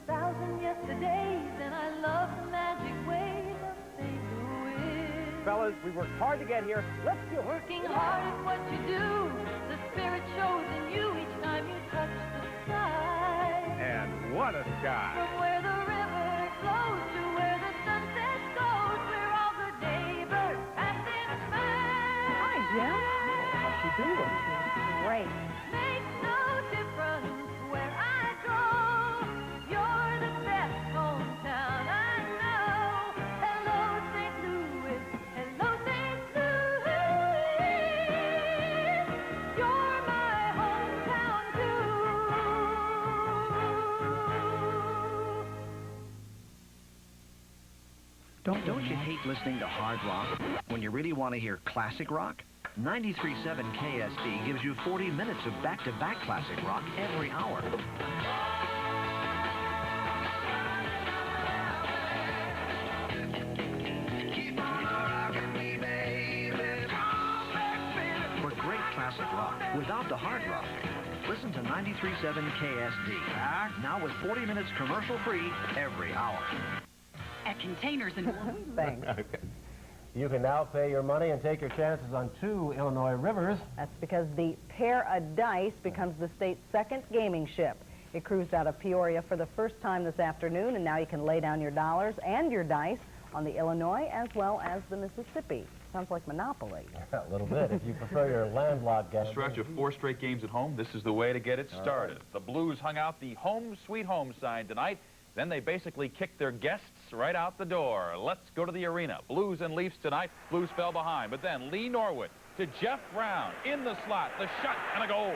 1,000 yesterdays, and I love the magic ways of St. Louis. Fellas, we worked hard to get here. Let's do it. Working hard is what you do. The spirit shows in you each time you touch the sky. And what a sky. From where the river flows to where the sunset goes, we're all good neighbors passing by. Hi, Jim. How's she doing? Great. Makes no difference where I go. You're the best hometown I know. Hello, St. Louis. Hello, St. Louis. You're my hometown, too. Don't you hate listening to hard rock when you really want to hear classic rock? 93.7 KSD gives you 40 minutes of back-to-back classic rock every hour. For great classic rock without the hard rock, listen to 93.7 KSD. Now with 40 minutes commercial-free every hour. At Containers and Thanks. Okay. You can now pay your money and take your chances on 2 Illinois rivers. That's because the Pair a Dice becomes the state's second gaming ship. It cruised out of Peoria for the first time this afternoon, and now you can lay down your dollars and your dice on the Illinois as well as the Mississippi. Sounds like Monopoly. A little bit, if you prefer your landlocked game. Stretch of 4 straight games at home. This is the way to get it started. Right. The Blues hung out the home sweet home sign tonight. Then they basically kicked their guests right out the door. Let's go to the arena. Blues and Leafs tonight. Blues fell behind, but then Lee Norwood to Jeff Brown in the slot. The shot and a goal.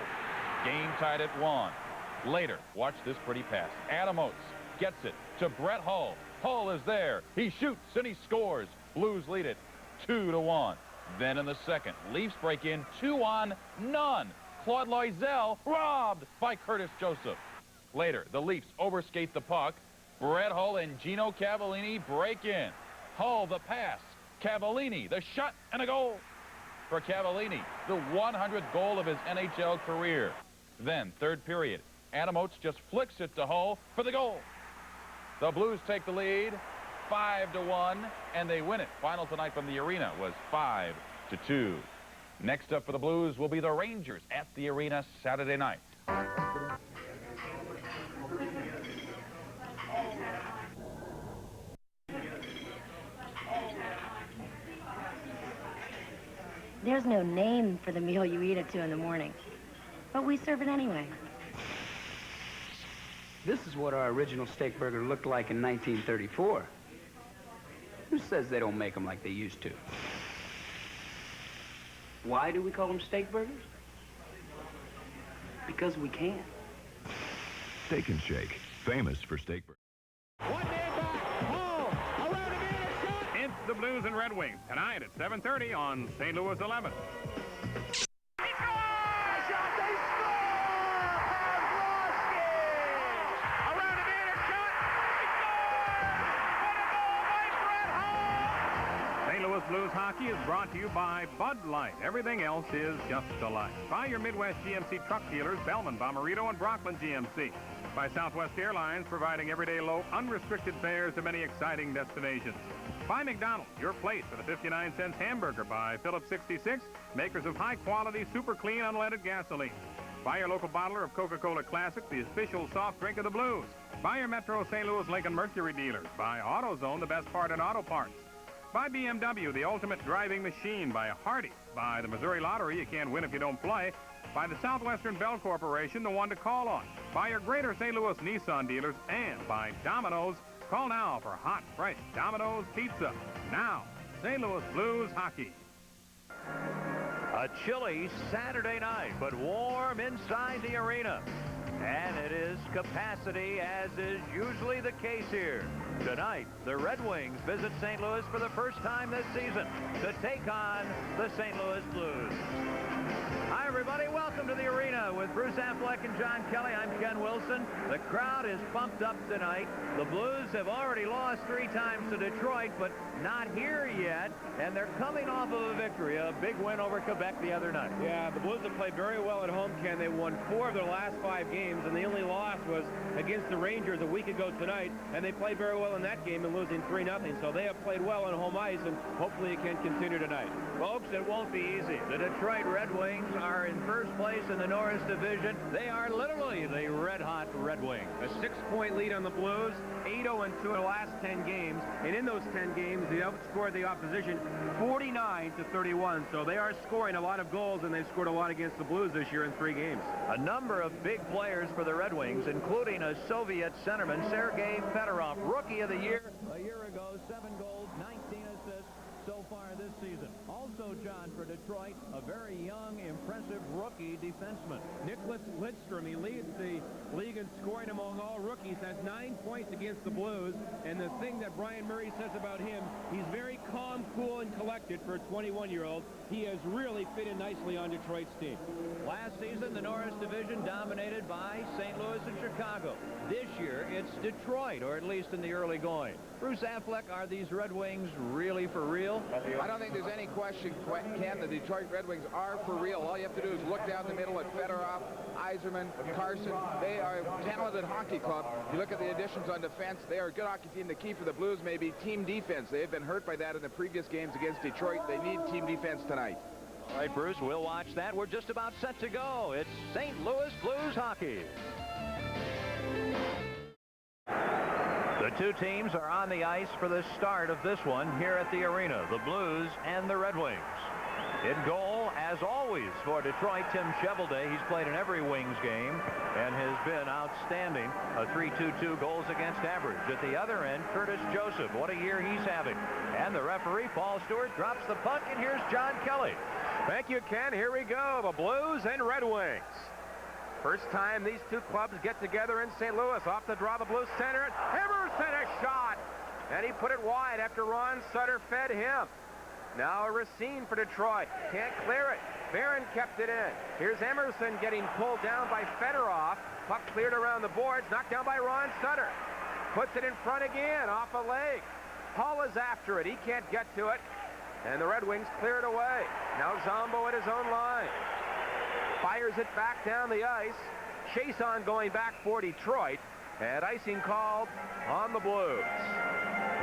Game tied at 1. Later, watch this pretty pass. Adam Oates gets it to Brett Hull. Hull is there. He shoots and he scores. Blues lead it 2-1. Then in the second, Leafs break in 2-0. Claude Loisel robbed by Curtis Joseph. Later, the Leafs overskate the puck. Brett Hull and Gino Cavallini break in. Hull the pass. Cavallini the shot and a goal. For Cavallini, the 100th goal of his NHL career. Then, third period, Adam Oates just flicks it to Hull for the goal. The Blues take the lead 5-1, and they win it. Final tonight from the arena was 5-2. Next up for the Blues will be the Rangers at the arena Saturday night. There's no name for the meal you eat at 2 in the morning, but we serve it anyway. This is what our original steak burger looked like in 1934. Who says they don't make them like they used to? Why do we call them steak burgers? Because we can. Steak and Shake, famous for steak burgers. One man back. Hall. Around again. A shot. It's the Blues and Red Wings tonight at 7:30 on St. Louis 11. Blues hockey is brought to you by Bud Light. Everything else is just a light. By your Midwest GMC truck dealers, Bellman, Bommarito, and Brockman GMC. By Southwest Airlines, providing everyday low, unrestricted fares to many exciting destinations. By McDonald's, your place for the 59-cent hamburger. By Phillips 66, makers of high-quality, super clean, unleaded gasoline. Buy your local bottler of Coca-Cola Classic, the official soft drink of the Blues. Buy your Metro St. Louis Lincoln Mercury dealers. Buy AutoZone, the best part in auto parts. By BMW, the ultimate driving machine. By Hardy. By the Missouri Lottery, you can't win if you don't play. By the Southwestern Bell Corporation, the one to call on. By your Greater St. Louis Nissan dealers. And by Domino's. Call now for hot, fresh Domino's pizza. Now, St. Louis Blues hockey. A chilly Saturday night, but warm inside the arena. And it is capacity, as is usually the case here. Tonight, the Red Wings visit St. Louis for the first time this season to take on the St. Louis Blues. Hi, everybody. Welcome to the arena with Bruce Affleck and John Kelly. I'm Ken Wilson. The crowd is pumped up tonight. The Blues have already lost 3 times to Detroit, but not here yet. And they're coming off of a victory, a big win over Quebec the other night. Yeah, the Blues have played very well at home, Ken. They won 4 of their last 5 games, and the only loss was against the Rangers a week ago tonight. And they played very well in that game and losing 3-0. So they have played well on home ice, and hopefully it can continue tonight. Folks, it won't be easy. The Detroit Red Wings are in first place in the Norris Division. They are literally the red-hot Red Wings. A 6-point lead on the Blues, 8-0-2 in the last 10 games. And in those 10 games, they outscored the opposition 49-31. So they are scoring a lot of goals, and they've scored a lot against the Blues this year in 3 games. A number of big players for the Red Wings, including a Soviet centerman, Sergei Fedorov, Rookie of the Year. A year ago, 7 goals, 19 assists so far this season. Also, John, for Detroit, a very young, impressive rookie defenseman. Nicholas Lidstrom, he leads the league in scoring among all rookies, has 9 points against the Blues. And the thing that Brian Murray says about him, he's very calm, cool, and collected for a 21-year-old. He has really fit in nicely on Detroit's team. Last season, the Norris Division dominated by St. Louis and Chicago. This year, it's Detroit, or at least in the early going. Bruce Affleck, are these Red Wings really for real? I don't think there's any question, Ken. The Detroit Red Wings are for real. All you have to do is look down the middle at Fedorov, Eiserman, Carson. They are a talented hockey club. You look at the additions on defense, they are a good hockey team. The key for the Blues may be team defense. They have been hurt by that in the previous games against Detroit. They need team defense tonight. All right, Bruce, we'll watch that. We're just about set to go. It's St. Louis Blues hockey. The 2 teams are on the ice for the start of this one here at the arena, the Blues and the Red Wings. In goal, as always, for Detroit, Tim Cheveldae. He's played in every Wings game and has been outstanding. A .322 goals against average. At the other end, Curtis Joseph. What a year he's having. And the referee, Paul Stewart, drops the puck, and here's John Kelly. Thank you, Ken. Here we go, the Blues and Red Wings. First time these 2 clubs get together in St. Louis. Off the draw, the Blues center. Emerson, a shot. And he put it wide after Ron Sutter fed him. Now a Racine for Detroit. Can't clear it. Barron kept it in. Here's Emerson getting pulled down by Fedorov. Puck cleared around the boards. Knocked down by Ron Sutter. Puts it in front again, off a leg. Hull is after it. He can't get to it. And the Red Wings clear it away. Now Zombo at his own line. Fires it back down the ice. Chase on going back for Detroit. And icing called on the Blues.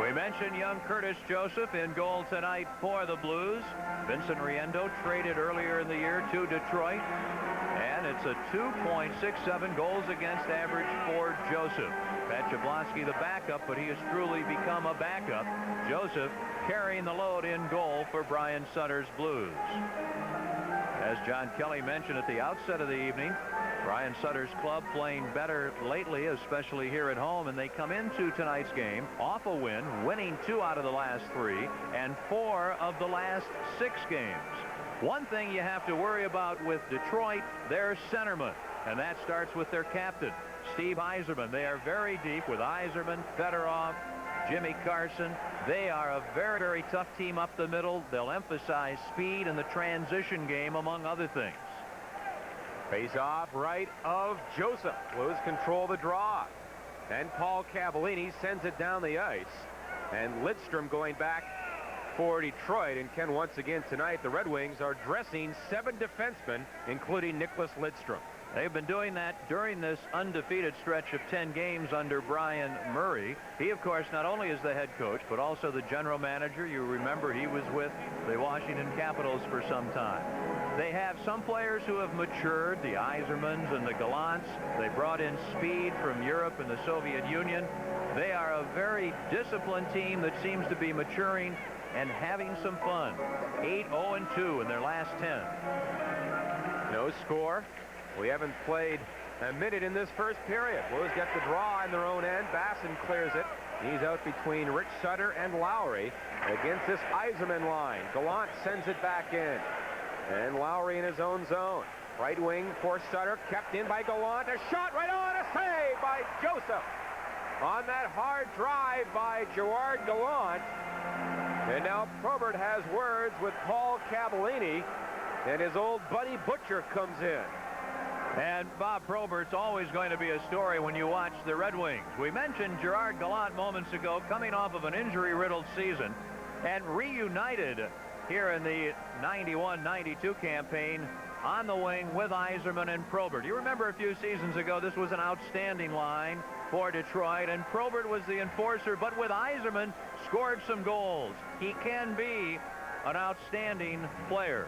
We mentioned young Curtis Joseph in goal tonight for the Blues. Vincent Riendo traded earlier in the year to Detroit. And it's a 2.67 goals against average for Joseph. Pat Jablonski the backup, but he has truly become a backup. Joseph carrying the load in goal for Brian Sutter's Blues. As John Kelly mentioned at the outset of the evening, Brian Sutter's club playing better lately, especially here at home, and they come into tonight's game off a win, winning 2 out of the last 3 and 4 of the last 6 games. One thing you have to worry about with Detroit, their centerman, and that starts with their captain, Steve Eiserman. They are very deep with Eiserman, Fedorov, Jimmy Carson. They are a very, very tough team up the middle. They'll emphasize speed in the transition game, among other things. Face off right of Joseph. Blues control the draw. And Paul Cavallini sends it down the ice. And Lidstrom going back for Detroit. And Ken, once again tonight, the Red Wings are dressing 7 defensemen, including Nicholas Lidstrom. They've been doing that during this undefeated stretch of 10 games under Brian Murray. He, of course, not only is the head coach, but also the general manager. You remember he was with the Washington Capitals for some time. They have some players who have matured, the Eisermans and the Gallants. They brought in speed from Europe and the Soviet Union. They are a very disciplined team that seems to be maturing and having some fun. 8-0-2 in their last 10. No score. We haven't played a minute in this first period. Blues get the draw in their own end. Basson clears it. He's out between Rich Sutter and Lowry against this Eiserman line. Gallant sends it back in. And Lowry in his own zone. Right wing for Sutter, kept in by Gallant. A shot right on, a save by Joseph. On that hard drive by Gerard Gallant. And now Probert has words with Paul Cavallini. And his old buddy Butcher comes in. And Bob Probert's always going to be a story when you watch the Red Wings. We mentioned Gerard Gallant moments ago, coming off of an injury-riddled season and reunited here in the 91-92 campaign on the wing with Eiserman and Probert. You remember a few seasons ago, this was an outstanding line for Detroit, and Probert was the enforcer, but with Eiserman, scored some goals. He can be an outstanding player.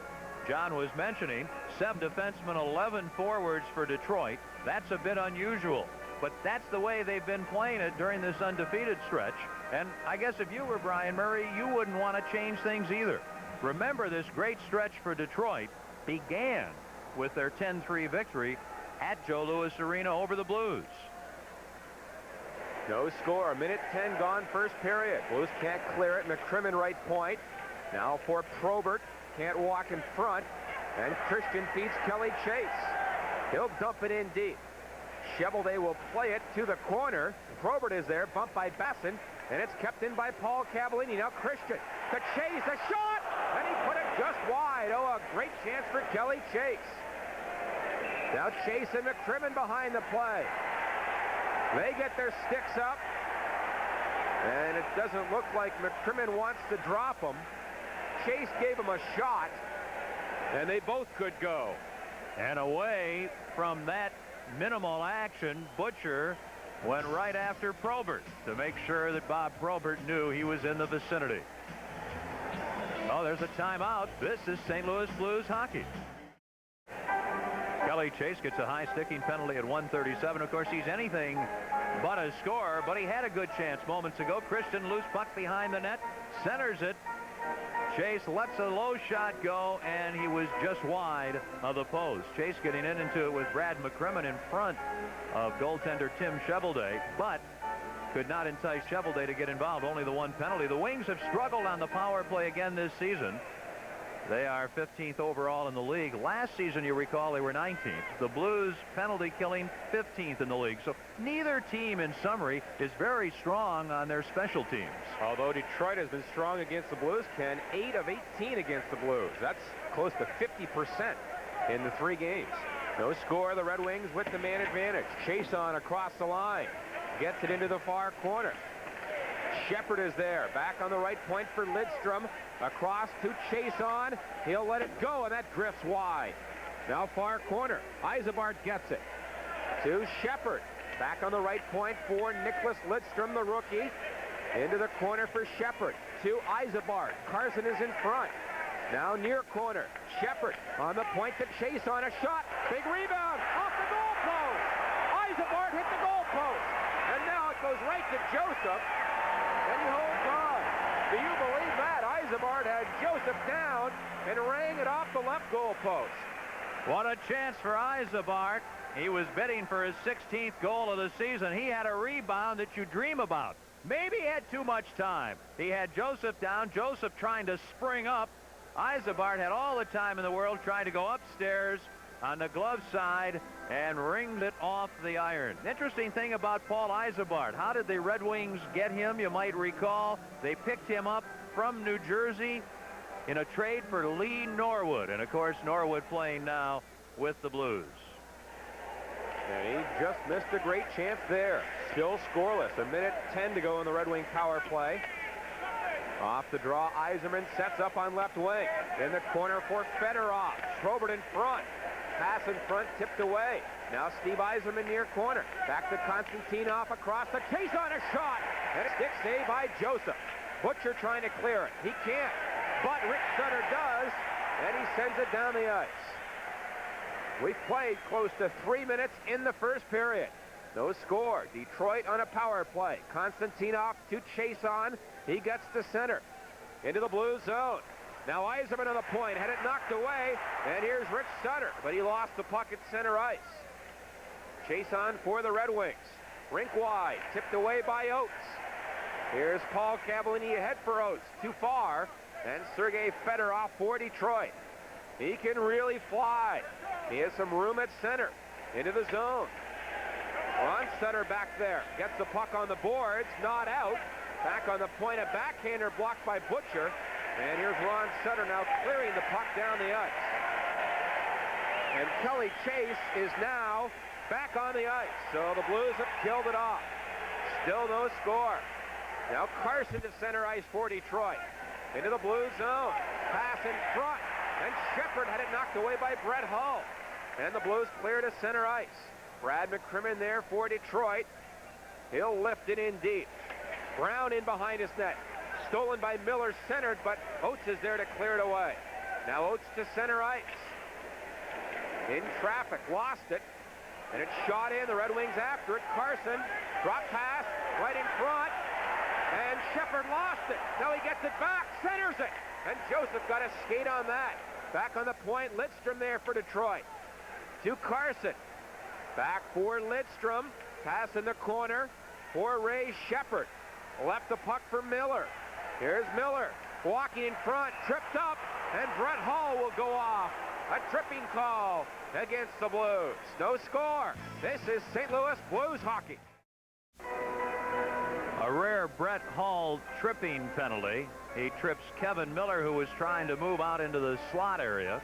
John was mentioning 7 defensemen, 11 forwards for Detroit. That's a bit unusual, but that's the way they've been playing it during this undefeated stretch. And I guess if you were Brian Murray, you wouldn't want to change things either. Remember, this great stretch for Detroit began with their 10-3 victory at Joe Louis Arena over the Blues. No score. A minute 10 gone, first period. Blues can't clear it. McCrimmon right point. Now for Probert. Can't walk in front. And Christian feeds Kelly Chase. He'll dump it in deep. Cheveldae will play it to the corner. Probert is there, bumped by Basson, and it's kept in by Paul Cavallini. Now Christian to Chase, a shot, and he put it just wide. Oh, a great chance for Kelly Chase. Now Chase and McCrimmon behind the play. They get their sticks up, and it doesn't look like McCrimmon wants to drop them. Chase gave him a shot, and they both could go. And away from that minimal action, Butcher went right after Probert to make sure that Bob Probert knew he was in the vicinity. Oh, there's a timeout. This is St. Louis Blues hockey. Kelly Chase gets a high sticking penalty at 1:37. Of course, he's anything but a scorer, but he had a good chance moments ago. Christian, loose puck behind the net, centers it. Chase lets a low shot go, and he was just wide of the post. Chase getting into it with Brad McCrimmon in front of goaltender Tim Cheveldae, but could not entice Cheveldae to get involved. Only the one penalty. The Wings have struggled on the power play again this season. They are 15th overall in the league. Last season, you recall, they were 19th. The Blues penalty killing 15th in the league. So neither team, in summary, is very strong on their special teams. Although Detroit has been strong against the Blues, Ken, 8 of 18 against the Blues. That's close to 50% in the 3 games. No score. The Red Wings with the man advantage. Chase on across the line. Gets it into the far corner. Shepard is there. Back on the right point for Lidstrom. Across to Chase on. He'll let it go, and that drifts wide. Now far corner. Eiserman gets it. To Shepard. Back on the right point for Nicholas Lidstrom, the rookie. Into the corner for Shepard. To Eiserman. Carson is in front. Now near corner. Shepard on the point to Chase on a shot. Big rebound. Off the goal post. Eiserman hit the goal post. And now it goes right to Joseph. And he holds on. Do you believe that? Eiserman had Joseph down and rang it off the left goal post. What a chance for Eiserman. He was bidding for his 16th goal of the season. He had a rebound that you dream about. Maybe he had too much time. He had Joseph down. Joseph trying to spring up. Eiserman had all the time in the world trying to go upstairs on the glove side and ringed it off the iron. Interesting thing about Paul Eiserman. How did the Red Wings get him? You might recall they picked him up from New Jersey in a trade for Lee Norwood. And, of course, Norwood playing now with the Blues. And he just missed a great chance there. Still scoreless. A minute 10 to go in the Red Wing power play. Off the draw, Eiserman sets up on left wing. In the corner for Fedorov. Probert in front. Pass in front, tipped away. Now Steve Eiserman near corner. Back to Konstantinov across the Chase on a shot. And a stick save by Joseph. Butcher trying to clear it. He can't. But Rick Sutter does. And he sends it down the ice. We've played close to 3 minutes in the first period. No score. Detroit on a power play. Konstantinov to Chase on. He gets to center. Into the blue zone. Now Eiserman on the point. Had it knocked away. And here's Rick Sutter. But he lost the puck at center ice. Chase on for the Red Wings. Rink wide. Tipped away by Oates. Here's Paul Cavallini ahead for Oates. Too far. And Sergei Fedorov for Detroit. He can really fly. He has some room at center. Into the zone. Ron Sutter back there. Gets the puck on the boards. Not out. Back on the point. A backhander blocked by Butcher. And here's Ron Sutter now clearing the puck down the ice. And Kelly Chase is now back on the ice. So the Blues have killed it off. Still no score. Now Carson to center ice for Detroit. Into the blue zone. Pass in front. And Shepard had it knocked away by Brett Hull. And the Blues clear to center ice. Brad McCrimmon there for Detroit. He'll lift it in deep. Brown in behind his net. Stolen by Miller, centered, but Oates is there to clear it away. Now Oates to center ice. In traffic, lost it. And it's shot in. The Red Wings after it. Carson, drop pass, right in front. And Shepard lost it. Now he gets it back, centers it. And Joseph got a skate on that. Back on the point, Lidstrom there for Detroit. To Carson. Back for Lidstrom. Pass in the corner for Ray Shepard. Left the puck for Miller. Here's Miller. Walking in front, tripped up, and Brett Hull will go off. A tripping call against the Blues. No score. This is St. Louis Blues hockey. A rare Brett Hull tripping penalty. He trips Kevin Miller, who was trying to move out into the slot area.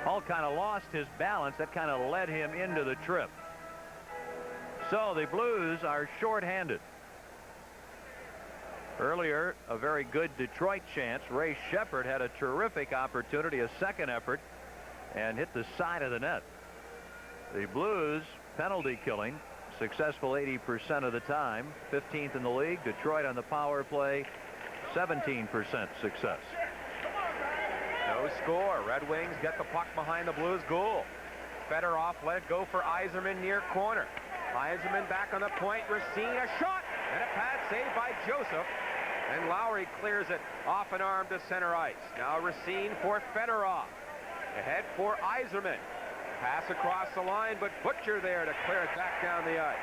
Hull kind of lost his balance. That kind of led him into the trip. So the Blues are shorthanded. Earlier, a very good Detroit chance. Ray Shepard had a terrific opportunity, a second effort, and hit the side of the net. The Blues penalty killing, successful 80% of the time, 15th in the league. Detroit on the power play, 17% success. No score. Red Wings get the puck behind the Blues goal. Fedorov let it go for Eiserman near corner. Eiserman back on the point. Racine, a shot, and a pad save by Joseph. And Lowry clears it off an arm to center ice. Now Racine for Fedorov. Ahead for Eiserman. Pass across the line, but Butcher there to clear it back down the ice.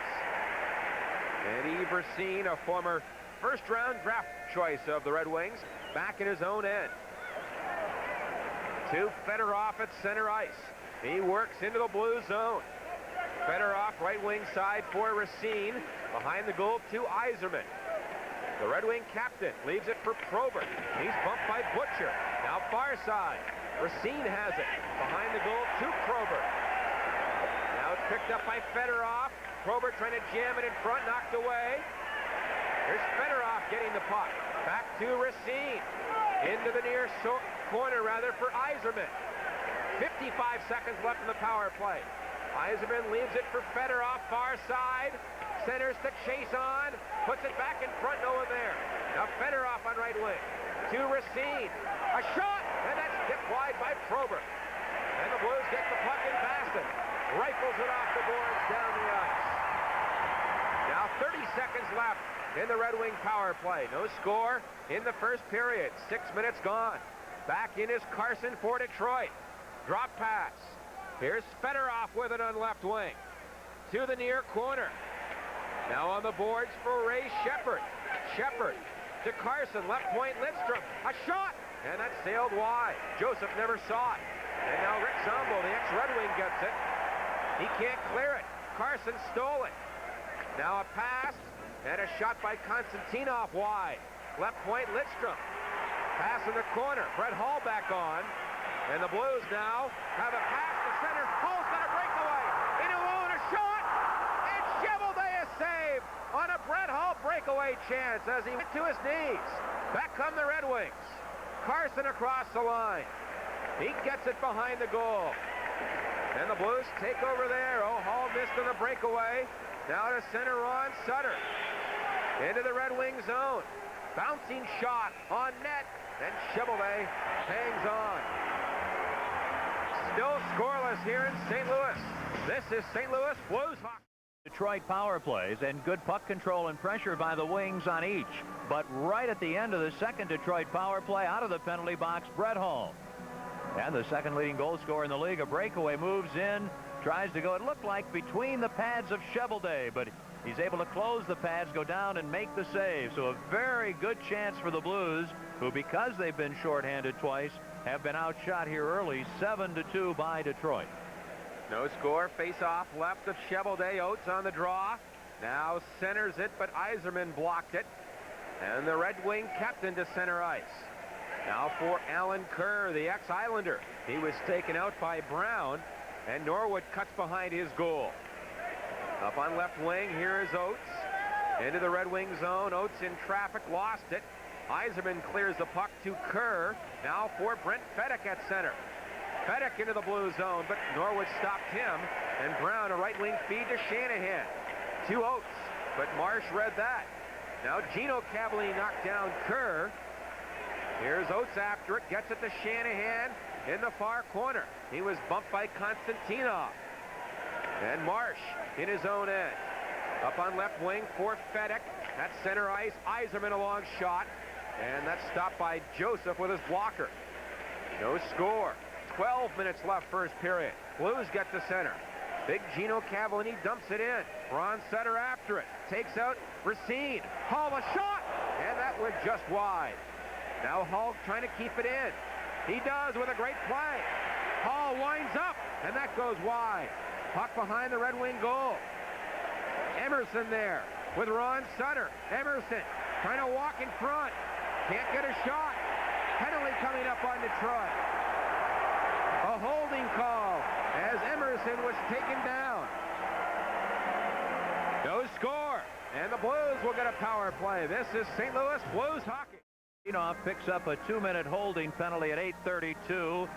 And Yves Racine, a former first-round draft choice of the Red Wings, back in his own end. To Fedorov at center ice. He works into the blue zone. Fedorov right wing side for Racine. Behind the goal to Eiserman. The Red Wing captain leaves it for Probert. He's bumped by Butcher. Now far side. Racine has it. Behind the goal to Probert. Now it's picked up by Fedorov. Probert trying to jam it in front, knocked away. Here's Fedorov getting the puck. Back to Racine. Into the near corner, rather, for Eiserman. 55 seconds left in the power play. Eiserman leaves it for Fedorov, far side. Centers to Chase on. Puts it back in front, no one there. Now Fedorov on right wing. To Racine. A shot, and that's tipped wide by Probert. And the Blues get the puck in Baston. Rifles it off the boards down the ice. Now 30 seconds left in the Red Wing power play. No score in the first period. 6 minutes gone. Back in is Carson for Detroit. Drop pass. Here's Fedorov with it on left wing. To the near corner. Now on the boards for Ray Shepard. Shepard to Carson. Left point Lidstrom. A shot. And that sailed wide. Joseph never saw it. And now Rick Zombo, the ex-Red Wing, gets it. He can't clear it. Carson stole it. Now a pass. And a shot by Konstantinov wide. Left point Lidstrom. Pass in the corner. Brett Hull back on. And the Blues now have a pass to center. Hull's got a breakaway. In alone, a shot. And Chevelday is saved on a Brett Hull breakaway chance as he went to his knees. Back come the Red Wings. Carson across the line. He gets it behind the goal. And the Blues take over there. Oh, Hull missed on the breakaway. Now to center Ron Sutter. Into the Red Wing zone. Bouncing shot on net. And Chevelday hangs on. Still scoreless here in St. Louis. This is St. Louis Blues hockey. Detroit power plays and good puck control and pressure by the Wings on each. But right at the end of the second Detroit power play, out of the penalty box, Brett Hull. And the second leading goal scorer in the league, a breakaway, moves in, tries to go, it looked like between the pads of Chevelday, but he's able to close the pads, go down and make the save. So a very good chance for the Blues, who, because they've been shorthanded twice, have been outshot here early, 7-2 by Detroit. No score. Face-off left of Chevelday. Oates on the draw. Now centers it, but Eiserman blocked it. And the Red Wing captain to center ice. Now for Alan Kerr, the ex-Islander. He was taken out by Brown, and Norwood cuts behind his goal. Up on left wing, here is Oates. Into the Red Wing zone. Oates in traffic, lost it. Eiserman clears the puck to Kerr. Now for Brent Fedek at center. Fedek into the blue zone, but Norwood stopped him. And Brown, a right wing feed to Shanahan. To Oates, but Marsh read that. Now Gino Cavallini knocked down Kerr. Here's Oates after it, gets it to Shanahan in the far corner. He was bumped by Konstantinov. And Marsh in his own end. Up on left wing for Fedek. At center ice, Eiserman a long shot. And that's stopped by Joseph with his blocker. No score. 12 minutes left first period. Blues get to center. Big Gino Cavallini dumps it in. Braun Sutter after it. Takes out Racine. Hall a shot! And that went just wide. Now Hall trying to keep it in. He does with a great play. Hall winds up, and that goes wide. Puck behind the Red Wing goal. Emerson there with Ron Sutter. Emerson trying to walk in front. Can't get a shot. Penalty coming up on Detroit. A holding call as Emerson was taken down. No score. And the Blues will get a power play. This is St. Louis Blues hockey. Picks up a 2-minute holding penalty at 8:32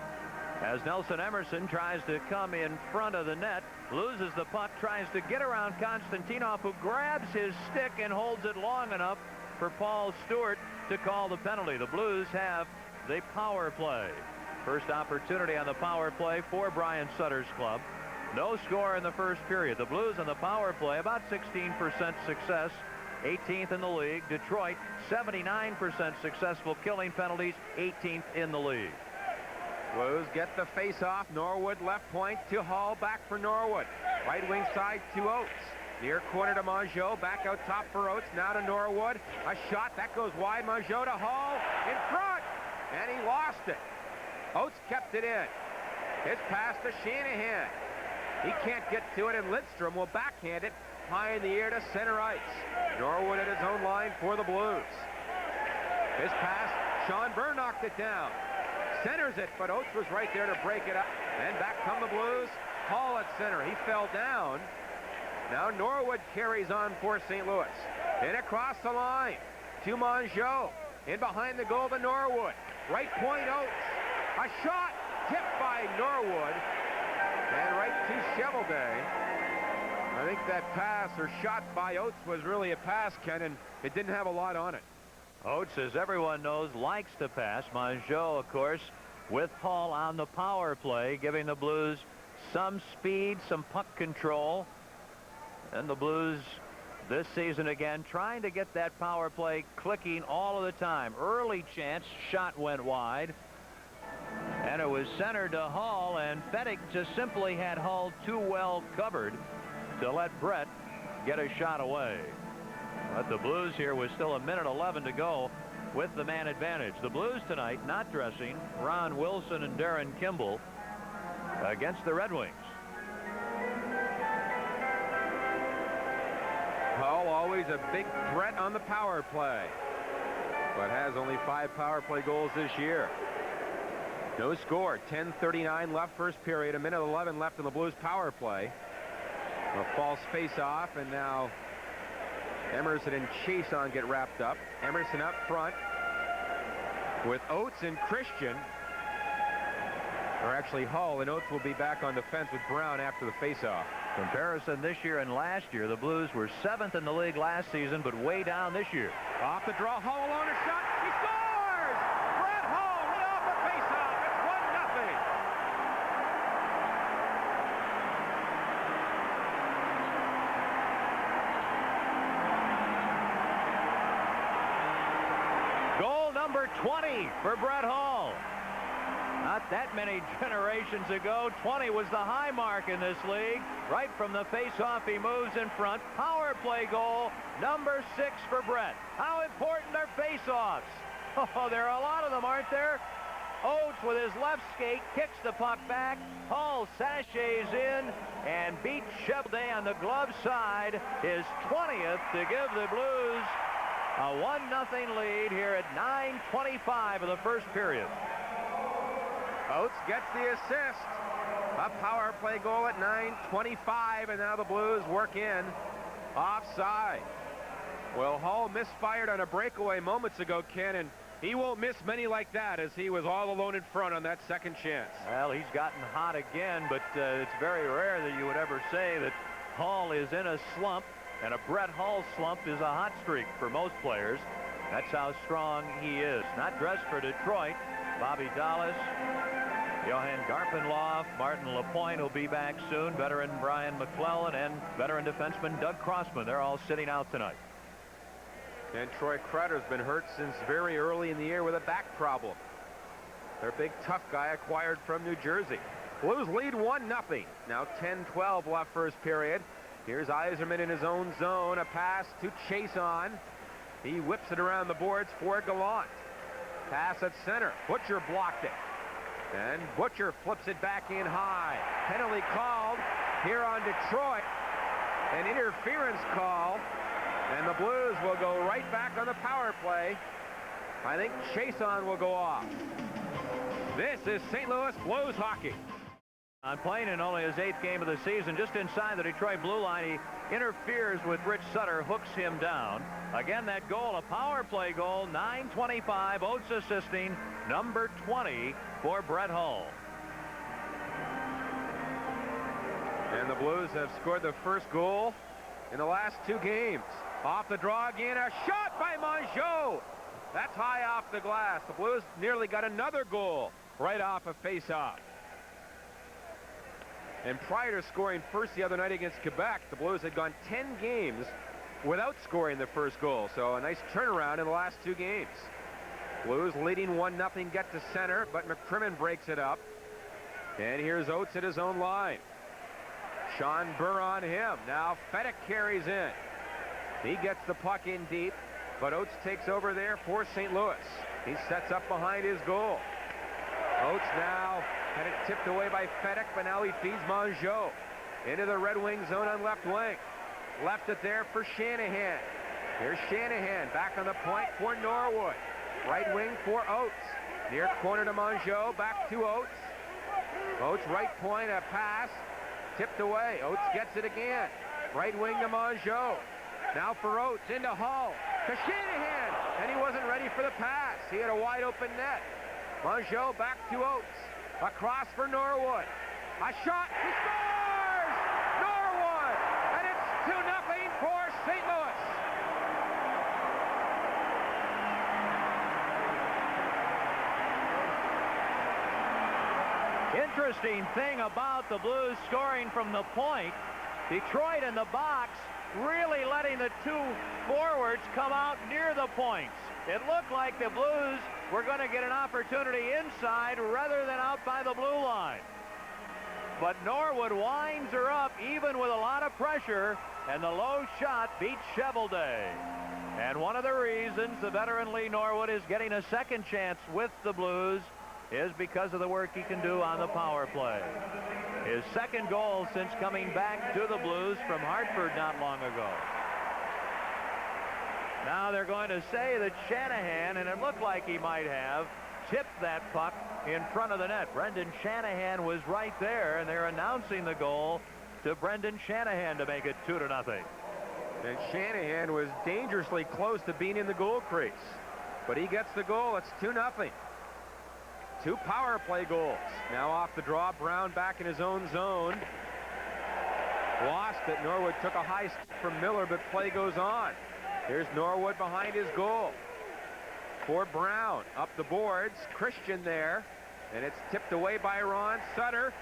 as Nelson Emerson tries to come in front of the net, loses the puck, tries to get around Konstantinov, who grabs his stick and holds it long enough for Paul Stewart to call the penalty. The Blues have the power play. First opportunity on the power play for Brian Sutter's club. No score in the first period. The Blues on the power play, about 16% success, 18th in the league. Detroit, 79% successful killing penalties, 18th in the league. Blues get the face-off. Norwood left point to Hall, back for Norwood. Right wing side to Oates. Near corner to Mongeau, back out top for Oates, now to Norwood. A shot, that goes wide. Mongeau to Hall, in front, and he lost it. Oates kept it in. His pass to Shanahan. He can't get to it, and Lidstrom will backhand it high in the air to center ice. Norwood at his own line for the Blues. His pass, Sean Byrne knocked it down. Centers it, but Oates was right there to break it up. And back come the Blues. Hall at center. He fell down. Now Norwood carries on for St. Louis. In across the line to Mongeau. In behind the goal to Norwood. Right point Oates. A shot tipped by Norwood. And right to Chevelday. I think that pass or shot by Oates was really a pass, Ken, and it didn't have a lot on it. Oates, as everyone knows, likes to pass. Mongeau, of course, with Hall on the power play, giving the Blues some speed, some puck control. And the Blues this season again trying to get that power play clicking all of the time. Early chance, shot went wide. And it was centered to Hall, and Fedek just simply had Hall too well covered to let Brett get a shot away. But the Blues here with still 1:11 to go with the man advantage. The Blues tonight not dressing Ron Wilson and Darren Kimball against the Red Wings. Hall always a big threat on the power play, but has only 5 power play goals this year. No score. 10:39 left first period. 1:11 left in the Blues power play. A false face-off, and now Emerson and Chason get wrapped up. Emerson up front with Oates and Christian. Or actually Hall, and Oates will be back on defense with Brown after the face-off. Comparison this year and last year. The Blues were 7th in the league last season, but way down this year. Off the draw, Hall alone, a shot. He scores! Brett Hall lit off the face-off. It's 1-0. Goal number 20 for Brett Hall. Not that many generations ago, 20 was the high mark in this league. Right from the face-off, he moves in front. Power play goal, number 6 for Brett. How important are face-offs? Oh, there are a lot of them, aren't there? Oates with his left skate kicks the puck back. Hall sachets in and beats Chevelday on the glove side, his 20th to give the Blues A 1-0 lead here at 9:25 of the first period. Oates gets the assist. A power play goal at 9:25, and now the Blues work in offside. Well, Hall misfired on a breakaway moments ago, Ken, and he won't miss many like that as he was all alone in front on that second chance. Well, he's gotten hot again, but it's very rare that you would ever say that Hall is in a slump, and a Brett Hull slump is a hot streak for most players. That's how strong he is. Not dressed for Detroit. Bobby Dallas, Johan Garpenloff, Martin Lapointe will be back soon, veteran Brian McClellan, and veteran defenseman Doug Crossman. They're all sitting out tonight. And Troy Crowder's been hurt since very early in the year with a back problem. Their big tough guy acquired from New Jersey. Blues lead 1-0. Now 10-12 left first period. Here's Eiserman in his own zone. A pass to Chason. He whips it around the boards for Gallant. Pass at center. Butcher blocked it. And Butcher flips it back in high. Penalty called here on Detroit. An interference call. And the Blues will go right back on the power play. I think Chason will go off. This is St. Louis Blues hockey. On playing in only his 8th game of the season, just inside the Detroit blue line, he interferes with Rich Sutter, hooks him down. Again, that goal, a power play goal, 9:25, Oates assisting, number 20 for Brett Hull. And the Blues have scored the first goal in the last 2 games. Off the draw again, a shot by Mongeau. That's high off the glass. The Blues nearly got another goal right off a face-off. And prior to scoring first the other night against Quebec, the Blues had gone 10 games without scoring the first goal. So a nice turnaround in the last 2 games. Blues leading 1-0, get to center, but McCrimmon breaks it up. And here's Oates at his own line. Sean Burr on him. Now Fedek carries in. He gets the puck in deep, but Oates takes over there for St. Louis. He sets up behind his goal. Oates now had it tipped away by Fedek, but now he feeds Mongeau into the Red Wing zone on left wing. Left it there for Shanahan. Here's Shanahan back on the point for Norwood. Right wing for Oates. Near corner to Mongeau, back to Oates. Oates right point, a pass, tipped away. Oates gets it again. Right wing to Mongeau. Now for Oates, into Hull, to Shanahan, and he wasn't ready for the pass. He had a wide open net. Mongeau back to Oates, across for Norwood. A shot, he scores! Norwood, and it's 2-0 for St. Louis. Interesting thing about the Blues scoring from the point, Detroit in the box really letting the 2 forwards come out near the points. It looked like the Blues were going to get an opportunity inside rather than out by the blue line. But Norwood winds her up even with a lot of pressure, and the low shot beats Cheveldae. And one of the reasons the veteran Lee Norwood is getting a second chance with the Blues is because of the work he can do on the power play. His second goal since coming back to the Blues from Hartford not long ago. Now they're going to say that Shanahan, and it looked like he might have, tipped that puck in front of the net. Brendan Shanahan was right there, and they're announcing the goal to Brendan Shanahan to make it 2-0. And Shanahan was dangerously close to being in the goal crease. But he gets the goal. It's 2-0. 2 power play goals. Now off the draw, Brown back in his own zone. Lost it. Norwood took a high stick from Miller, but play goes on. Here's Norwood behind his goal. For Brown. Up the boards. Christian there. And it's tipped away by Ron Sutter.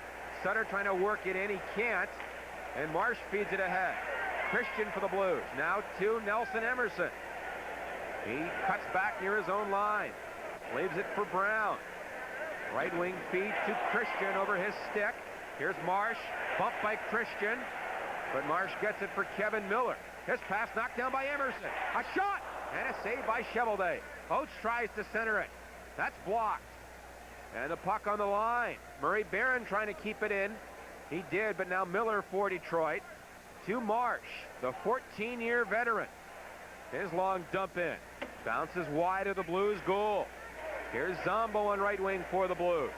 Sutter trying to work it in. He can't. And Marsh feeds it ahead. Christian for the Blues. Now to Nelson Emerson. He cuts back near his own line. Leaves it for Brown. Right wing feed to Christian over his stick. Here's Marsh, bumped by Christian, but Marsh gets it for Kevin Miller. His pass knocked down by Emerson. A shot and a save by Cheveldae. Oates tries to center it. That's blocked. And the puck on the line. Murray Barron trying to keep it in. He did, but now Miller for Detroit. To Marsh, the 14-year veteran. His long dump in. Bounces wide of the Blues goal. Here's Zombo on right wing for the Blues.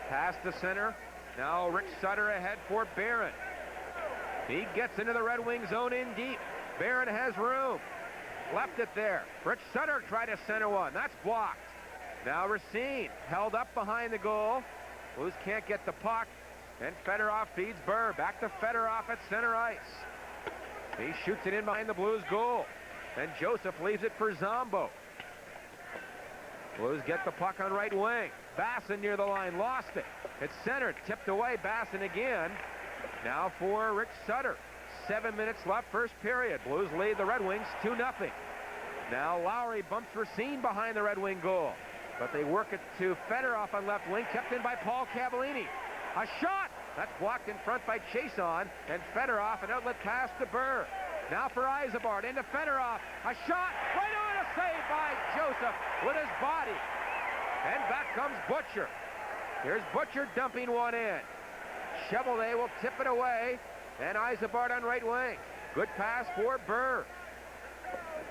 Pass to center. Now Rich Sutter ahead for Barron. He gets into the Red Wing zone in deep. Barron has room. Left it there. Rich Sutter tried to center one. That's blocked. Now Racine held up behind the goal. Blues can't get the puck. And Fedorov feeds Burr. Back to Fedorov at center ice. He shoots it in behind the Blues goal. And Joseph leaves it for Zombo. Blues get the puck on right wing. Basson near the line, lost it. It's centered, tipped away, Basson again. Now for Rich Sutter. 7 minutes left, first period. Blues lead the Red Wings 2-0. Now Lowry bumps Racine behind the Red Wing goal. But they work it to Fedorov on left wing, kept in by Paul Cavallini. A shot! That's blocked in front by Chason, and Fedorov, an outlet pass to Burr. Now for Eiserman, into Fedorov. A shot, right on, a save by Joseph with his body. And back comes Butcher. Here's Butcher dumping one in. Chevalier will tip it away, and Eiserman on right wing. Good pass for Burr.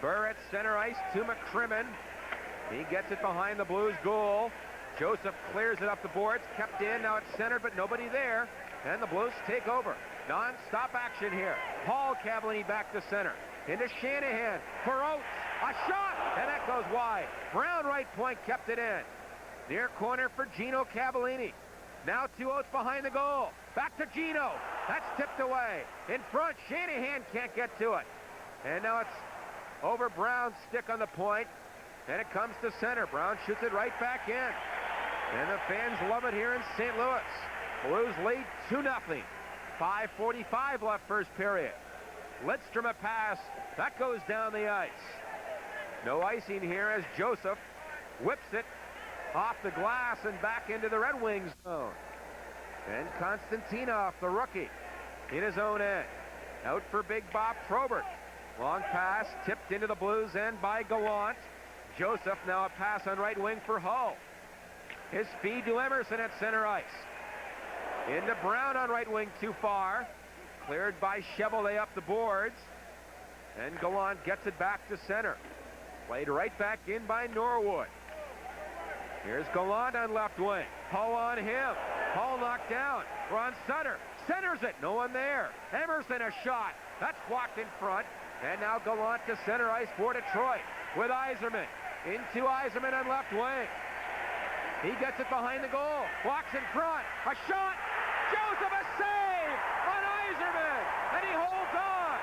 Burr at center ice to McCrimmon. He gets it behind the Blues goal. Joseph clears it up the boards, kept in, now it's centered, but nobody there. And the Blues take over. Non-stop action here. Paul Cavallini back to center. Into Shanahan for Oates. A shot, and that goes wide. Brown right point kept it in. Near corner for Gino Cavallini. Now to Oates behind the goal. Back to Gino. That's tipped away. In front, Shanahan can't get to it. And now it's over Brown's stick on the point. And it comes to center. Brown shoots it right back in. And the fans love it here in St. Louis. Blues lead 2-0. 5:45 left first period. Lidstrom a pass. That goes down the ice. No icing here as Joseph whips it off the glass and back into the Red Wings zone. And Konstantinov, the rookie, in his own end. Out for Big Bob Probert. Long pass tipped into the Blues end by Gallant. Joseph now a pass on right wing for Hull. His feed to Emerson at center ice. Into Brown on right wing too far. Cleared by Chevalier up the boards. And Gallant gets it back to center. Played right back in by Norwood. Here's Gallant on left wing. Hull on him. Hull knocked down. Ron Sutter centers it. No one there. Emerson a shot. That's blocked in front. And now Gallant to center ice for Detroit with Eiserman. Into Eiserman on left wing. He gets it behind the goal. Blocks in front. A shot. Joseph a save on Eiserman. And he holds on.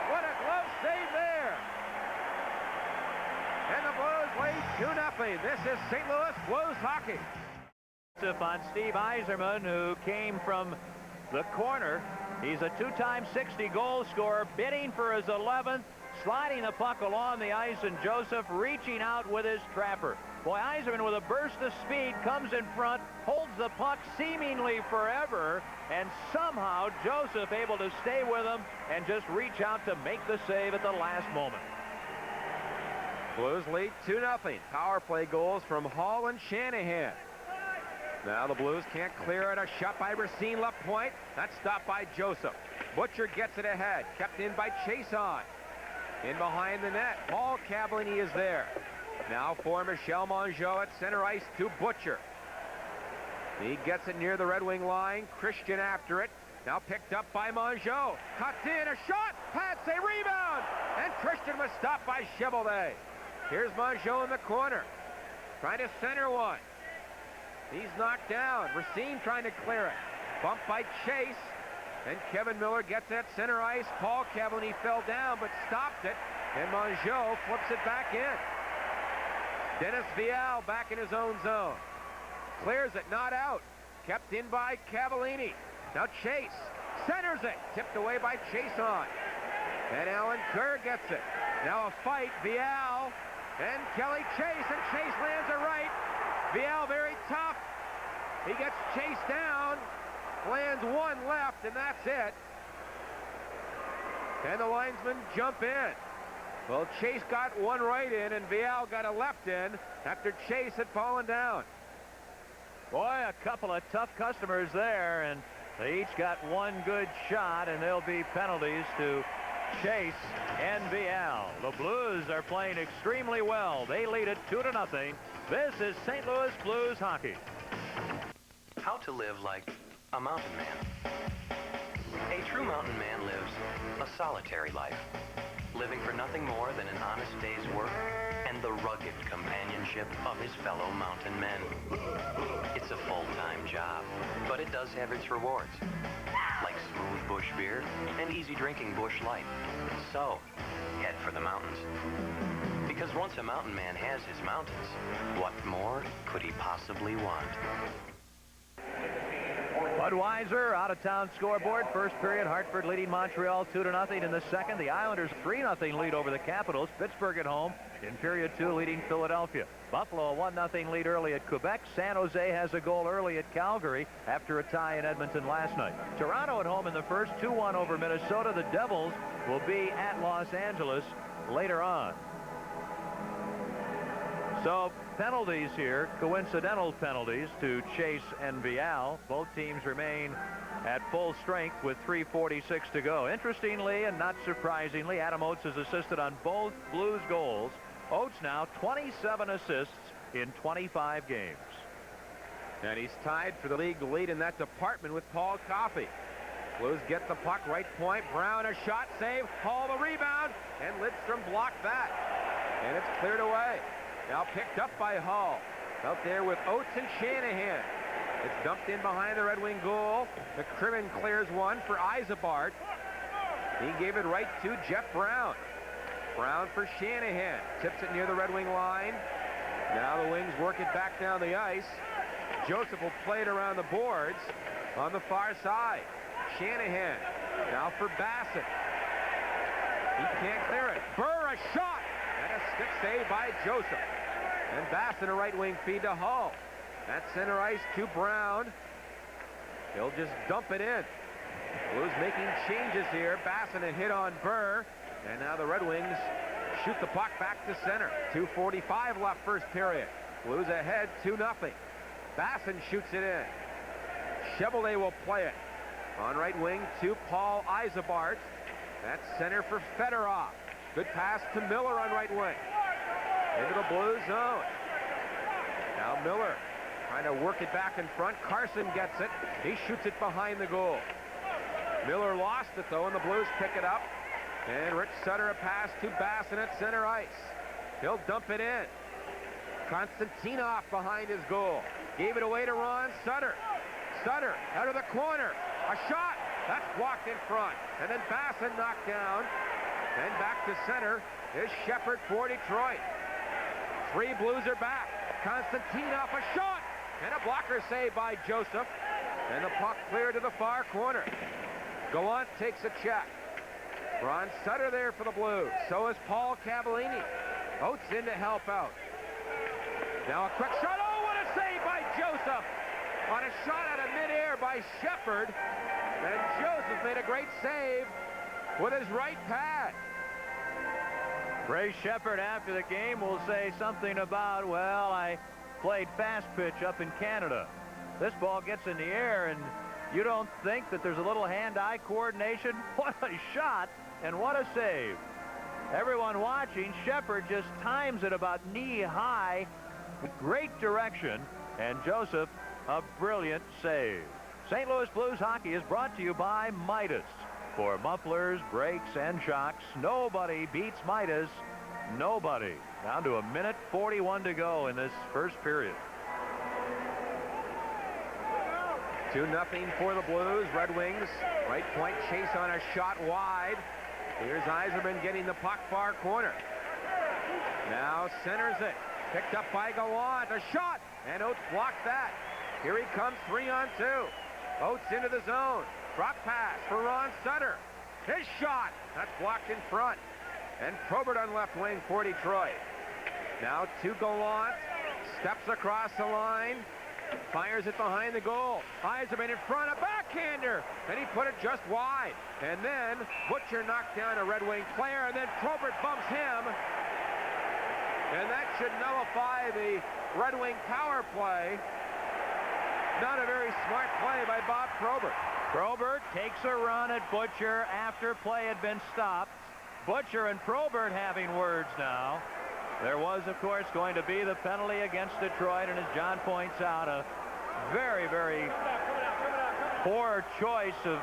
What a glove save there. And the Blues lead 2-0. This is St. Louis Blues hockey. On Steve Eiserman, who came from the corner. He's a two-time 60 goal scorer, bidding for his 11th, sliding the puck along the ice, and Joseph reaching out with his trapper. Boy, Eiserman with a burst of speed comes in front, holds the puck seemingly forever, and somehow Joseph able to stay with him and just reach out to make the save at the last moment. Blues lead 2-0. Power play goals from Hall and Shanahan. Now the Blues can't clear it. A shot by Racine left point. That's stopped by Joseph. Butcher gets it ahead. Kept in by Chason. In behind the net. Paul Cavallini is there. Now for Michel Mongeau at center ice to Butcher. He gets it near the Red Wing line. Christian after it. Now picked up by Mongeau. Cut in. A shot. Pats a rebound. And Christian was stopped by Chevalier. Here's Mongeau in the corner. Trying to center one. He's knocked down. Racine trying to clear it. Bumped by Chase. And Kevin Miller gets at center ice. Paul Cavallini fell down but stopped it. And Mongeau flips it back in. Dennis Vial back in his own zone. Clears it, not out. Kept in by Cavallini. Now Chase centers it. Tipped away by Chason. And Alan Kerr gets it. Now a fight. Vial and Kelly Chase. And Chase lands it right. Vial very tough. He gets Chase down. Lands one left, and that's it. And the linesmen jump in. Well, Chase got one right in, and Vial got a left in after Chase had fallen down. Boy, a couple of tough customers there, and they each got one good shot, and there'll be penalties to Chase and Vial. The Blues are playing extremely well. They lead it 2-0. This is St. Louis Blues hockey. How to live like a mountain man. A true mountain man lives a solitary life, living for nothing more than an honest day's work and the rugged companionship of his fellow mountain men. It's a full-time job, but it does have its rewards, like smooth bush beer and easy drinking Busch Light. So, head for the mountains. Because once a mountain man has his mountains, what more could he possibly want? Budweiser, out-of-town scoreboard. First period, Hartford leading Montreal 2-0. In the second, the Islanders 3-0 lead over the Capitals. Pittsburgh at home in period 2 leading Philadelphia. Buffalo a 1-0 lead early at Quebec. San Jose has a goal early at Calgary after a tie in Edmonton last night. Toronto at home in the first, 2-1 over Minnesota. The Devils will be at Los Angeles later on. So penalties here, coincidental penalties to Chase and Vial. Both teams remain at full strength with 3:46 to go. Interestingly and not surprisingly, Adam Oates has assisted on both Blues goals. Oates now 27 assists in 25 games. And he's tied for the league lead in that department with Paul Coffey. Blues get the puck, right point. Brown a shot, save. Hall the rebound, and Lidstrom blocked that. And it's cleared away. Now picked up by Hall. Out there with Oates and Shanahan. It's dumped in behind the Red Wing goal. McCrimmon clears one for Eiserman. He gave it right to Jeff Brown. Brown for Shanahan. Tips it near the Red Wing line. Now the Wings work it back down the ice. Joseph will play it around the boards on the far side. Shanahan now for Bassett. He can't clear it. Burr a shot. And a stick save by Joseph. And Bassett a right wing feed to Hull. At center ice to Brown. He'll just dump it in. Blues making changes here. Bassett a hit on Burr. And now the Red Wings shoot the puck back to center. 2:45 left first period. Blues ahead 2-0. Bassett shoots it in. Chevrolet will play it. On right wing to Paul Eiserman. That's center for Fedorov. Good pass to Miller on right wing. Into the Blues zone. Now Miller trying to work it back in front. Carson gets it. He shoots it behind the goal. Miller lost it though, and the Blues pick it up. And Rich Sutter a pass to Bassett at center ice. He'll dump it in. Konstantinov behind his goal. Gave it away to Ron Sutter. Sutter out of the corner. A shot. That's blocked in front. And then Bassett knocked down. And back to center is Shepard for Detroit. 3 Blues are back. Konstantinov a shot. And a blocker save by Joseph. And the puck cleared to the far corner. Gallant takes a check. Ron Sutter there for the Blues. So is Paul Cavallini. Oates in to help out. Now a quick shot. Oh, what a save by Joseph. On a shot out of midair by Shepard. And Joseph made a great save with his right pad. Ray Shepard after the game will say something about, well, I played fast pitch up in Canada. This ball gets in the air, and you don't think that there's a little hand-eye coordination? What a shot, and what a save. Everyone watching, Shepard just times it about knee-high with great direction, and Joseph, a brilliant save. St. Louis Blues hockey is brought to you by Midas. For mufflers, brakes, and shocks, nobody beats Midas. Nobody. Down to 1:41 to go in this first period. 2-0 for the Blues. Red Wings. Right point chase on a shot wide. Here's Eiserman getting the puck far corner. Now centers it. Picked up by Gallant. A shot. And Oates blocked that. Here he comes 3-on-2. Oates into the zone. Drop pass for Ron Sutter. His shot. That's blocked in front. And Probert on left wing for Detroit. Now to Gallant. Steps across the line. Fires it behind the goal. Eiserman in front. A backhander. And he put it just wide. And then Butcher knocked down a Red Wing player. And then Probert bumps him. And that should nullify the Red Wing power play. Not a very smart play by Bob Probert. Probert takes a run at Butcher after play had been stopped. Butcher and Probert having words now. There was, of course, going to be the penalty against Detroit, and as John points out, a very, very poor choice of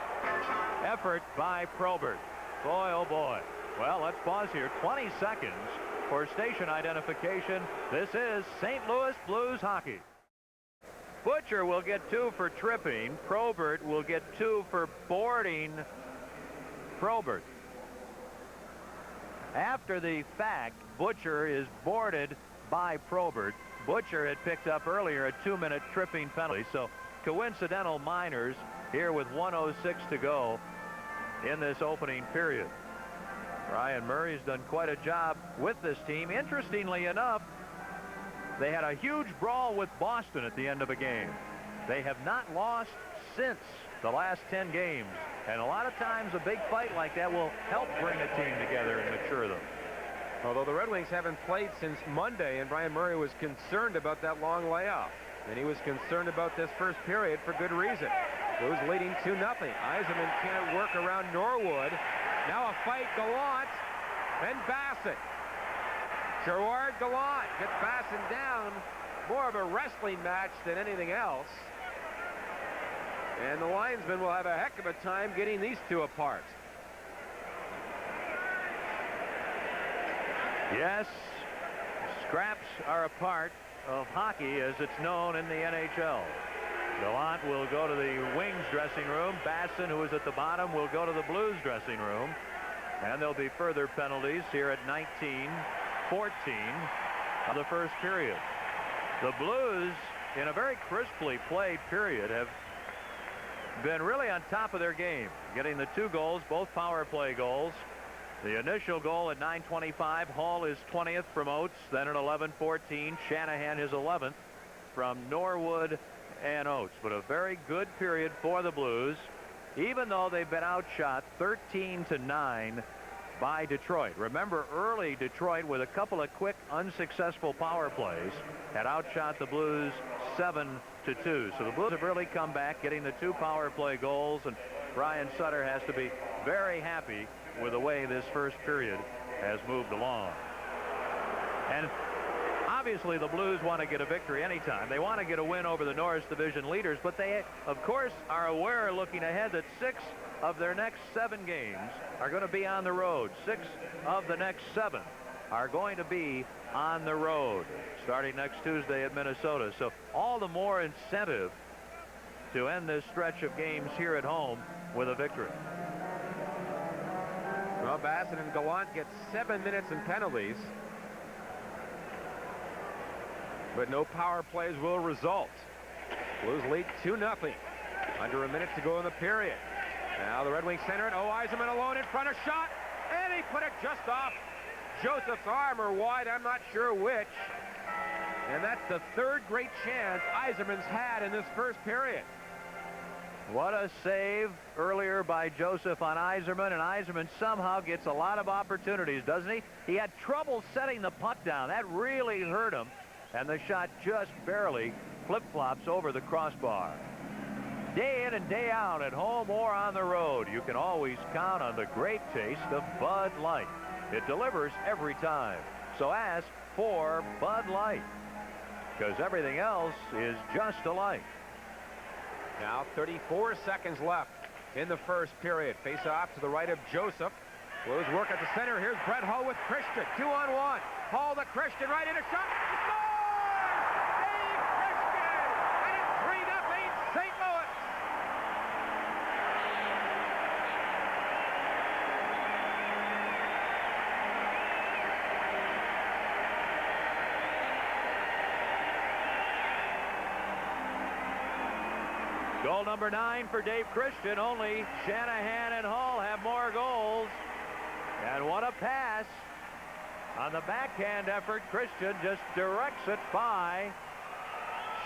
effort by Probert. Boy, oh boy. Well, let's pause here. 20 seconds for station identification. This is St. Louis Blues hockey. Butcher will get 2 for tripping. Probert will get 2 for boarding Probert. After the fact, Butcher is boarded by Probert. Butcher had picked up earlier a 2-minute tripping penalty, so coincidental minors here with 1:06 to go in this opening period. Brian Murray's done quite a job with this team. Interestingly enough, they had a huge brawl with Boston at the end of a game. They have not lost since the last 10 games. And a lot of times a big fight like that will help bring a team together and mature them. Although the Red Wings haven't played since Monday, and Brian Murray was concerned about that long layoff. And he was concerned about this first period for good reason. Blues leading 2-0. Eiserman can't work around Norwood. Now a fight, Gallant and Bassett. Gerard Gallant gets Bassett down. More of a wrestling match than anything else. And the linesmen will have a heck of a time getting these two apart. Yes, scraps are a part of hockey as it's known in the NHL. Gallant will go to the Wings dressing room. Basson, who is at the bottom, will go to the Blues dressing room. And there'll be further penalties here at 19-14 of the first period. The Blues, in a very crisply played period, have been really on top of their game, getting the 2 goals, both power play goals. The initial goal at 9:25, Hall is 20th from Oates. Then at 11:14, Shanahan his 11th from Norwood and Oates. But a very good period for the Blues, even though they've been outshot 13-9 by Detroit. Remember, early Detroit, with a couple of quick unsuccessful power plays, had outshot the Blues 7-2. So the Blues have really come back, getting the 2 power play goals, and Brian Sutter has to be very happy with the way this first period has moved along. And obviously the Blues want to get a victory anytime. They want to get a win over the Norris Division leaders, but they, of course, are aware, looking ahead, that 6 of their next 7 games are going to be on the road. 6 of the next 7 are going to be on the road, starting next Tuesday at Minnesota. So all the more incentive to end this stretch of games here at home with a victory. Well, Bassett and Gallant get 7 minutes in penalties. But no power plays will result. Blues lead 2-0. Under a minute to go in the period. Now the Red Wings center it. Oh, Eiserman alone in front, a shot. And he put it just off Joseph's arm, or wide, I'm not sure which. And that's the 3rd great chance Eiserman's had in this first period. What a save earlier by Joseph on Eiserman, and Eiserman somehow gets a lot of opportunities, doesn't he? He had trouble setting the puck down. That really hurt him, and the shot just barely flip-flops over the crossbar. Day in and day out, at home or on the road, you can always count on the great taste of Bud Light. It delivers every time. So ask for Bud Light, because everything else is just alike. Now 34 seconds left in the first period. Face off to the right of Joseph. Blues work at the center. Here's Brett Hull with Christian. 2-on-1. Hull to Christian, right in a shot. Score! Dave Christian! And it's 3-0 St. Louis. Goal number 9 for Dave Christian. Only Shanahan and Hull have more goals. And what a pass. On the backhand effort, Christian just directs it by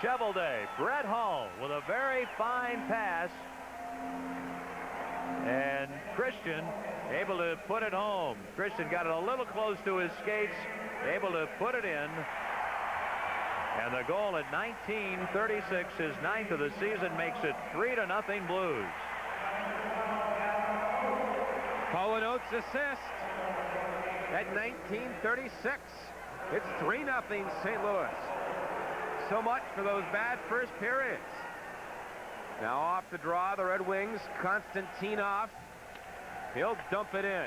Chevelday. Brett Hull with a very fine pass. And Christian able to put it home. Christian got it a little close to his skates, able to put it in. And the goal at 19:36, his 9th of the season, makes it 3-0 Blues. Paul Oates assist. at 1936. It's 3-0 St. Louis. So much for those bad first periods. Now off the draw, the Red Wings, Konstantinov. He'll dump it in.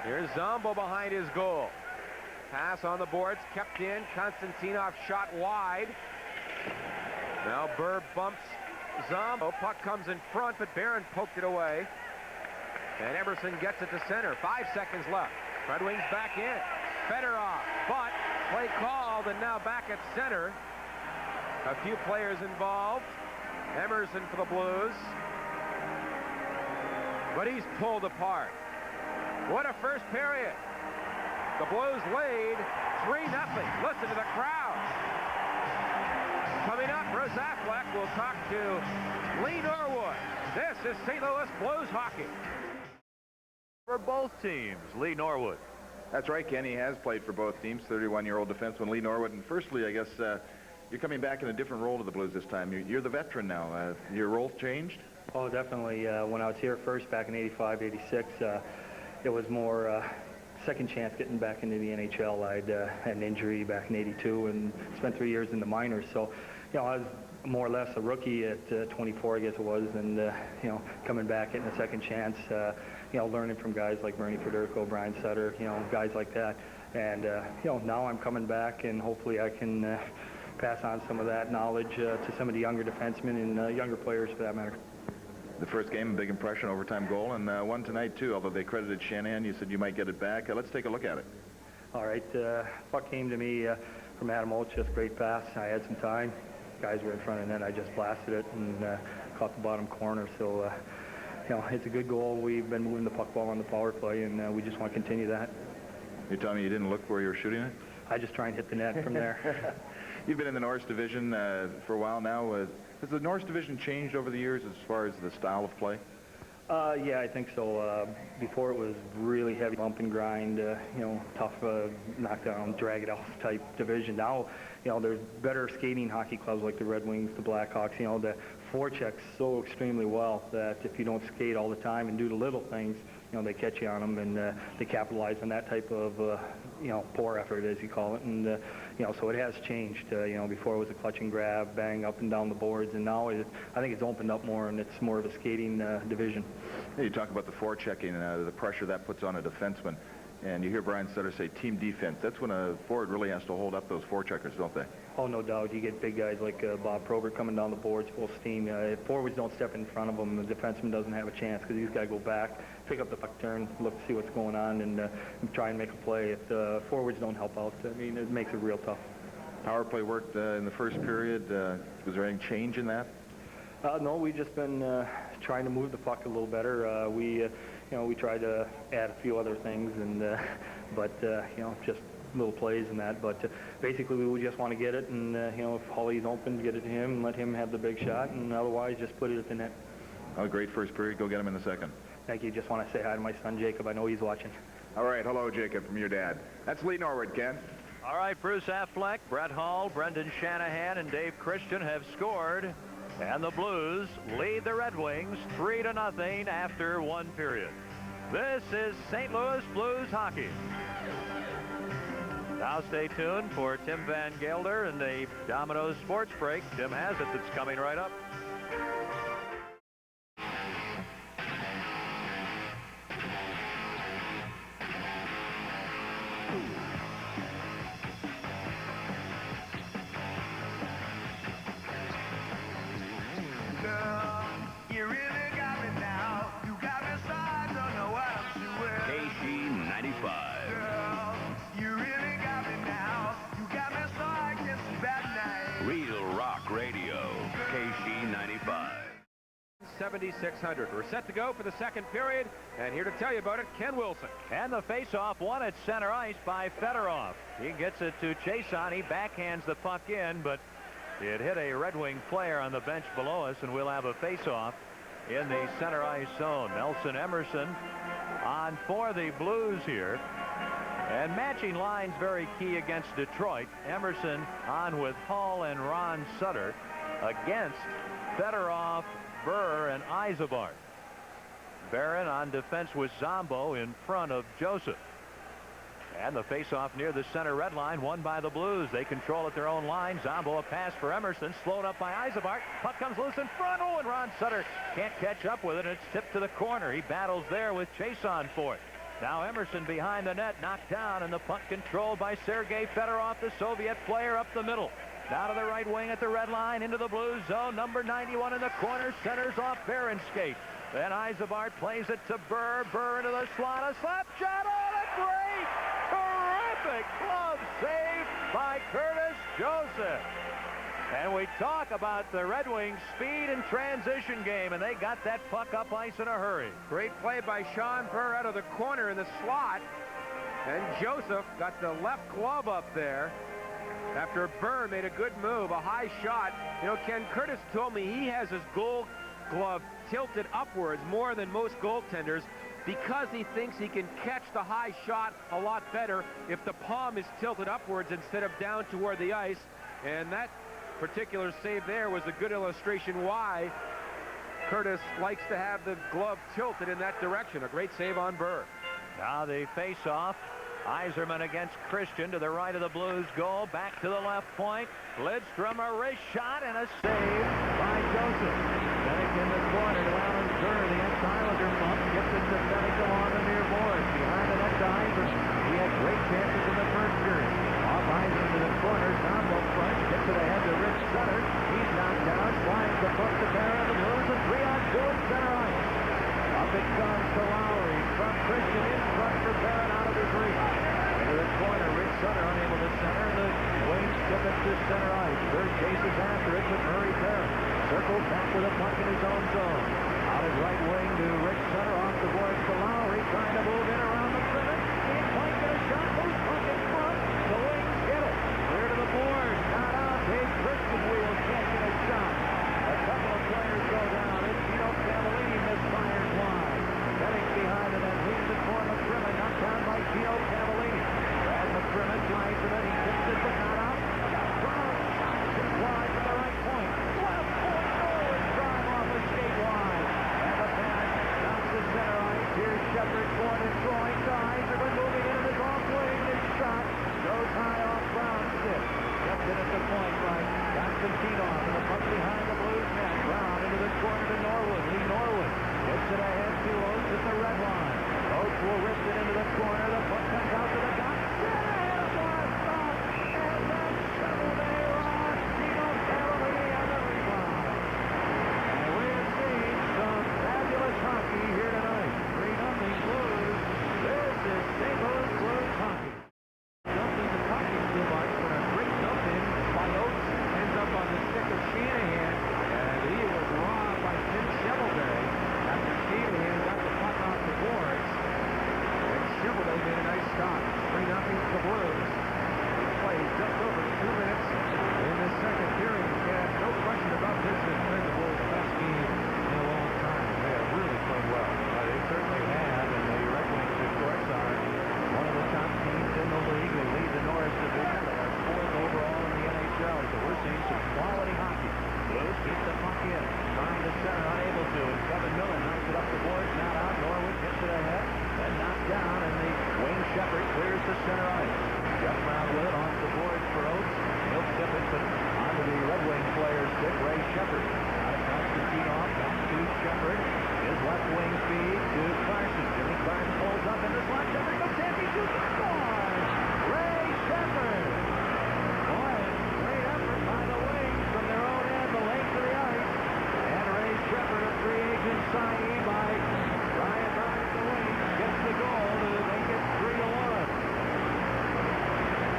Here's Zombo behind his goal. Pass on the boards, kept in. Konstantinov shot wide. Now Burr bumps Zombo. Puck comes in front, but Barron poked it away. And Emerson gets it to center. 5 seconds left. Red Wings back in. Fedorov, but play called, and now back at center. A few players involved. Emerson for the Blues. But he's pulled apart. What a first period. The Blues lead 3-0. Listen to the crowd. Coming up, Bruce Affleck will talk to Lee Norwood. This is St. Louis Blues hockey. For both teams, Lee Norwood. That's right, Ken. He has played for both teams, 31-year-old defenseman Lee Norwood. And firstly, I guess you're coming back in a different role to the Blues this time. You're the veteran now. Your role changed? Oh, definitely. When I was here first back in 85, 86, it was more second chance getting back into the NHL. I'd had an injury back in 82 and spent 3 years in the minors. So, I was more or less a rookie at 24, I guess it was, and, coming back, getting a second chance, learning from guys like Bernie Federico, Brian Sutter, guys like that. And, now I'm coming back, and hopefully I can pass on some of that knowledge to some of the younger defensemen and younger players for that matter. The first game, a big impression, overtime goal, and one tonight, too, although they credited Shanahan. You said you might get it back. Let's take a look at it. All right. Puck came to me from Adam Oates, just great pass. I had some time. Guys were in front, and then I just blasted it and caught the bottom corner. So, it's a good goal. We've been moving the puck ball on the power play, and we just want to continue that. You're telling me you didn't look where you were shooting it? I just try and hit the net from there. You've been in the Norris Division for a while now. Has the Norris Division changed over the years as far as the style of play? Yeah, I think so. Before it was really heavy bump and grind, tough knockdown, drag it off type division. Now, there's better skating hockey clubs like the Red Wings, the Blackhawks. The forechecks so extremely well that if you don't skate all the time and do the little things, they catch you on them, and they capitalize on that type of, poor effort, as you call it. And, so it has changed. Before it was a clutch and grab, bang up and down the boards, and now I think it's opened up more, and it's more of a skating division. Yeah, you talk about the forechecking and the pressure that puts on a defenseman. And you hear Brian Sutter say team defense. That's when a forward really has to hold up those forecheckers, don't they? Oh, no doubt. You get big guys like Bob Probert coming down the boards full steam. If forwards don't step in front of them, the defenseman doesn't have a chance because these guys go back, pick up the puck, turn, look, see what's going on, and try and make a play. If the forwards don't help out, it makes it real tough. Power play worked in the first period. Was there any change in that? No, we've just been trying to move the puck a little better. We tried to add a few other things, and just little plays and that. But basically, we just want to get it, and if Holly's open, get it to him, and let him have the big shot, and otherwise, just put it at the net. Oh, great first period. Go get him in the second. Thank you. Just want to say hi to my son, Jacob. I know he's watching. All right. Hello, Jacob, from your dad. That's Lee Norwood, Ken. All right, Bruce Affleck, Brett Hull, Brendan Shanahan, and Dave Christian have scored. And the Blues lead the Red Wings 3-0 after one period. This is St. Louis Blues hockey. Now stay tuned for Tim Van Gelder and the Domino's Sports Break. Tim has it. That's coming right up. Real Rock Radio, KC 95. 7,600. We're set to go for the second period, and here to tell you about it, Ken Wilson. And the face-off won at center ice by Fedorov. He gets it to Chason. He backhands the puck in, but it hit a Red Wing player on the bench below us, and we'll have a face-off in the center ice zone. Nelson Emerson on for the Blues here. And matching lines very key against Detroit. Emerson on with Hull and Ron Sutter against Fedorov, Burr, and Eiserman. Barron on defense with Zombo in front of Joseph. And the face-off near the center red line, won by the Blues. They control at their own line. Zombo, a pass for Emerson, slowed up by Eiserman. Puck comes loose in front. Oh, and Ron Sutter can't catch up with it. It's tipped to the corner. He battles there with Chason for it. Now Emerson behind the net, knocked down, and the puck controlled by Sergei Fedorov, the Soviet player, up the middle. Now to the right wing at the red line, into the Blues zone. Number 91 in the corner, centers off Barron's skate. Then Eiserman plays it to Burr. Burr into the slot. A slap shot. Oh, that's great! Terrific glove save by Curtis Joseph. And we talk about the Red Wings' speed and transition game, and they got that puck up ice in a hurry. Great play by Sean Burr out of the corner in the slot. And Joseph got the left glove up there after Burr made a good move, a high shot. You know, Ken, Curtis told me he has his goal glove tilted upwards more than most goaltenders because he thinks he can catch the high shot a lot better if the palm is tilted upwards instead of down toward the ice. And that particular save there was a good illustration why Curtis likes to have the glove tilted in that direction. A great save on Burr. Now the face-off. Eiserman against Christian to the right of the Blues goal. Back to the left point. Lidstrom, a wrist shot and a save by Joseph. Bennett in the corner to Alan Kerr. The ex-Islander bump gets it to Bennett along the near boards. Behind the net to Eiserman. He had great chances in the first period. Off Eiserman to the corner. Zombo front. Gets it ahead to Rich Sutter. He's knocked down. Slides the puck to Barron. The Blues a 3-on-2 at center ice. Up it comes to Lowry from Christian in front for Barron out of his reach. Into the corner, Rich Sutter unable to center. The wings tip it to center ice. Third chases after it with Murray Barron. Circles back with a puck in his own zone. Out his right wing to Rich Sutter off the boards to Lowry. Trying to move in around the center. Can't quite get a shot. Moves puck in front. The wings get it. Clear to the boards. Not out. Dave Christian wheels. Can't get a shot. A couple of players go down. It's Gino Cavallini misfires wide. Getting behind it and leaves it for McCrimmon. Knocked down by Gino Cavallini. Brad McCrimmon flies it. He tips it but not out. Brown shots it wide from the right point. Left point. Oh, it's drive off a skate wide. And the pass knocks the center ice. Here's Shepard going and throwing to Eiserman. Moving into his off wing. His shot goes high off Brown's stick. Kept it at the point by Konstantinov. And the puck behind the Blues net. Brown into the corner to Norwood. Lee Norwood gets it ahead to Oates at the red line. Oates will rip it into the corner. The puck comes out to the dot. Ahead of one. Stop. And then shoveled a rock. Gino Cavallini on the rebound. And we have seen some fabulous hockey here tonight. 3-0 Blues. This is St. Louis Blues hockey. Dumping the puck into Mark for a great dump in by Oates. Ends up on the stick of Shanahan. And he was robbed by Tim Chevelday after Shanahan got the puck off the boards. And Chevelday made a nice stop. 3-0 the Blues. They played just over 2 minutes in the second period. Yeah, no question about this has been the Blues' best game in a long time. They have really played well. They certainly have, and the Red Wings, of course, are one of the top teams in the league. They lead the Norris Division. They are 4th overall in the NHL, so we're seeing some quality hockey. Blues keep the puck in, trying to center, unable to, and Kevin Miller knocks it up the boards, not out. Norwood gets it ahead, then knocked down, and the Wayne Shepard clears the center ice. Jeff Brown with it off the boards for Oates. He'll tip it onto the Red Wing player's stick, Ray Shepard. Out of Konstantinov, back to Shepard. His left wing feed to Carson. Jimmy Carson pulls up in the slot. Shepard goes empty, shoots and scores! Ray Shepard! Boy, great effort by the Wings from their own end, the length of the ice. And Ray Shepard, a free agent signee by Brian Burns, the Wings, gets the goal to make it 3-1.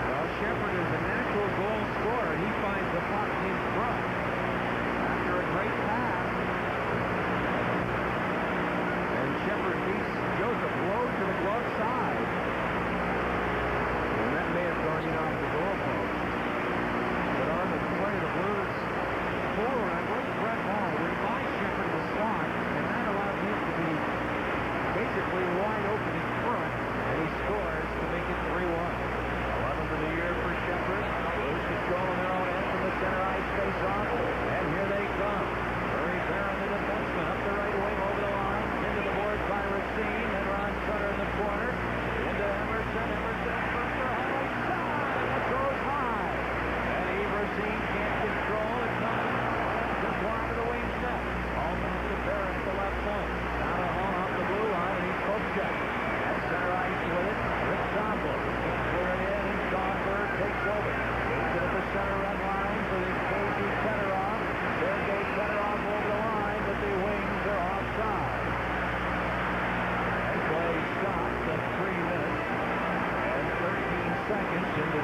Well, Shepard is a natural goal scorer. He finds the puck in front after a great pass. And Shepard beats Joseph low to the glove side. And that may have gone in off the goalpost. But on the play, the Blues forward, I believe Brett Hall went by Shepard in the slot, and that allowed him to be basically wide open in front, and he scores to make it 3-1. 11th of the year for Shepard. Blues controlling their own end from the center ice face-off, and here they come. Murray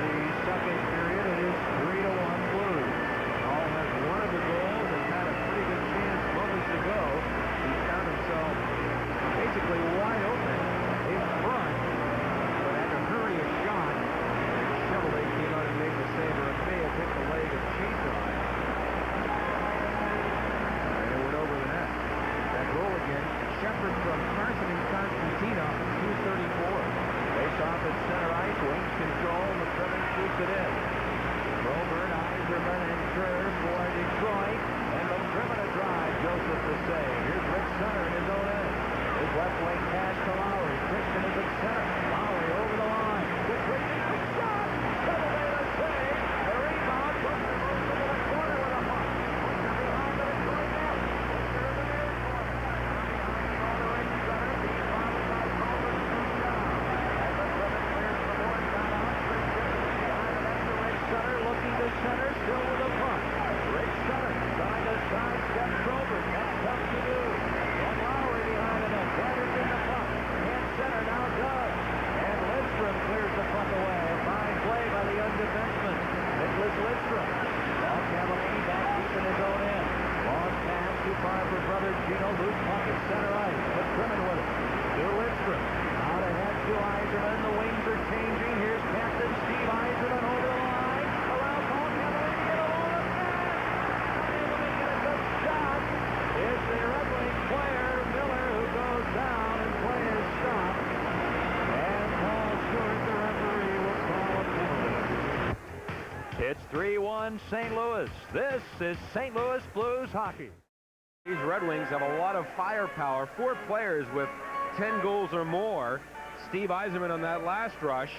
the second period. It is 3-1 Blues. Hall has one of the goals and had a pretty good chance moments ago. He found himself basically wide open in front, but had to hurry a shot. Chevrolet came out and made the save, or it may have hit the leg of Chason. And it went over the net. That goal again, Shepard from Carson and Constantino, 2:34. Face off at center ice, wings control, McCrimmon shoots it in. Robert, Eiserman, and Kerr for Detroit, and McCrimmon a drive, Joseph the save. Here's Rick Sutter in his own end. His left wing pass to Lowry. Christian is at center. Lowry over the line. To Christian, quick shot! Chevrolet the save. The rebound, Buster moves into the corner with a puck. Buster behind the Detroit net. Buster in the near corner. Behind all the Rick Sutter, being followed by Culver, shoots down. As McCrimmon clears the boards down out, Christian behind the net to Rick Sutter, looking to center, still with a puck. Rick Sutter trying to sidestep Probert. That's tough to do. And Lowry behind the net, gathers in the puck. And center now does. And Lidstrom clears the puck away. A fine play by the young defenseman, Nicholas Lidstrom. Paul Cavallini back deep in his own end. Long pass too far for brother Gino. Loose puck at center ice. McCrimmon with it. To Lidstrom. Out ahead to Eiserman. The wings are changing. Here's Captain Steve Eiserman over the line. Around Paul Cavallini and along the net. Unable to get a good shot. It's the Red Wing player, Miller, who goes down and play is stopped. And Paul Stewart, the referee, will call a penalty. It's 3-1 St. Louis. This is St. Louis Blues hockey. These Red Wings have a lot of firepower. 4 players with 10 goals or more. Steve Eiserman on that last rush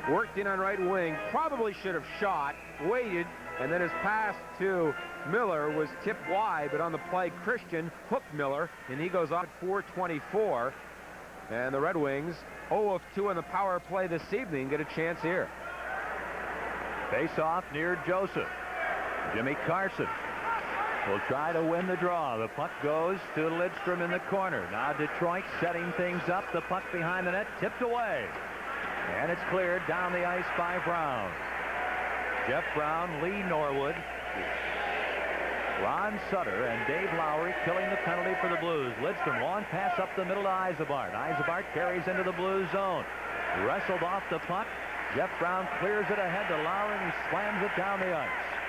worked in on right wing, probably should have shot, waited, and then his pass to Miller was tipped wide, but on the play Christian hooked Miller, and he goes off at 4:24. And the Red Wings 0 of 2 on the power play this evening, get a chance here. Face off near Joseph. Jimmy Carson will try to win the draw. The puck goes to Lidstrom in the corner. Now Detroit setting things up. The puck behind the net, tipped away. And it's cleared down the ice by Brown. Jeff Brown, Lee Norwood, Ron Sutter, and Dave Lowry killing the penalty for the Blues. Lidstrom, long pass up the middle to Eisebart. Eisebart carries into the Blues zone. Wrestled off the puck. Jeff Brown clears it ahead to Lowry, and he slams it down the ice.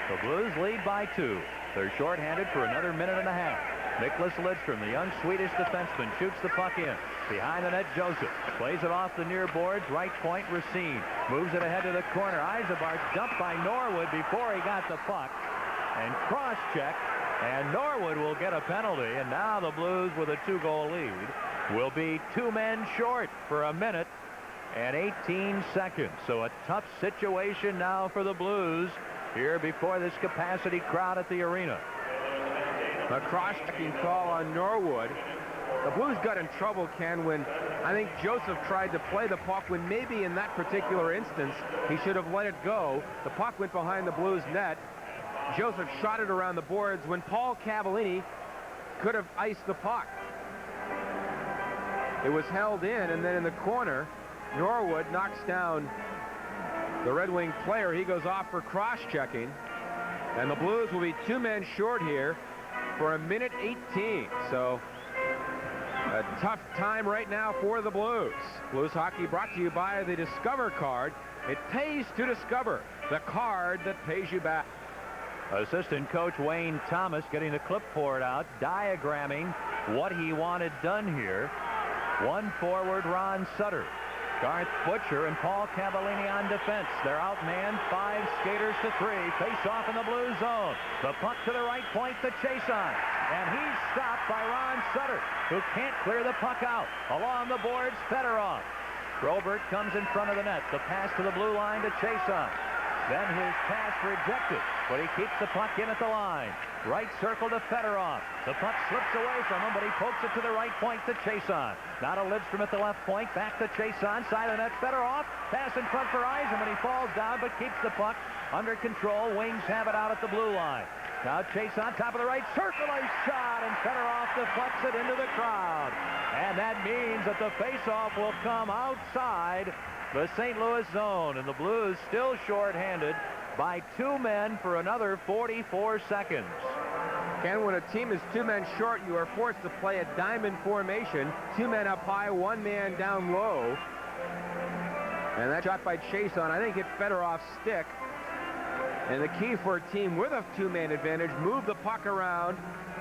The Blues lead by 2. They're shorthanded for another minute and a half. Nicholas Lidstrom, the young Swedish defenseman, shoots the puck in. Behind the net, Joseph plays it off the near boards. Right point, Racine moves it ahead to the corner. Eisebart dumped by Norwood before he got the puck. And cross-check, and Norwood will get a penalty. And now the Blues, with a 2-goal lead, will be 2 men short for a minute and 18 seconds. So a tough situation now for the Blues here before this capacity crowd at the arena. A cross-checking call on Norwood. The Blues got in trouble, Ken, when I think Joseph tried to play the puck when maybe in that particular instance he should have let it go. The puck went behind the Blues net. Joseph shot it around the boards when Paul Cavallini could have iced the puck. It was held in, and then in the corner, Norwood knocks down the Red Wing player. He goes off for cross-checking, and the Blues will be 2 men short here for a minute 18. So a tough time right now for the Blues. Blues hockey brought to you by the Discover card. It pays to discover, the card that pays you back. Assistant coach Wayne Thomas getting the clipboard out, diagramming what he wanted done here. One forward, Ron Sutter. Garth Butcher and Paul Cavallini on defense. They're outmanned, 5 skaters to 3. Face off in the blue zone. The puck to the right point to Chason. And he's stopped by Ron Sutter, who can't clear the puck out. Along the boards, Fedorov. Robert comes in front of the net. The pass to the blue line to Chason. Then his pass rejected, but he keeps the puck in at the line. Right circle to Fedorov. The puck slips away from him, but he pokes it to the right point to Chason. Now to Lidstrom at the left point. Back to Chason. Side of the net, Fedorov. Pass in front for Eiserman. He falls down, but keeps the puck under control. Wings have it out at the blue line. Now Chason, top of the right circle, a shot, and Fedorov deflects it into the crowd. And that means that the faceoff will come outside the St. Louis zone, and the Blues still short-handed by 2 men for another 44 seconds. Ken, when a team is 2 men short, you are forced to play a diamond formation. 2 men up high, 1 man down low. And that shot by Chason, I think, hit Fedorov's stick. And the key for a team with a 2-man advantage, move the puck around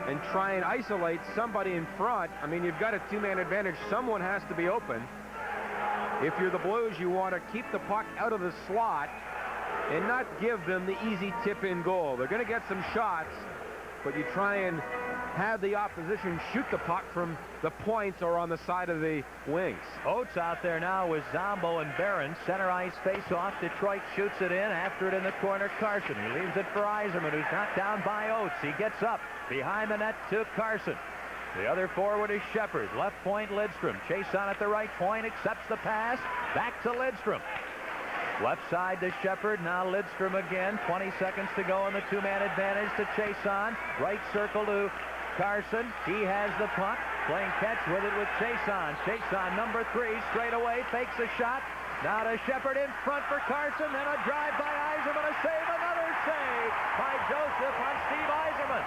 and try and isolate somebody in front. I mean, you've got a 2-man advantage. Someone has to be open. If you're the Blues, you want to keep the puck out of the slot and not give them the easy tip-in goal. They're going to get some shots, but you try and have the opposition shoot the puck from the points or on the side of the wings. Oates out there now with Zombo and Barron. Center ice face-off. Detroit shoots it in. After it in the corner, Carson. He leaves it for Eiserman, who's knocked down by Oates. He gets up behind the net to Carson. The other forward is Shepard. Left point, Lidstrom. Chason at the right point, accepts the pass. Back to Lidstrom. Left side to Shepard. Now Lidstrom again. 20 seconds to go on the 2-man advantage to Chason. Right circle to Carson. He has the puck. Playing catch with it with Chason. Chason, number 3, straight away. Fakes a shot. Now to Shepard in front for Carson. Then a drive by Eiserman. A save. Another save by Joseph on Steve Eiserman.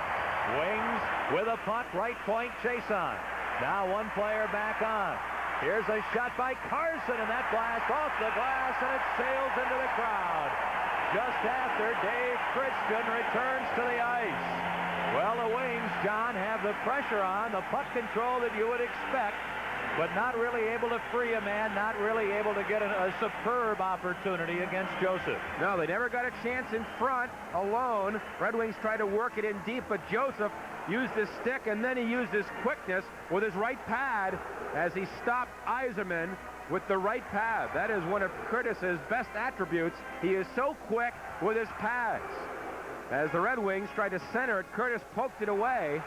Wings with a puck. Right point, Chason. Now 1 player back on. Here's a shot by Carson, and that blast off the glass, and it sails into the crowd. Just after Dave Christian returns to the ice. Well, the Wings, John, have the pressure on, the puck control that you would expect, but not really able to free a man, not really able to get a superb opportunity against Joseph. No, they never got a chance in front alone. Red Wings tried to work it in deep, but Joseph used his stick, and then he used his quickness with his right pad as he stopped Eiserman with the right pad. That is one of Curtis's best attributes. He is so quick with his pads. As the Red Wings tried to center it, Curtis poked it away,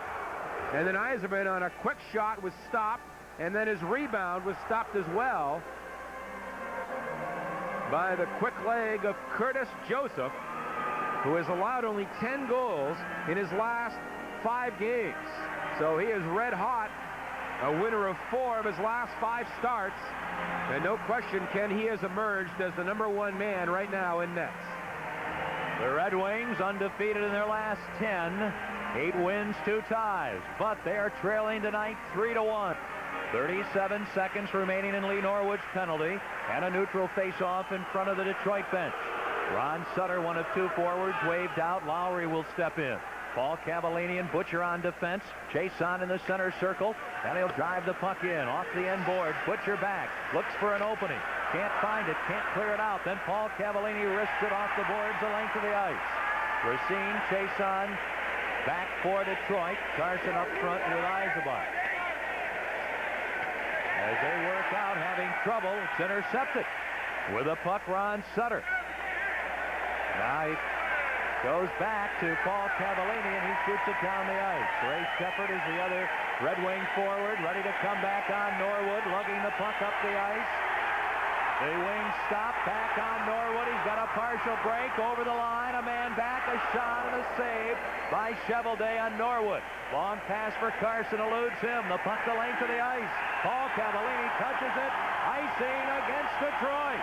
and then Eiserman on a quick shot was stopped, and then his rebound was stopped as well by the quick leg of Curtis Joseph, who has allowed only 10 goals in his last 5 games. So he is red hot, a winner of 4 of his last 5 starts, and no question, Ken, he has emerged as the #1 man right now in nets. The Red Wings undefeated in their last 10, 8 wins, 2 ties, but they are trailing tonight 3-1. 37 seconds remaining in Lee Norwood's penalty, and a neutral face-off in front of the Detroit bench. Ron Sutter, one of 2 forwards, waved out. Lowry will step in. Paul Cavallini and Butcher on defense. Chason in the center circle, and he'll drive the puck in off the end board. Butcher back, looks for an opening. Can't find it, can't clear it out. Then Paul Cavallini risks it off the boards the length of the ice. Racine, Chason, back for Detroit. Carson up front with Eiserman. As they work out, having trouble, it's intercepted. With a puck, Ron Sutter. Now he goes back to Paul Cavallini, and he shoots it down the ice. Ray Shepard is the other Red Wing forward, ready to come back on Norwood, lugging the puck up the ice. The Wings stop, back on Norwood. He's got a partial break over the line. A man back, a shot, and a save by Chevelday on Norwood. Long pass for Carson, eludes him. The puck the length of the ice. Paul Cavallini touches it. Icing against Detroit.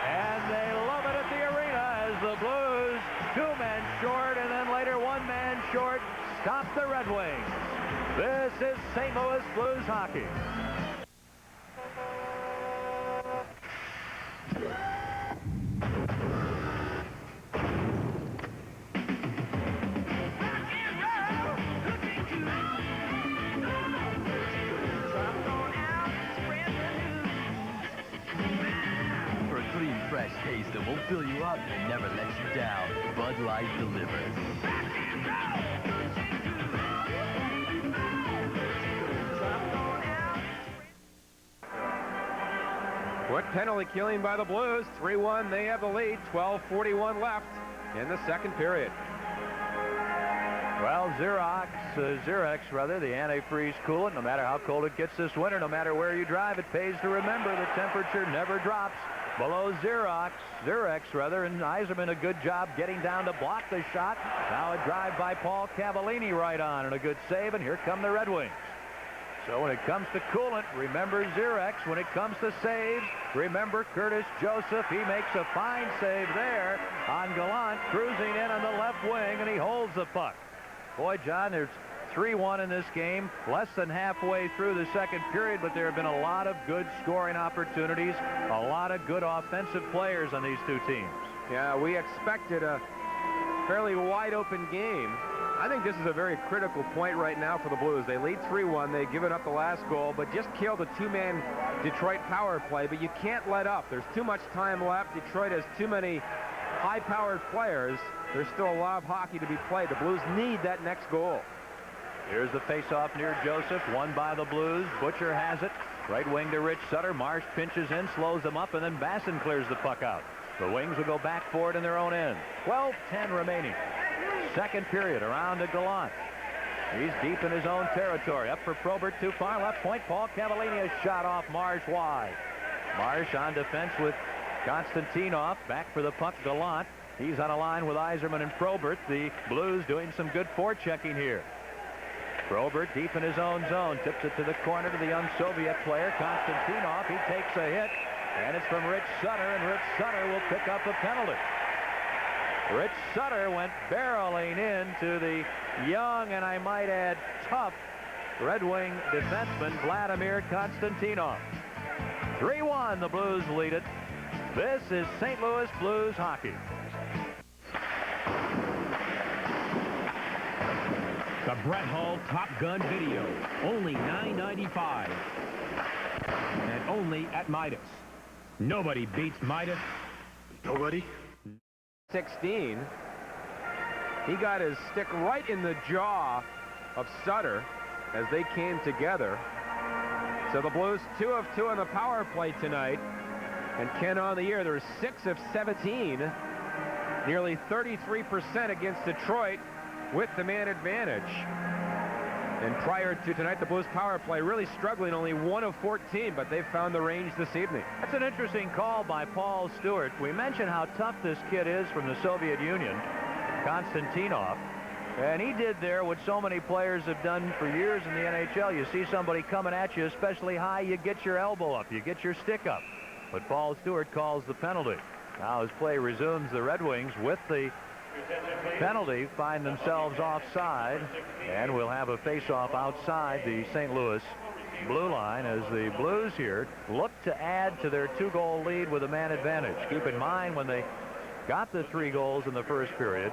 And they love it at the arena as the Blues, 2 men short, and then later 1 man short, stop the Red Wings. This is St. Louis Blues hockey. Fresh taste that will fill you up and never let you down. Bud Light delivers. Quick penalty killing by the Blues. 3-1, they have the lead. 12:41 left in the second period. Well, Xerox, the antifreeze coolant, no matter how cold it gets this winter, no matter where you drive, it pays to remember the temperature never drops below Xerox, and Eiserman a good job getting down to block the shot. Now a drive by Paul Cavallini right on, and a good save, and here come the Red Wings. So when it comes to coolant, remember Xerox. When it comes to saves, remember Curtis Joseph. He makes a fine save there on Gallant, cruising in on the left wing, and he holds the puck. Boy, John, there's 3-1 in this game, less than halfway through the second period, but there have been a lot of good scoring opportunities, a lot of good offensive players on these two teams. Yeah, we expected a fairly wide-open game. I think this is a very critical point right now for the Blues. They lead 3-1. They've given up the last goal, but just killed a two-man Detroit power play. But you can't let up. There's too much time left. Detroit has too many high-powered players. There's still a lot of hockey to be played. The Blues need that next goal. Here's the face-off near Joseph, won by the Blues. Butcher has it. Right wing to Rich Sutter. Marsh pinches in, slows them up, and then Basson clears the puck out. The Wings will go back for it in their own end. 12:10 remaining. Second period, around to Gallant. He's deep in his own territory. Up for Probert, too far. Left point, Paul Cavallini, a shot off Marsh wide. Marsh on defense with Konstantinov. Back for the puck, Gallant. He's on a line with Eiserman and Probert. The Blues doing some good forechecking here. Probert deep in his own zone. Tips it to the corner to the young Soviet player, Konstantinov. He takes a hit, and it's from Rich Sutter, and Rich Sutter will pick up a penalty. Rich Sutter went barreling into the young, and I might add, tough Red Wing defenseman Vladimir Konstantinov. 3-1, the Blues lead it. This is St. Louis Blues hockey. The Brett Hull Top Gun video, only $9.95, and only at Midas. Nobody beats Midas. Nobody. 16. He got his stick right in the jaw of Sutter as they came together. So the Blues 2 of 2 on the power play tonight. And Ken, on the year, they're 6 of 17. Nearly 33% against Detroit with the man advantage. And prior to tonight, the Blues power play really struggling, only 1 of 14, but they've found the range this evening. That's an interesting call by Paul Stewart. We mentioned how tough this kid is from the Soviet Union, Konstantinov. And he did there what so many players have done for years in the NHL. You see somebody coming at you, especially high, you get your elbow up, you get your stick up. But Paul Stewart calls the penalty. Now as play resumes, the Red Wings with the penalty find themselves offside, and we'll have a face-off outside the St. Louis blue line as the Blues here look to add to their 2-goal lead with a man advantage. Keep in mind, when they got the 3 goals in the first period,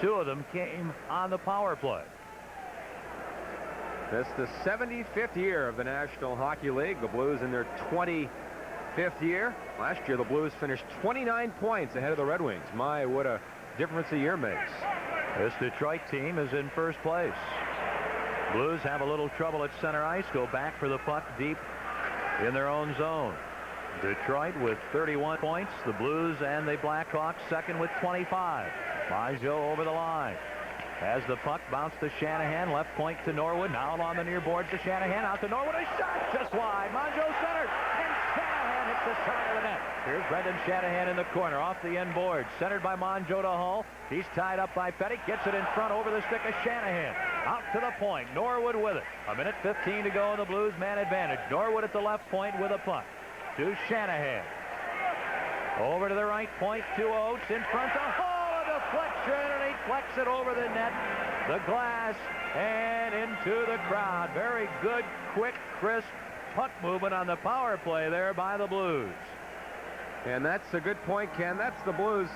2 of them came on the power play. This is the 75th year of the National Hockey League. The Blues in their 25th year. Last year, the Blues finished 29 points ahead of the Red Wings. My, what a difference a year makes. This Detroit team is in first place. Blues have a little trouble at center ice, go back for the puck deep in their own zone. Detroit with 31 points. The Blues and the Blackhawks second with 25. Maggio over the line. Has the puck, bounced to Shanahan, left point to Norwood. Now along the near boards to Shanahan, out to Norwood, a shot just wide. Maggio centered, and Shanahan hits the side of the net. Here's Brendan Shanahan in the corner, off the end board, centered by Maggio to Hull. He's tied up by Petty, gets it in front over the stick of Shanahan. Out to the point, Norwood with it. 1:15 to go in the Blues man advantage. Norwood at the left point with a puck to Shanahan. Over to the right point, to Oates, in front of Hull. Deflection, and he flecks it over the net, the glass, and into the crowd. Very good, quick, crisp puck movement on the power play there by the Blues. And that's a good point, Ken. That's the Blues,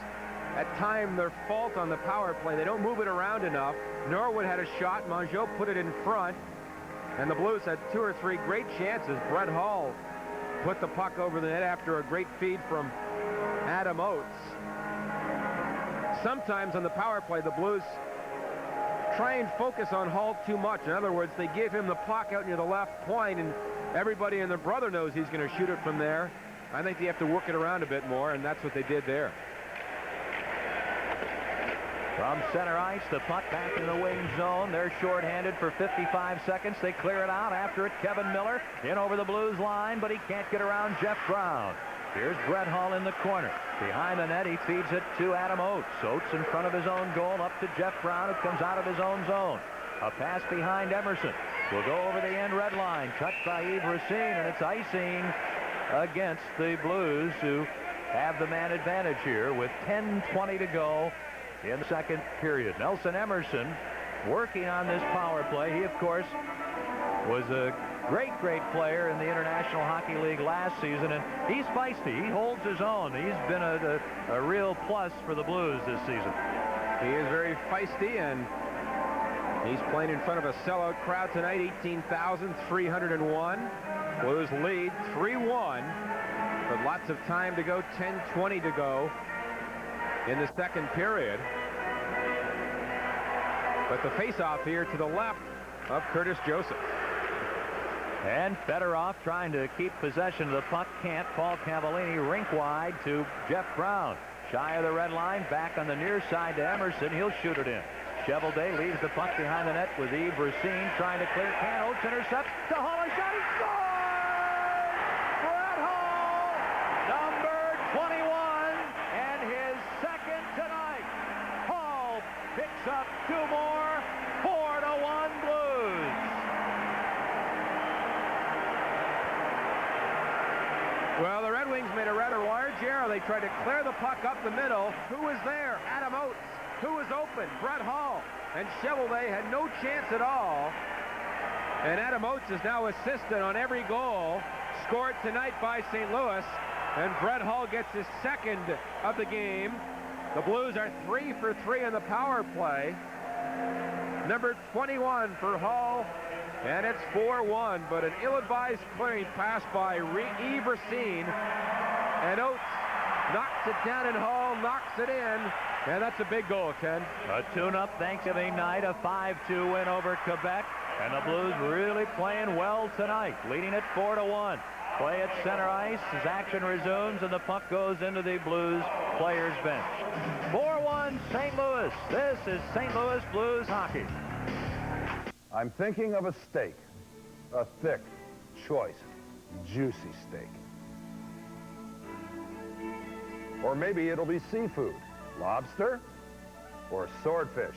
at time, their fault on the power play. They don't move it around enough. Norwood had a shot. Maggio put it in front, and the Blues had 2 or 3 great chances. Brett Hull put the puck over the net after a great feed from Adam Oates. Sometimes on the power play, the Blues try and focus on Hull too much. In other words, they give him the puck out near the left point, and everybody and their brother knows he's going to shoot it from there. I think they have to work it around a bit more, and that's what they did there. From center ice, the puck back in the wing zone. They're shorthanded for 55 seconds. They clear it out. After it, Kevin Miller in over the Blues line, but he can't get around Jeff Brown. Here's Brett Hull in the corner. Behind the net, he feeds it to Adam Oates. Oates in front of his own goal, up to Jeff Brown, who comes out of his own zone. A pass behind Emerson. will go over the end red line. Touched by Yves Racine, and it's icing against the Blues, who have the man advantage here with 10:20 to go in the second period. Nelson Emerson working on this power play. He, of course, was a great player in the International Hockey League last season, and he's feisty. He holds his own. He's been a real plus for the Blues this season. He is very feisty, and he's playing in front of a sellout crowd tonight, 18,301. Blues lead 3-1, but lots of time to go, 10:20 to go in the second period. But the face-off here to the left of Curtis Joseph. And Fedorov trying to keep possession of the puck. Can't. Paul Cavallini rink wide to Jeff Brown. Shy of the red line, back on the near side to Emerson. He'll shoot it in. Cheveldae leaves the puck behind the net with Yves Racine trying to clear. Can Oates intercepts to Hall. A shot. He scores! Brett Hall, number 21, and his second tonight. Hall picks up 2 more. 4-1 Blues. Well, the Red Wings made a rather large error. They tried to clear the puck up the middle. Who was there? Adam Oates. Who was open? Brett Hall. And Cheveldae had no chance at all. And Adam Oates is now assisted on every goal scored tonight by St. Louis. And Brett Hall gets his second of the game. The Blues are 3 for 3 in the power play. Number 21 for Hall. And it's 4-1, but an ill-advised clearing pass by Yves Racine. And Oates knocks it down, and Hall knocks it in. And that's a big goal, Ken. A tune-up Thanksgiving night, a 5-2 win over Quebec. And the Blues really playing well tonight, leading it 4-1. Play at center ice as action resumes, and the puck goes into the Blues players' bench. 4-1 St. Louis. This is St. Louis Blues hockey. I'm thinking of a steak, a thick, choice, juicy steak. Or maybe it'll be seafood, lobster, or swordfish.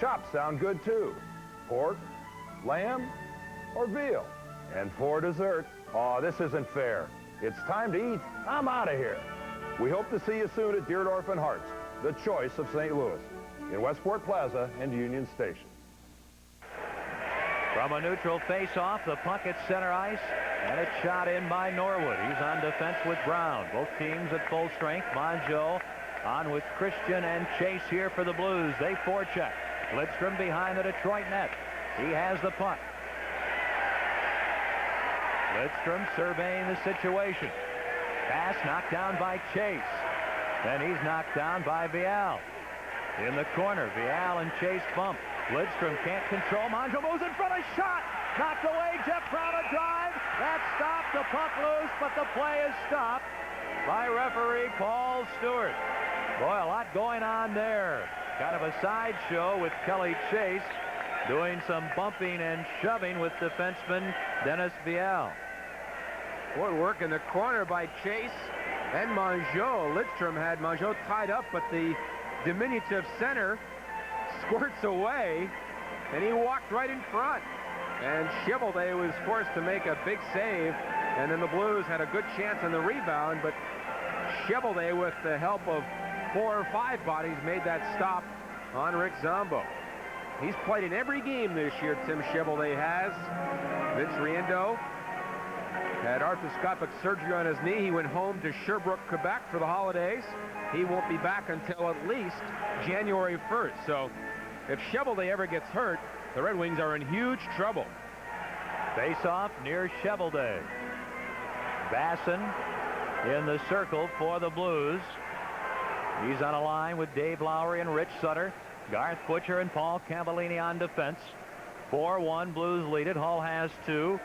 Chops sound good too. Pork, lamb, or veal. And for dessert, oh, this isn't fair. It's time to eat. I'm out of here. We hope to see you soon at Deerdorf and Hart's, the choice of St. Louis, in Westport Plaza and Union Station. From a neutral face-off, the puck at center ice, and it's shot in by Norwood. He's on defense with Brown. Both teams at full strength. Mongeau on with Christian and Chase here for the Blues. They forecheck. Lidstrom behind the Detroit net. He has the puck. Lidstrom surveying the situation. Pass knocked down by Chase. Then he's knocked down by Vial. In the corner, Vial and Chase bump. Lidstrom can't control. Mongeau moves in front. A shot knocked away. Jeff Brown a drive. That stopped. The puck loose, but the play is stopped by referee Paul Stewart. Boy, a lot going on there. Kind of a sideshow with Kelly Chase doing some bumping and shoving with defenseman Dennis Vial. Boy, work in the corner by Chase and Mongeau. Lidstrom had Mongeau tied up, but the diminutive center squirts away, and he walked right in front. And Cheveldae was forced to make a big save, and then the Blues had a good chance on the rebound, but Cheveldae, with the help of 4 or 5 bodies, made that stop on Rick Zombo. He's played in every game this year, Tim Cheveldae has. Vince Riendeau had arthroscopic surgery on his knee. He went home to Sherbrooke, Quebec for the holidays. He won't be back until at least January 1st. So if Cheveldae ever gets hurt, the Red Wings are in huge trouble. Face-off near Cheveldae. Basson in the circle for the Blues. He's on a line with Dave Lowry and Rich Sutter. Garth Butcher and Paul Cavallini on defense. 4-1 Blues lead it. Hall has 2.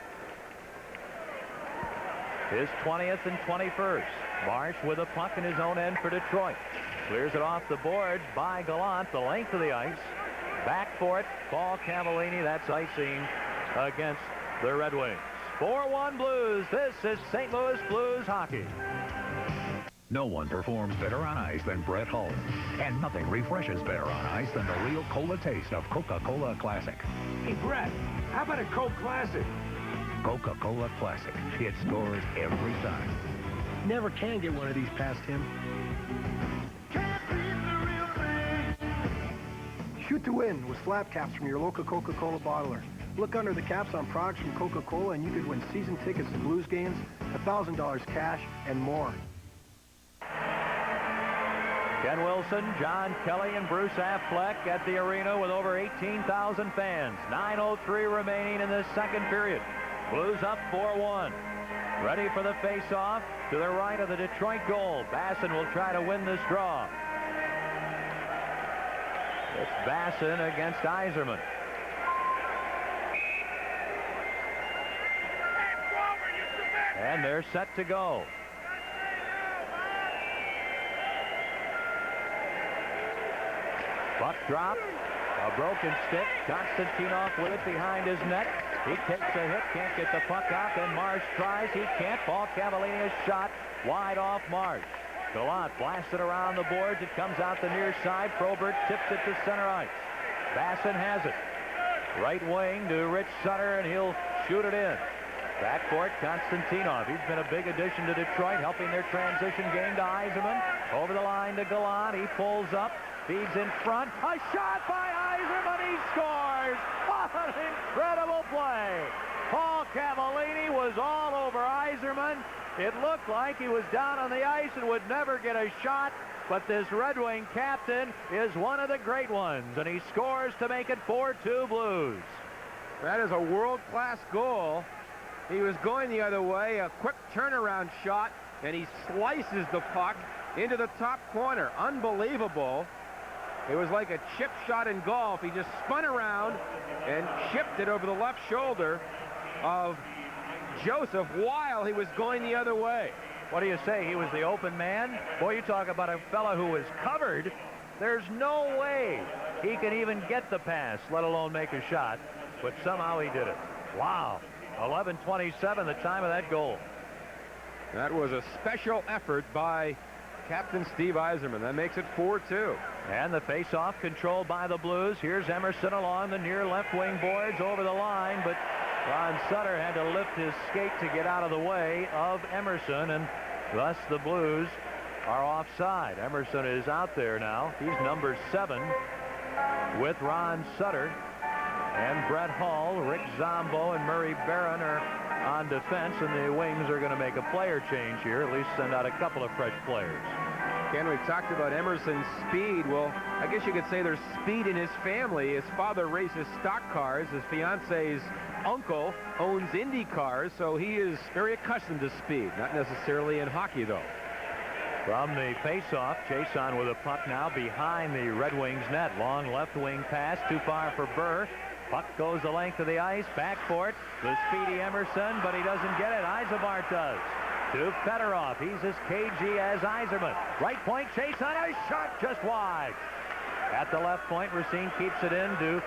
His 20th and 21st. Marsh with a puck in his own end for Detroit. Clears it off the boards by Gallant, the length of the ice. Back for it, Paul Cavallini. That's icing against the Red Wings. 4-1 Blues. This is St. Louis Blues hockey. No one performs better on ice than Brett Hull. And nothing refreshes better on ice than the real cola taste of Coca-Cola Classic. Hey, Brett, how about a Coke Classic? Coca-Cola Classic. It scores every time. Never can get one of these past him. Shoot to win with slap caps from your local Coca-Cola bottler. Look under the caps on products from Coca-Cola and you could win season tickets to Blues games, $1,000 cash, and more. Ken Wilson, John Kelly, and Bruce Affleck at the arena with over 18,000 fans. 9:03 remaining in this second period. Blues up 4-1. Ready for the face-off to the right of the Detroit goal. Basson will try to win this draw. It's Basson against Eiserman. And they're set to go. Puck drop, a broken stick. Konstantinov with it behind his net. He takes a hit, can't get the puck out, then Marsh tries. He can't. Paul Cavallini, a shot wide off Marsh. Gallant blasted around the boards. It comes out the near side. Probert tips it to center ice. Basson has it. Right wing to Rich Sutter, and he'll shoot it in. Backcourt, Konstantinov. He's been a big addition to Detroit, helping their transition game to Eiserman. Over the line to Gallant. He pulls up, feeds in front. A shot by Eiserman. He scores. What an incredible play. Paul Cavallini was all over Eiserman. It looked like he was down on the ice and would never get a shot, but this Red Wing captain is one of the great ones, and he scores to make it 4-2 Blues. That is a world-class goal. He was going the other way, a quick turnaround shot, and he slices the puck into the top corner. Unbelievable. It was like a chip shot in golf. He just spun around and chipped it over the left shoulder of Joseph while he was going the other way. What do you say? He was the open man? Boy, you talk about a fella who was covered. There's no way he can even get the pass, let alone make a shot. But somehow he did it. Wow. 11:27, the time of that goal. That was a special effort by Captain Steve Eiserman. That makes it 4-2. And the face-off controlled by the Blues. Here's Emerson along the near left wing boards over the line, but Ron Sutter had to lift his skate to get out of the way of Emerson, and thus the Blues are offside. Emerson is out there now. He's number 7 with Ron Sutter. And Brett Hull, Rick Zombo, and Murray Barron are on defense, and the Wings are going to make a player change here, at least send out a couple of fresh players. Ken, we've talked about Emerson's speed. Well, I guess you could say there's speed in his family. His father races stock cars. His fiance's uncle owns Indy cars, so he is very accustomed to speed. Not necessarily in hockey, though. From the face-off, Jason with a puck now behind the Red Wings net. Long left wing pass, too far for Burr. Puck goes the length of the ice, back for it. The speedy Emerson, but he doesn't get it. Eiserman does. To Fedorov. He's as cagey as Eiserman. Right point, chase on a shot just wide. At the left point, Racine keeps it in to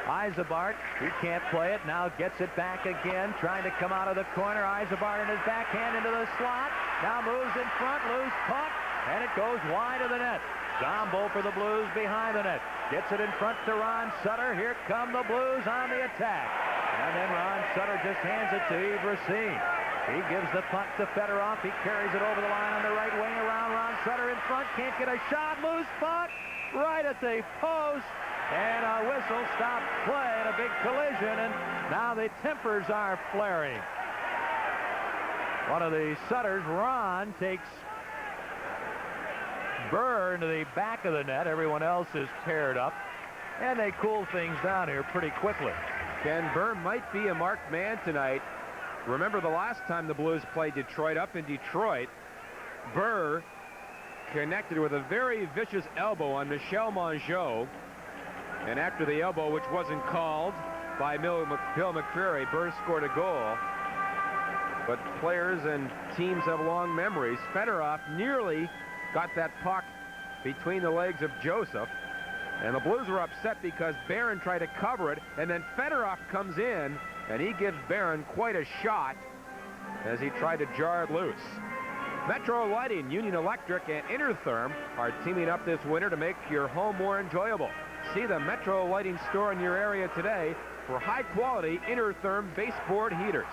Eiserman. He can't play it. Now gets it back again, trying to come out of the corner. Eiserman in his backhand into the slot. Now moves in front, loose puck, and it goes wide of the net. Zombo for the Blues behind the net. Gets it in front to Ron Sutter. Here come the Blues on the attack. And then Ron Sutter just hands it to Yves Racine. He gives the puck to Fedorov. He carries it over the line on the right wing around Ron Sutter in front. Can't get a shot. Loose puck right at the post. And a whistle stops play and a big collision. And now the tempers are flaring. One of the Sutters, Ron, takes Burr into the back of the net. Everyone else is paired up. And they cool things down here pretty quickly. Ken, Burr might be a marked man tonight. Remember the last time the Blues played Detroit up in Detroit, Burr connected with a very vicious elbow on Michel Mongeau. And after the elbow, which wasn't called by Bill McCreary, Burr scored a goal. But players and teams have long memories. Fedorov nearly got that puck between the legs of Joseph. And the Blues were upset because Barron tried to cover it. And then Fedorov comes in, and he gives Barron quite a shot as he tried to jar it loose. Metro Lighting, Union Electric, and Intertherm are teaming up this winter to make your home more enjoyable. See the Metro Lighting store in your area today for high-quality Intertherm baseboard heaters.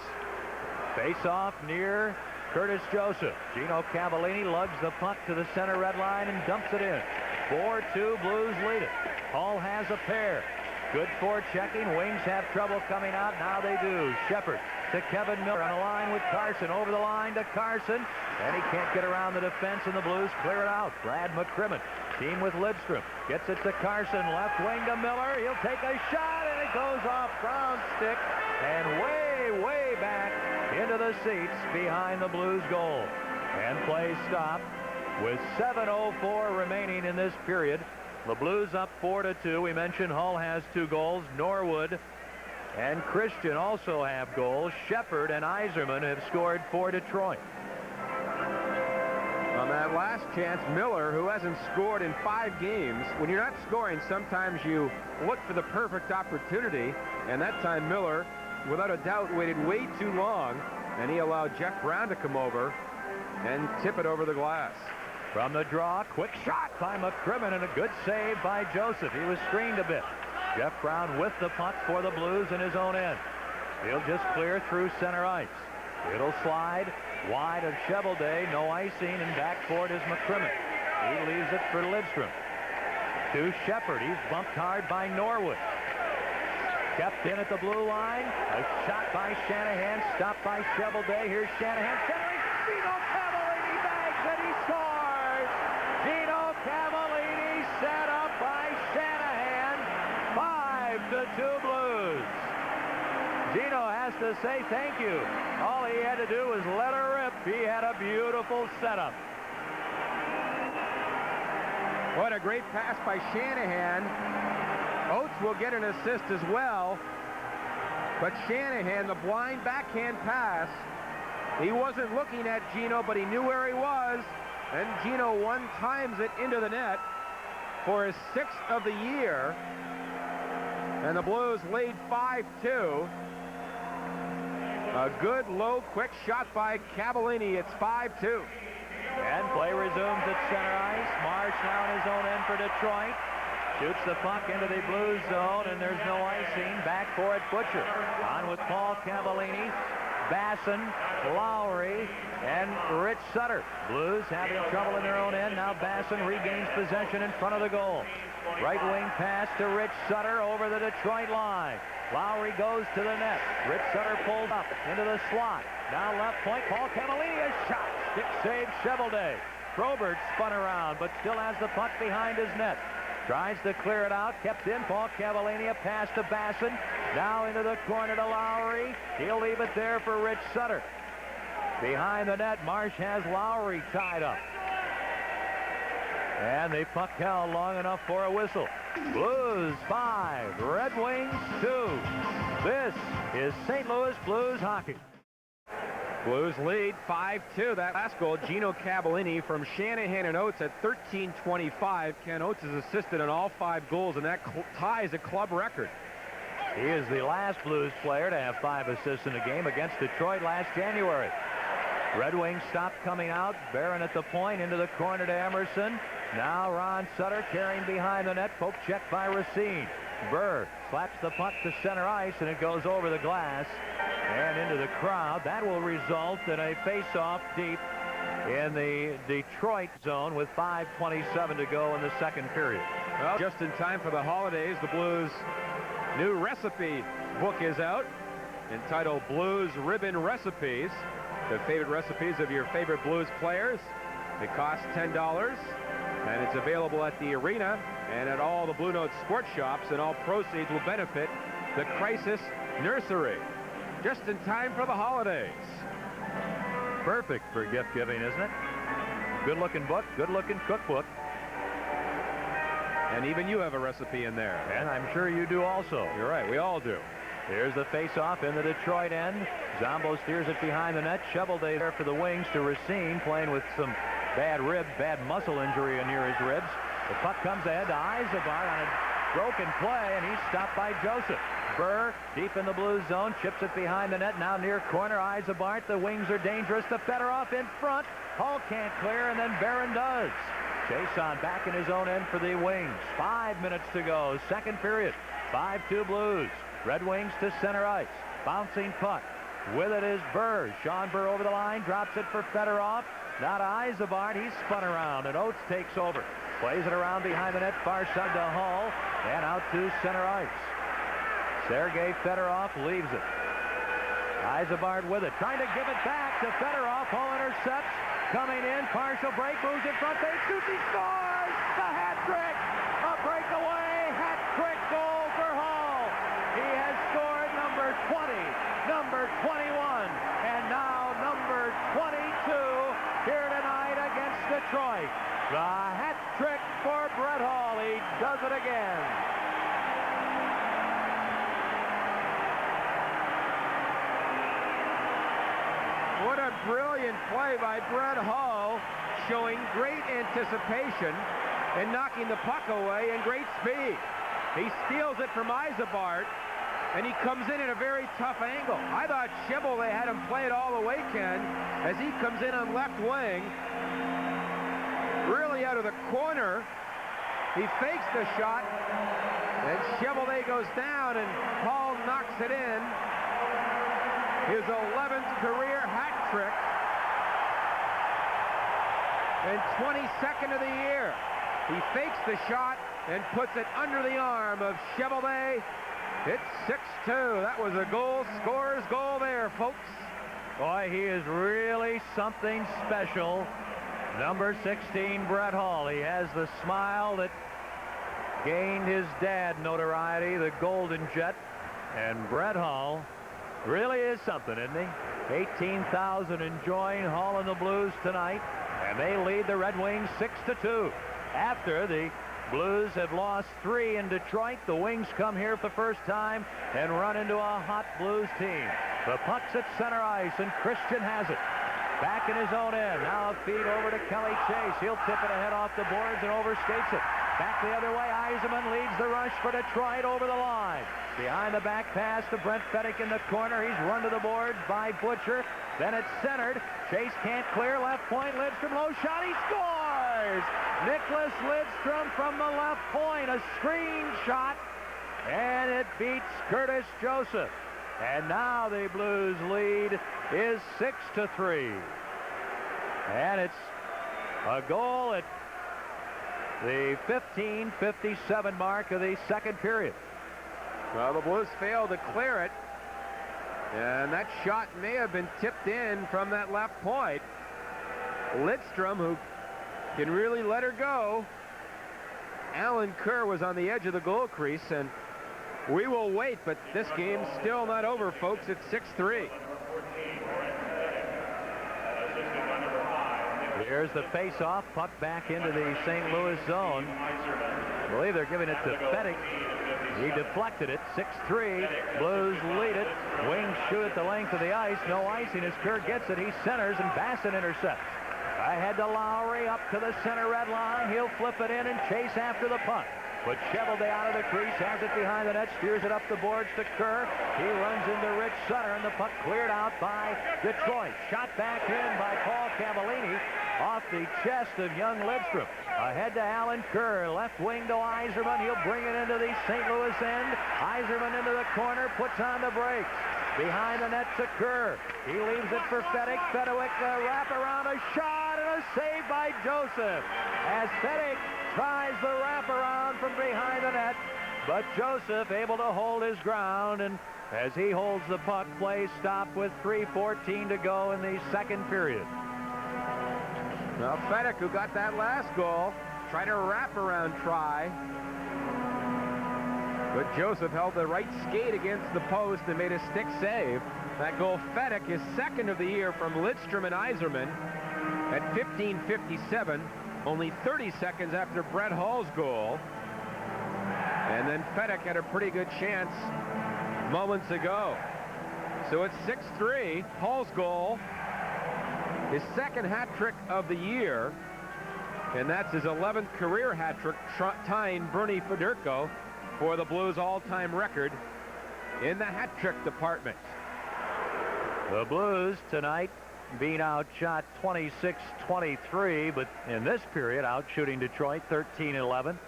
Face-off near Curtis Joseph. Gino Cavallini lugs the puck to the center red line and dumps it in. 4-2, Blues lead it. Hall has a pair. Good forechecking. Wings have trouble coming out. Now they do. Shepard to Kevin Miller on a line with Carson. Over the line to Carson. And he can't get around the defense, and the Blues clear it out. Brad McCrimmon, team with Lidstrom. Gets it to Carson. Left wing to Miller. He'll take a shot, and it goes off Brown's stick. And way back into the seats behind the Blues goal. And play stopped with 7:04 remaining in this period. The Blues up 4-2. We mentioned Hull has 2 goals. Norwood and Christian also have goals. Shepard and Eiserman have scored for Detroit. On that last chance, Miller, who hasn't scored in 5 games, when you're not scoring, sometimes you look for the perfect opportunity, and that time Miller, without a doubt, waited way too long, and he allowed Jeff Brown to come over and tip it over the glass. From the draw, quick shot by McCrimmon, and a good save by Joseph. He was screened a bit. Jeff Brown with the puck for the Blues in his own end. He'll just clear through center ice. It'll slide wide of Chevelday. No icing, and back for it is McCrimmon. He leaves it for Lidstrom. To Shepard. He's bumped hard by Norwood. Kept in at the blue line. A shot by Shanahan. Stopped by Chevelday. Here's Shanahan centering. Gino Cavallini bags, and he scores! Gino Cavallini set up by Shanahan. 5-2 Blues. Gino has to say thank you. All he had to do was let her rip. He had a beautiful setup. What a great pass by Shanahan. Oates will get an assist as well. But Shanahan, the blind backhand pass, he wasn't looking at Gino, but he knew where he was. And Gino one-times it into the net for his 6th of the year. And the Blues lead 5-2. A good, low, quick shot by Cavallini. It's 5-2. And play resumes at center ice. Marsh now in his own end for Detroit. Shoots the puck into the Blues zone, and there's no icing. Back for it, Butcher. On with Paul Cavallini, Basson, Lowry, and Rich Sutter. Blues having trouble in their own end. Now Basson regains possession in front of the goal. Right wing pass to Rich Sutter over the Detroit line. Lowry goes to the net. Rich Sutter pulled up into the slot. Now left point, Paul Cavallini, a shot. Stick save Chevelday. Probert spun around, but still has the puck behind his net. Tries to clear it out, kept in. Paul Cavallini, a pass to Basson. Now into the corner to Lowry. He'll leave it there for Rich Sutter. Behind the net, Marsh has Lowry tied up. And the puck held long enough for a whistle. Blues 5, Red Wings 2. This is St. Louis Blues hockey. Blues lead 5-2. That last goal, Gino Cavallini from Shanahan and Oates at 13:25. Ken Oates has assisted on all 5 goals, and that ties a club record. He is the last Blues player to have 5 assists in a game against Detroit last January. Red Wings stopped coming out. Barron at the point, into the corner to Emerson. Now Ron Sutter carrying behind the net. Poke check by Racine. Burr slaps the puck to center ice, and it goes over the glass and into the crowd. That will result in a face-off deep in the Detroit zone with 5:27 to go in the second period. Well, just in time for the holidays, the Blues' new recipe book is out, entitled Blues Ribbon Recipes. The favorite recipes of your favorite Blues players. It costs $10, and it's available at the arena and at all the Blue Note sports shops, and all proceeds will benefit the Crisis Nursery. Just in time for the holidays. Perfect for gift giving, isn't it? Good looking book, good looking cookbook. And even you have a recipe in there. And I'm sure you do also. You're right, we all do. Here's the face-off in the Detroit end. Zombo steers it behind the net. Shovelday there for the Wings to Racine, playing with some bad muscle injury near his ribs. The puck comes ahead to Eiserman on a broken play, and he's stopped by Joseph. Burr deep in the blue zone, chips it behind the net, now near corner. Eiserman, the wings are dangerous to Fedorov in front. Hall can't clear, and then Barron does. Jason back in his own end for the Wings. 5 minutes to go, second period. 5-2 Blues. Red Wings to center ice. Bouncing puck. With it is Burr. Sean Burr over the line, drops it for Fedorov. Now to Eiserman, he's spun around, and Oates takes over. Plays it around behind the net, far side to Hall, and out to center ice. Sergei Fedorov leaves it. Eiserman with it, trying to give it back to Fedorov. Hall intercepts. Coming in, partial break, moves in front, face shoots, he scores! The hat trick! A breakaway hat trick goal for Hall. He has scored number 20, number 21, and now number 22 here tonight against Detroit. The hat trick for Brett Hall. He does it again. What a brilliant play by Brett Hall, showing great anticipation and knocking the puck away in great speed. He steals it from Eiserman, and he comes in at a very tough angle. I thought Chevrolet had him play it all the way, Ken, as he comes in on left wing, really out of the corner. He fakes the shot, and Chevrolet goes down, and Hall knocks it in. His 11th career hat trick and 22nd of the year. He fakes the shot and puts it under the arm of Chevrolet. It's 6-2. That was a goal, scorer's goal there, folks. Boy, he is really something special. Number 16, Brett Hall. He has the smile that gained his dad notoriety, the Golden Jet. And Brett Hall really is something, isn't he? 18,000 enjoying Hall and the Blues tonight, and they lead the Red Wings 6-2. After the Blues have lost 3 in Detroit, the Wings come here for the first time and run into a hot Blues team. The puck's at center ice, and Christian has it. Back in his own end. Now a feed over to Kelly Chase. He'll tip it ahead off the boards and overskates it. Back the other way, Eiserman leads the rush for Detroit over the line. Behind the back pass to Brent Fedek in the corner. He's run to the boards by Butcher. Then it's centered. Chase can't clear. Left point. Lidstrom, low shot. He scores! Nicholas Lidstrom from the left point. A screen shot. And it beats Curtis Joseph. And now the Blues lead is 6-3. And it's a goal at the 15:57 mark of the second period. Well, the Blues failed to clear it, and that shot may have been tipped in from that left point. Lidstrom, who can really let her go. Alan Kerr was on the edge of the goal crease, and we will wait, but this game's still not over, folks. It's 6-3. Here's the face-off, puck back into the St. Louis zone. I believe they're giving it to Fedek. He deflected it, 6-3. Blues lead it. Wings shoot at the length of the ice. No icing as Kerr gets it. He centers, and Bassett intercepts. Ahead to Lowry, up to the center red line. He'll flip it in and chase after the puck. But Chevrolet out of the crease, has it behind the net, steers it up the boards to Kerr. He runs into Rich Sutter, and the puck cleared out by Detroit. Shot back in by Paul Cavallini off the chest of young Lidstrom. Ahead to Alan Kerr, left wing to Eiserman. He'll bring it into the St. Louis end. Eiserman into the corner, puts on the brakes. Behind the net to Kerr. He leaves it for Fedek. Fedek wrap around, a shot, and a save by Joseph. As Fedek tries the wraparound from behind the net, but Joseph able to hold his ground, and as he holds the puck, play stop with 3:14 to go in the second period. Now Fedek, who got that last goal, tried a wraparound try, but Joseph held the right skate against the post and made a stick save. That goal, Fedek, is second of the year from Lidstrom and Eiserman at 15:57. Only 30 seconds after Brett Hall's goal. And then Fedek had a pretty good chance moments ago. So it's 6-3. Hall's goal, his second hat trick of the year. And that's his 11th career hat trick, tying Bernie Federko for the Blues all-time record in the hat trick department. The Blues tonight being outshot 26-23, but in this period out shooting Detroit 13-11.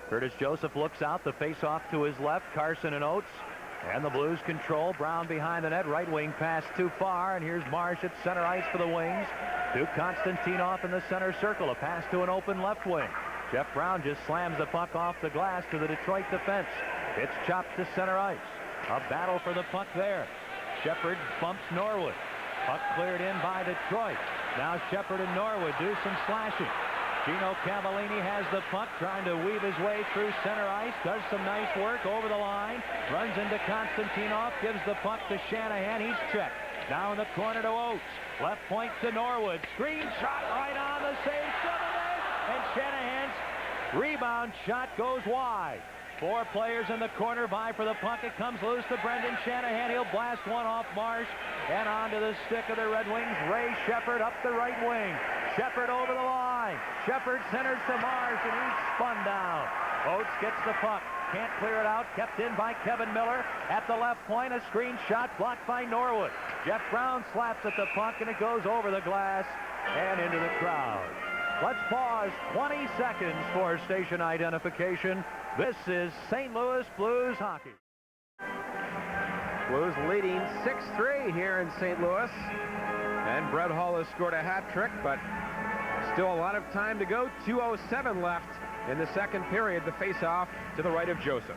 Curtis Joseph looks out, the face-off to his left, Carson and Oates, and the Blues control. Brown behind the net, right wing pass too far, and here's Marsh at center ice for the Wings. To Konstantinov in the center circle, a pass to an open left wing. Jeff Brown just slams the puck off the glass to the Detroit defense. It's chopped to center ice. A battle for the puck there. Shepard bumps Norwood. Puck cleared in by Detroit. Now Shepard and Norwood do some slashing. Gino Cavallini has the puck, trying to weave his way through center ice. Does some nice work over the line. Runs into Konstantinov. Gives the puck to Shanahan. He's checked. Now in the corner to Oates. Left point to Norwood. Screen shot right on the save. And Shanahan's rebound shot goes wide. 4 players in the corner vie for the puck. It comes loose to Brendan Shanahan. He'll blast one off Marsh and onto the stick of the Red Wings. Ray Shepard up the right wing. Shepard over the line. Shepard centers to Marsh, and he's spun down. Oates gets the puck. Can't clear it out. Kept in by Kevin Miller. At the left point, a screen shot blocked by Norwood. Jeff Brown slaps at the puck, and it goes over the glass and into the crowd. Let's pause 20 seconds for station identification. This is St. Louis Blues hockey. Blues leading 6-3 here in St. Louis. And Brett Hull has scored a hat trick, but still a lot of time to go. 2:07 left in the second period. The face-off to the right of Joseph.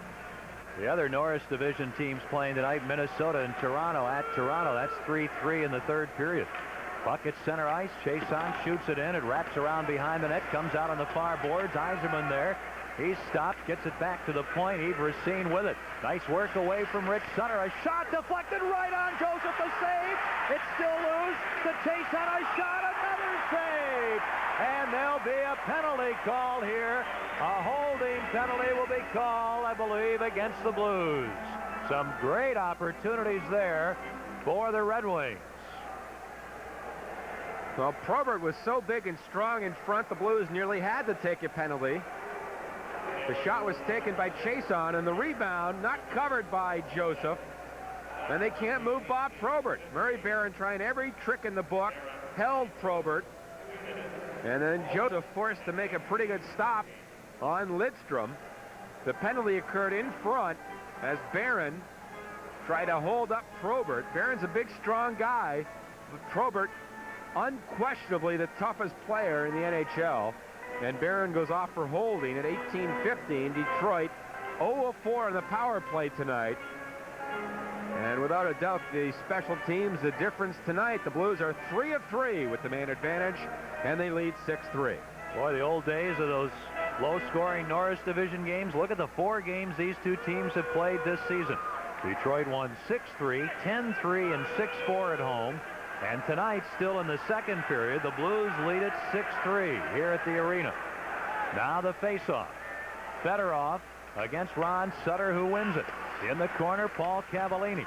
The other Norris Division teams playing tonight, Minnesota and Toronto at Toronto. That's 3-3 in the third period. Puck at center ice. Chason shoots it in. It wraps around behind the net. Comes out on the far boards. Eiserman there. He's stopped. Gets it back to the point. Yves Racine with it. Nice work away from Rich Sutter. A shot deflected right on Joseph. A save. It's still loose. The Chason a shot. Another save. And there'll be a penalty call here. A holding penalty will be called, I believe, against the Blues. Some great opportunities there for the Red Wings. Well, Probert was so big and strong in front, the Blues nearly had to take a penalty. The shot was taken by Chason, and the rebound not covered by Joseph. And they can't move Bob Probert. Murray Barron trying every trick in the book, held Probert. And then Joseph forced to make a pretty good stop on Lidstrom. The penalty occurred in front as Barron tried to hold up Probert. Barron's a big, strong guy, but Probert unquestionably the toughest player in the NHL. And Barron goes off for holding at 18:15. Detroit 0-4 on the power play tonight. And without a doubt, the special teams, the difference tonight, the Blues are 3-3 with the man advantage, and they lead 6-3. Boy, the old days of those low-scoring Norris Division games. Look at the 4 games these two teams have played this season. Detroit won 6-3, 10-3, and 6-4 at home. And tonight, still in the second period, the Blues lead it 6-3 here at the arena. Now the face-off. Fedorov against Ron Sutter, who wins it. In the corner, Paul Cavallini.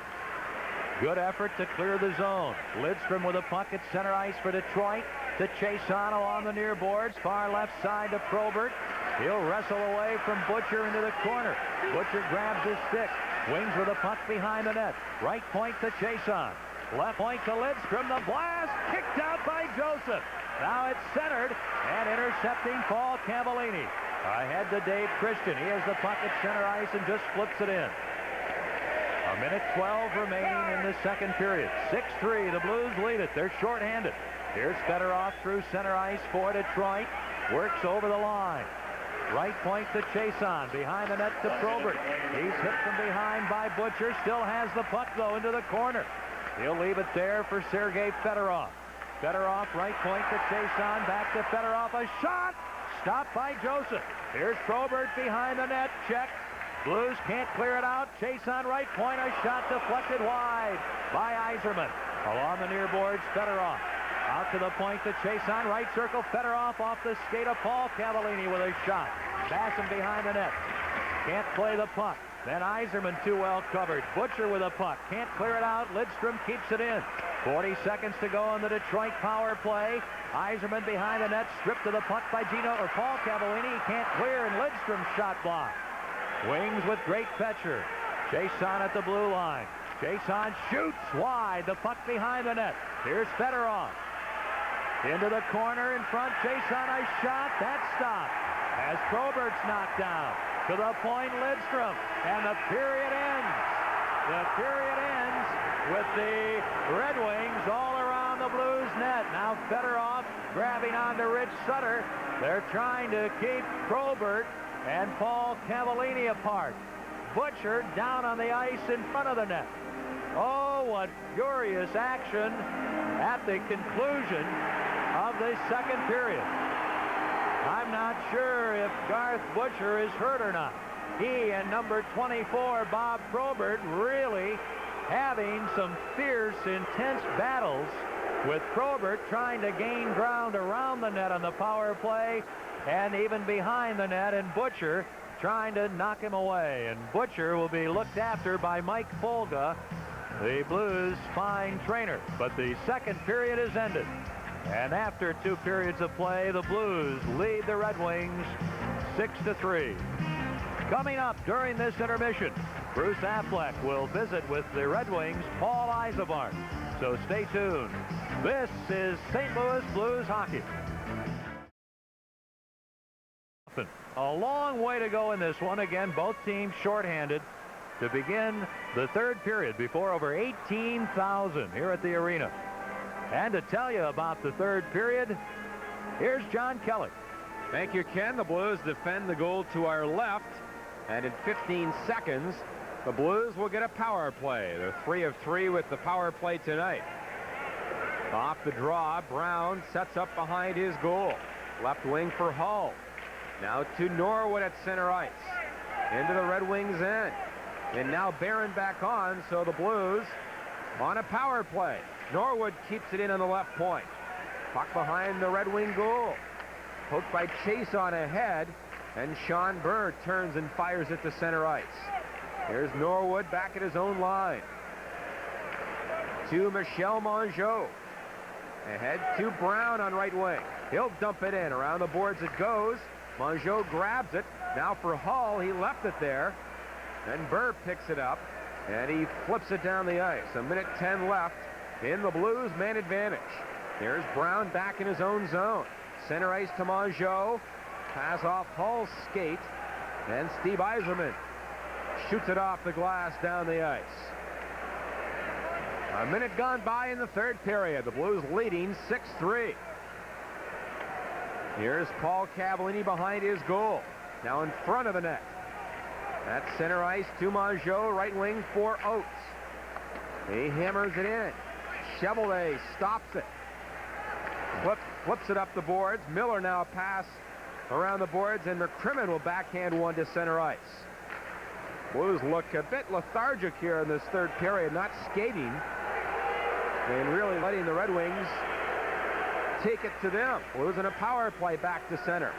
Good effort to clear the zone. Lidstrom with a puck at center ice for Detroit. To Chason along the near boards. Far left side to Probert. He'll wrestle away from Butcher into the corner. Butcher grabs his stick. Wings with a puck behind the net. Right point to Chason. Left point to Lidstrom. The blast kicked out by Joseph. Now it's centered and intercepting Paul Cavallini. Ahead to Dave Christian. He has the puck at center ice and just flips it in. A minute 12 remaining in the second period. 6-3. The Blues lead it. They're shorthanded. Here's Fedorov through center ice for Detroit. Works over the line. Right point to Chason. Behind the net to Probert. He's hit from behind by Butcher. Still has the puck, though, into the corner. He'll leave it there for Sergei Fedorov. Fedorov, right point to Chason. Back to Fedorov. A shot! Stopped by Joseph. Here's Probert behind the net. Check. Blues can't clear it out. Chason, right point. A shot deflected wide by Eiserman. Along the near boards, Fedorov. Out to the point to Chason. Right circle. Fedorov off the skate of Paul Cavallini with a shot. Bassam behind the net. Can't play the puck. Then Eiserman too well covered. Butcher with a puck. Can't clear it out. Lidstrom keeps it in. 40 seconds to go on the Detroit power play. Eiserman behind the net. Stripped to the puck by Paul Cavallini. He can't clear, and Lidstrom's shot blocked. Wings with great Fetcher. Jason at the blue line. Jason shoots wide. The puck behind the net. Here's Fedorov. Into the corner in front. Jason, a shot. That's stopped. As Probert's knocked down. To the point, Lidstrom. And the period ends. The period ends with the Red Wings all around the Blues net. Now Fedorov grabbing onto Rich Sutter. They're trying to keep Probert and Paul Cavallini apart. Butcher down on the ice in front of the net. Oh, what furious action at the conclusion of the second period. I'm not sure if Garth Butcher is hurt or not. He and number 24, Bob Probert, really having some fierce, intense battles with Probert trying to gain ground around the net on the power play and even behind the net, and Butcher trying to knock him away. And Butcher will be looked after by Mike Folga, the Blues' fine trainer. But the second period is ended. And after 2 periods of play, the Blues lead the Red Wings 6-3. Coming up during this intermission, Bruce Affleck will visit with the Red Wings' Paul Eiserman. So stay tuned. This is St. Louis Blues hockey. A long way to go in this one. Again, both teams shorthanded to begin the third period before over 18,000 here at the arena. And to tell you about the third period, here's John Kelly. Thank you, Ken. The Blues defend the goal to our left. And in 15 seconds, the Blues will get a power play. They're 3 of 3 with the power play tonight. Off the draw, Brown sets up behind his goal. Left wing for Hull. Now to Norwood at center ice. Into the Red Wings end. And now Barron back on, so the Blues on a power play. Norwood keeps it in on the left point. Puck behind the Red Wing goal. Poked by Chase on ahead, and Sean Burr turns and fires it to center ice. Here's Norwood back at his own line. To Michel Mongeau. Ahead to Brown on right wing. He'll dump it in. Around the boards it goes. Mongeau grabs it. Now for Hull. He left it there. And Burr picks it up. And he flips it down the ice. 1:10 left in the Blues man advantage. There's Brown back in his own zone. Center ice to Mongeau. Pass off Hull's skate. And Steve Eiserman shoots it off the glass down the ice. A minute gone by in the third period. The Blues leading 6-3. Here's Paul Cavallini behind his goal. Now in front of the net. That's center ice to Mongeau, right wing for Oates. He hammers it in. Chevalier stops it. Flips it up the boards. Miller now pass around the boards, and McCrimmon will backhand one to center ice. Blues look a bit lethargic here in this third period, not skating, and really letting the Red Wings take it to them. Blues in a power play back to center.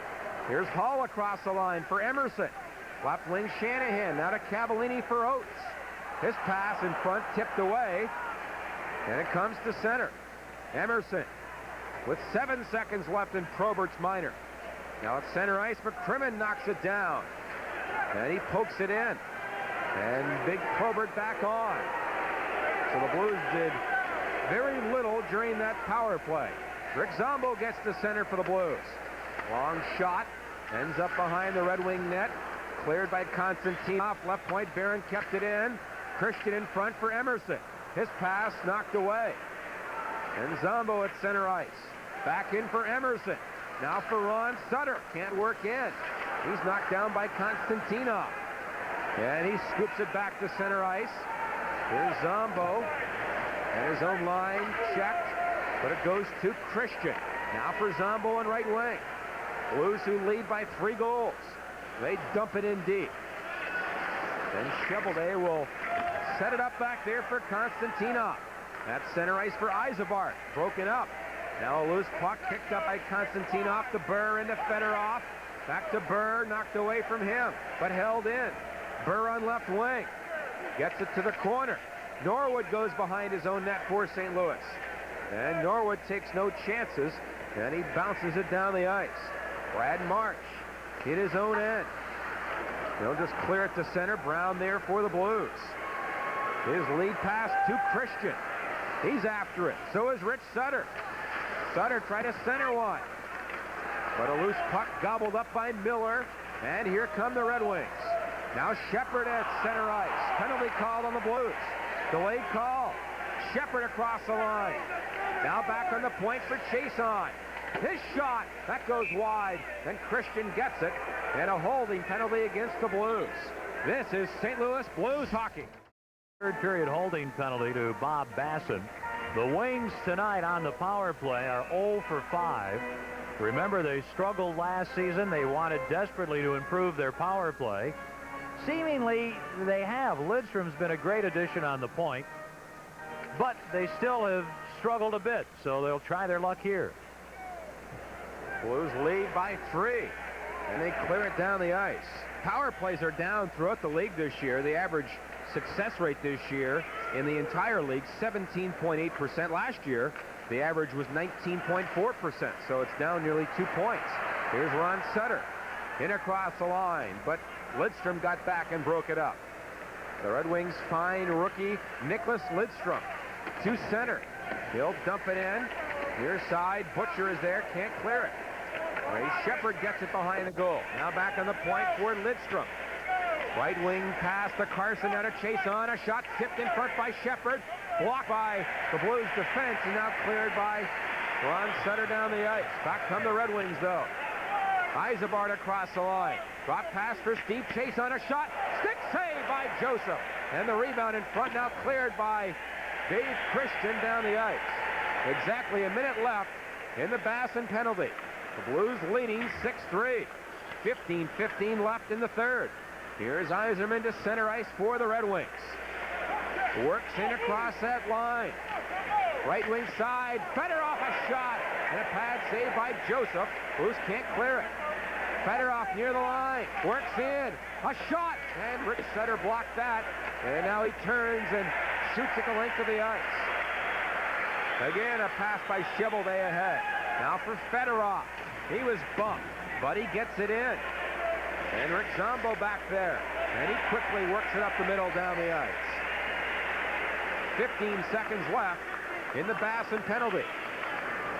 Here's Hull across the line for Emerson. Left wing Shanahan, now to Cavallini for Oates. His pass in front tipped away, and it comes to center. Emerson with 7 seconds left in Probert's minor. Now at center ice, McCrimmon knocks it down, and he pokes it in, and big Probert back on. So the Blues did very little during that power play. Rick Zombo gets to center for the Blues. Long shot, ends up behind the Red Wing net. Cleared by Konstantinov. Left point, Barron kept it in. Christian in front for Emerson. His pass knocked away. And Zombo at center ice. Back in for Emerson. Now for Ron Sutter. Can't work in. He's knocked down by Konstantinov. And he scoops it back to center ice. Here's Zombo. And his own line checked. But it goes to Christian. Now for Zombo on right wing. Blues who lead by 3 goals. They dump it in deep. Then Chevalier will set it up back there for Konstantinov. That's center ice for Eiserman. Broken up. Now a loose puck kicked up by Konstantinov to Burr into Fedorov. Back to Burr, knocked away from him, but held in. Burr on left wing. Gets it to the corner. Norwood goes behind his own net for St. Louis. And Norwood takes no chances, and he bounces it down the ice. Brad March hit his own end. They'll just clear it to center. Brown there for the Blues. His lead pass to Christian. He's after it. So is Rich Sutter. Sutter tried to center one. But a loose puck gobbled up by Miller. And here come the Red Wings. Now Shepard at center ice. Penalty called on the Blues. Delayed call. Shepard across the line. Now back on the point for Chason. His shot. That goes wide. Then Christian gets it. And a holding penalty against the Blues. This is St. Louis Blues hockey. Third period holding penalty to Bob Basson. The Wings tonight on the power play are 0 for 5. Remember, they struggled last season. They wanted desperately to improve their power play. Seemingly, they have. Lidstrom's been a great addition on the point. But they still have struggled a bit, so they'll try their luck here. Blues lead by 3. And they clear it down the ice. Power plays are down throughout the league this year. The average success rate this year in the entire league, 17.8%. Last year, the average was 19.4%, so it's down nearly 2 points. Here's Ron Sutter in across the line, but Lidstrom got back and broke it up. The Red Wings find rookie Nicholas Lidstrom to center. He'll dump it in. Near side, Butcher is there, can't clear it. Ray Shepard gets it behind the goal. Now back on the point for Lidstrom. Right wing pass to Carson, out of Chason. A shot tipped in front by Shepard. Blocked by the Blues defense and now cleared by Ron Sutter down the ice. Back come the Red Wings though. Eiserman across the line. Drop pass for Steve Chason. A shot. Stick save by Joseph. And the rebound in front now cleared by Dave Christian down the ice. Exactly a minute left in the Basson penalty. The Blues leading 6-3. 15-15 left in the third. Here's Eiserman to center ice for the Red Wings. Works in across that line. Right wing side. Fedorov a shot. And a pad save by Joseph. Blues can't clear it. Fedorov near the line. Works in. A shot. And Rick Sutter blocked that. And now he turns and shoots at the length of the ice. Again, a pass by Chevelday ahead. Now for Fedorov. He was bumped, but he gets it in. And Rick Zombo back there. And he quickly works it up the middle down the ice. 15 seconds left in the Basson penalty.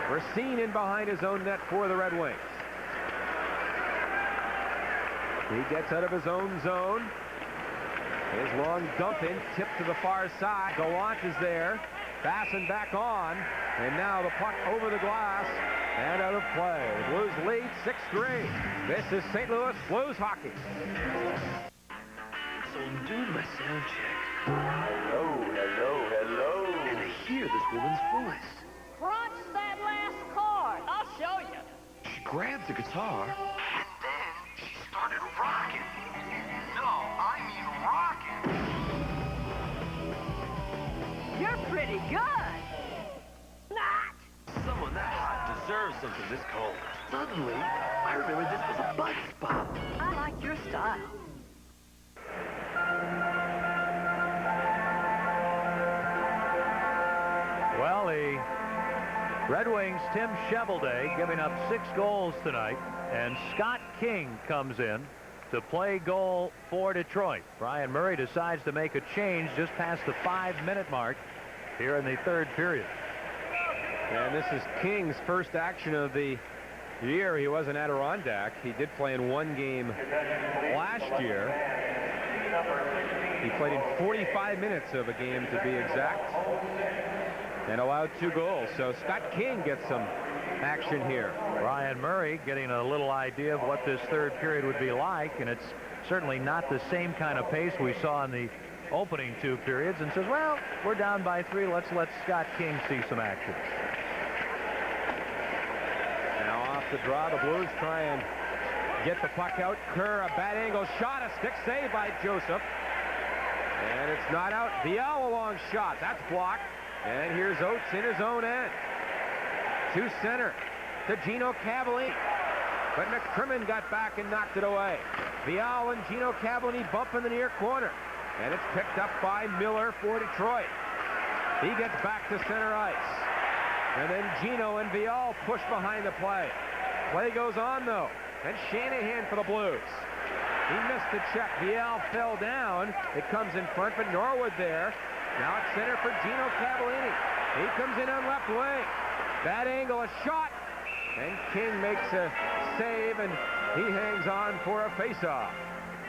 Racine in behind his own net for the Red Wings. He gets out of his own zone. His long dump in, tipped to the far side. Gallant is there. Basson back on. And now the puck over the glass and out of play. The Blues lead 6-3. This is St. Louis Blues hockey. So I'm doing my sound check. Hello, hello, hello. And I hear this woman's voice. Crunch that last chord. I'll show you. She grabbed the guitar. And then she started rocking. No, I mean rocking. You're pretty good. Not. Someone that hot deserves something this cold. Suddenly, I remember this was a bud spot. I like your style. Well, the Red Wings' Tim Chevelday giving up 6 goals tonight, and Scott King comes in to play goal for Detroit. Brian Murray decides to make a change just past the 5-minute mark here in the third period. And this is King's first action of the year. He was an Adirondack. He did play in 1 game last year. He played in 45 minutes of a game to be exact, and allowed 2 goals. So Scott King gets some action here. Brian Murray getting a little idea of what this third period would be like, and it's certainly not the same kind of pace we saw in the opening 2 periods, and says, well, we're down by 3. Let's let Scott King see some action. Now off the draw, the Blues try and get the puck out. Kerr, a bad angle shot, a stick save by Joseph. And it's not out. Vial, a long shot. That's blocked. And here's Oates in his own end. To center. To Gino Cavallini. But McCrimmon got back and knocked it away. Vial and Gino Cavallini bump in the near corner. And it's picked up by Miller for Detroit. He gets back to center ice. And then Gino and Vial push behind the play. Play goes on, though. And Shanahan for the Blues. He missed the check. Viel fell down. It comes in front, but Norwood there. Now at center for Gino Cavallini. He comes in on left wing. That angle, a shot. And King makes a save, and he hangs on for a faceoff.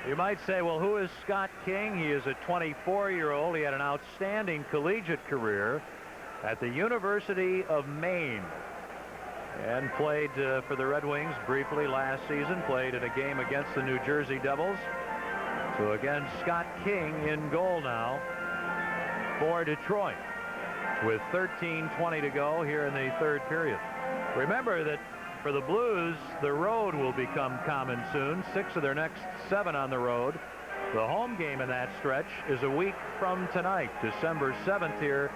You might say, well, who is Scott King? He is a 24-year-old. He had an outstanding collegiate career at the University of Maine and played for the Red Wings briefly last season, played in a game against the New Jersey Devils. So again, Scott King in goal now for Detroit with 13:20 to go here in the third period. Remember that for the Blues, the road will become common soon. 6 of their next 7 on the road. The home game in that stretch is a week from tonight, December 7th here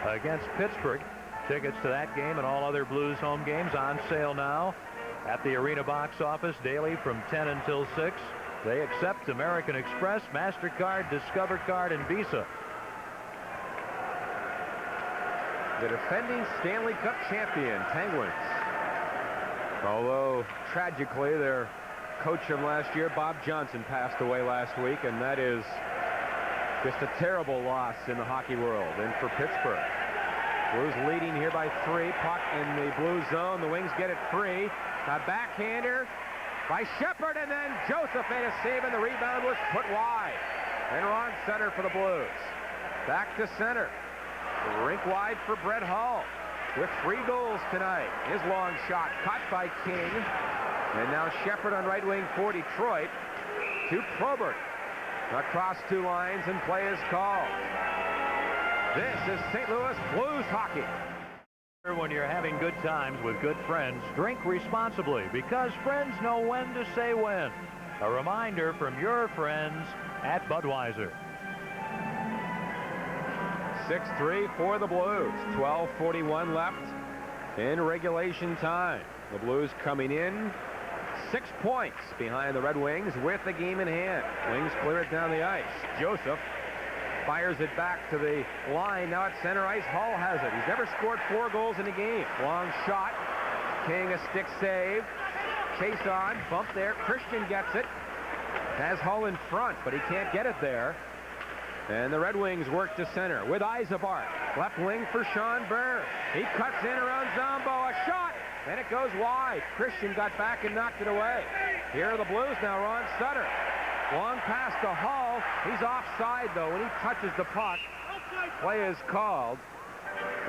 against Pittsburgh. Tickets to that game and all other Blues home games on sale now at the Arena box office daily from 10 until 6. They accept American Express, MasterCard, Discover Card, and Visa. The defending Stanley Cup champion, Penguins. Although, tragically, their coach from last year, Bob Johnson, passed away last week, and that is just a terrible loss in the hockey world. And for Pittsburgh, Blues leading here by 3. Puck in the blue zone. The Wings get it free. A backhander by Shepard, and then Joseph made a save, and the rebound was put wide. And Ron Sutter for the Blues. Back to center. Rink wide for Brett Hull with 3 goals tonight. His long shot caught by King. And now Shepard on right wing for Detroit to Probert. Across 2 lines, and play is called. This is St. Louis Blues hockey. When you're having good times with good friends, drink responsibly, because friends know when to say when. A reminder from your friends at Budweiser. 6-3 for the Blues. 12:41 left in regulation time. The Blues coming in 6 points behind the Red Wings with the game in hand. Wings clear it down the ice. Joseph fires it back to the line. Now at center ice, Hull has it. He's never scored 4 goals in a game. Long shot. King a stick save. Chase on. Bump there. Christian gets it. Has Hull in front, but he can't get it there. And the Red Wings work to center with Eiserman. Left wing for Sean Byrne. He cuts in around Zombo. A shot, and it goes wide. Christian got back and knocked it away. Here are the Blues now. Ron Sutter. Long pass to Hull. He's offside, though, when he touches the puck. Play is called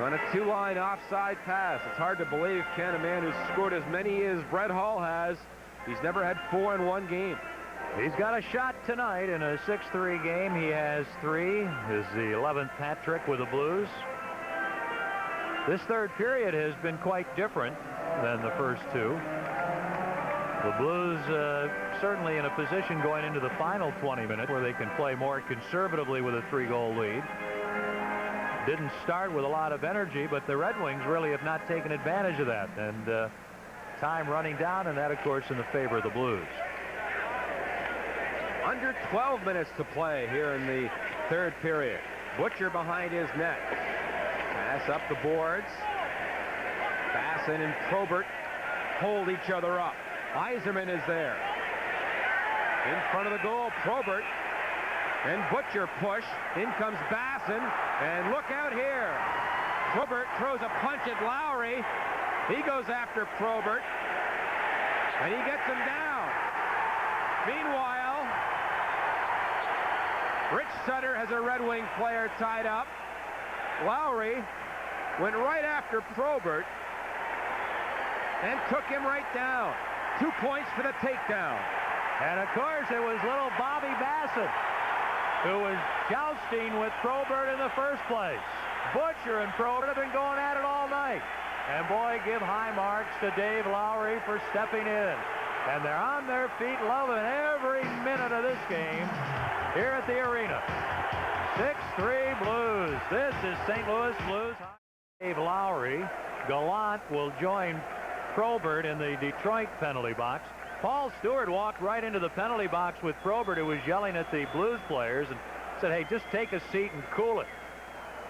on a 2-line offside pass. It's hard to believe, Ken, a man who's scored as many as Brett Hull has. He's never had 4 in 1 game. He's got a shot tonight in a 6-3 game. He has 3. Is the 11th hat trick with the Blues. This third period has been quite different than the first 2. The Blues certainly in a position going into the final 20 minutes where they can play more conservatively with a 3-goal lead. Didn't start with a lot of energy, but the Red Wings really have not taken advantage of that. And time running down, and that, of course, in the favor of the Blues. Under 12 minutes to play here in the third period. Butcher behind his net. Pass up the boards. Basson and Probert hold each other up. Eiserman is there. In front of the goal, Probert. And Butcher push. In comes Basson. And look out here. Probert throws a punch at Lowry. He goes after Probert. And he gets him down. Meanwhile, Rich Sutter has a Red Wing player tied up. Lowry went right after Probert and took him right down. 2 points for the takedown. And of course it was little Bobby Bassett who was jousting with Probert in the first place. Butcher and Probert have been going at it all night. And boy, give high marks to Dave Lowry for stepping in. And they're on their feet, loving every minute of this game here at the arena. 6-3 Blues. This is St. Louis Blues. Dave Lowry. Gallant will join Probert in the Detroit penalty box. Paul Stewart walked right into the penalty box with Probert, who was yelling at the Blues players, and said, hey, just take a seat and cool it.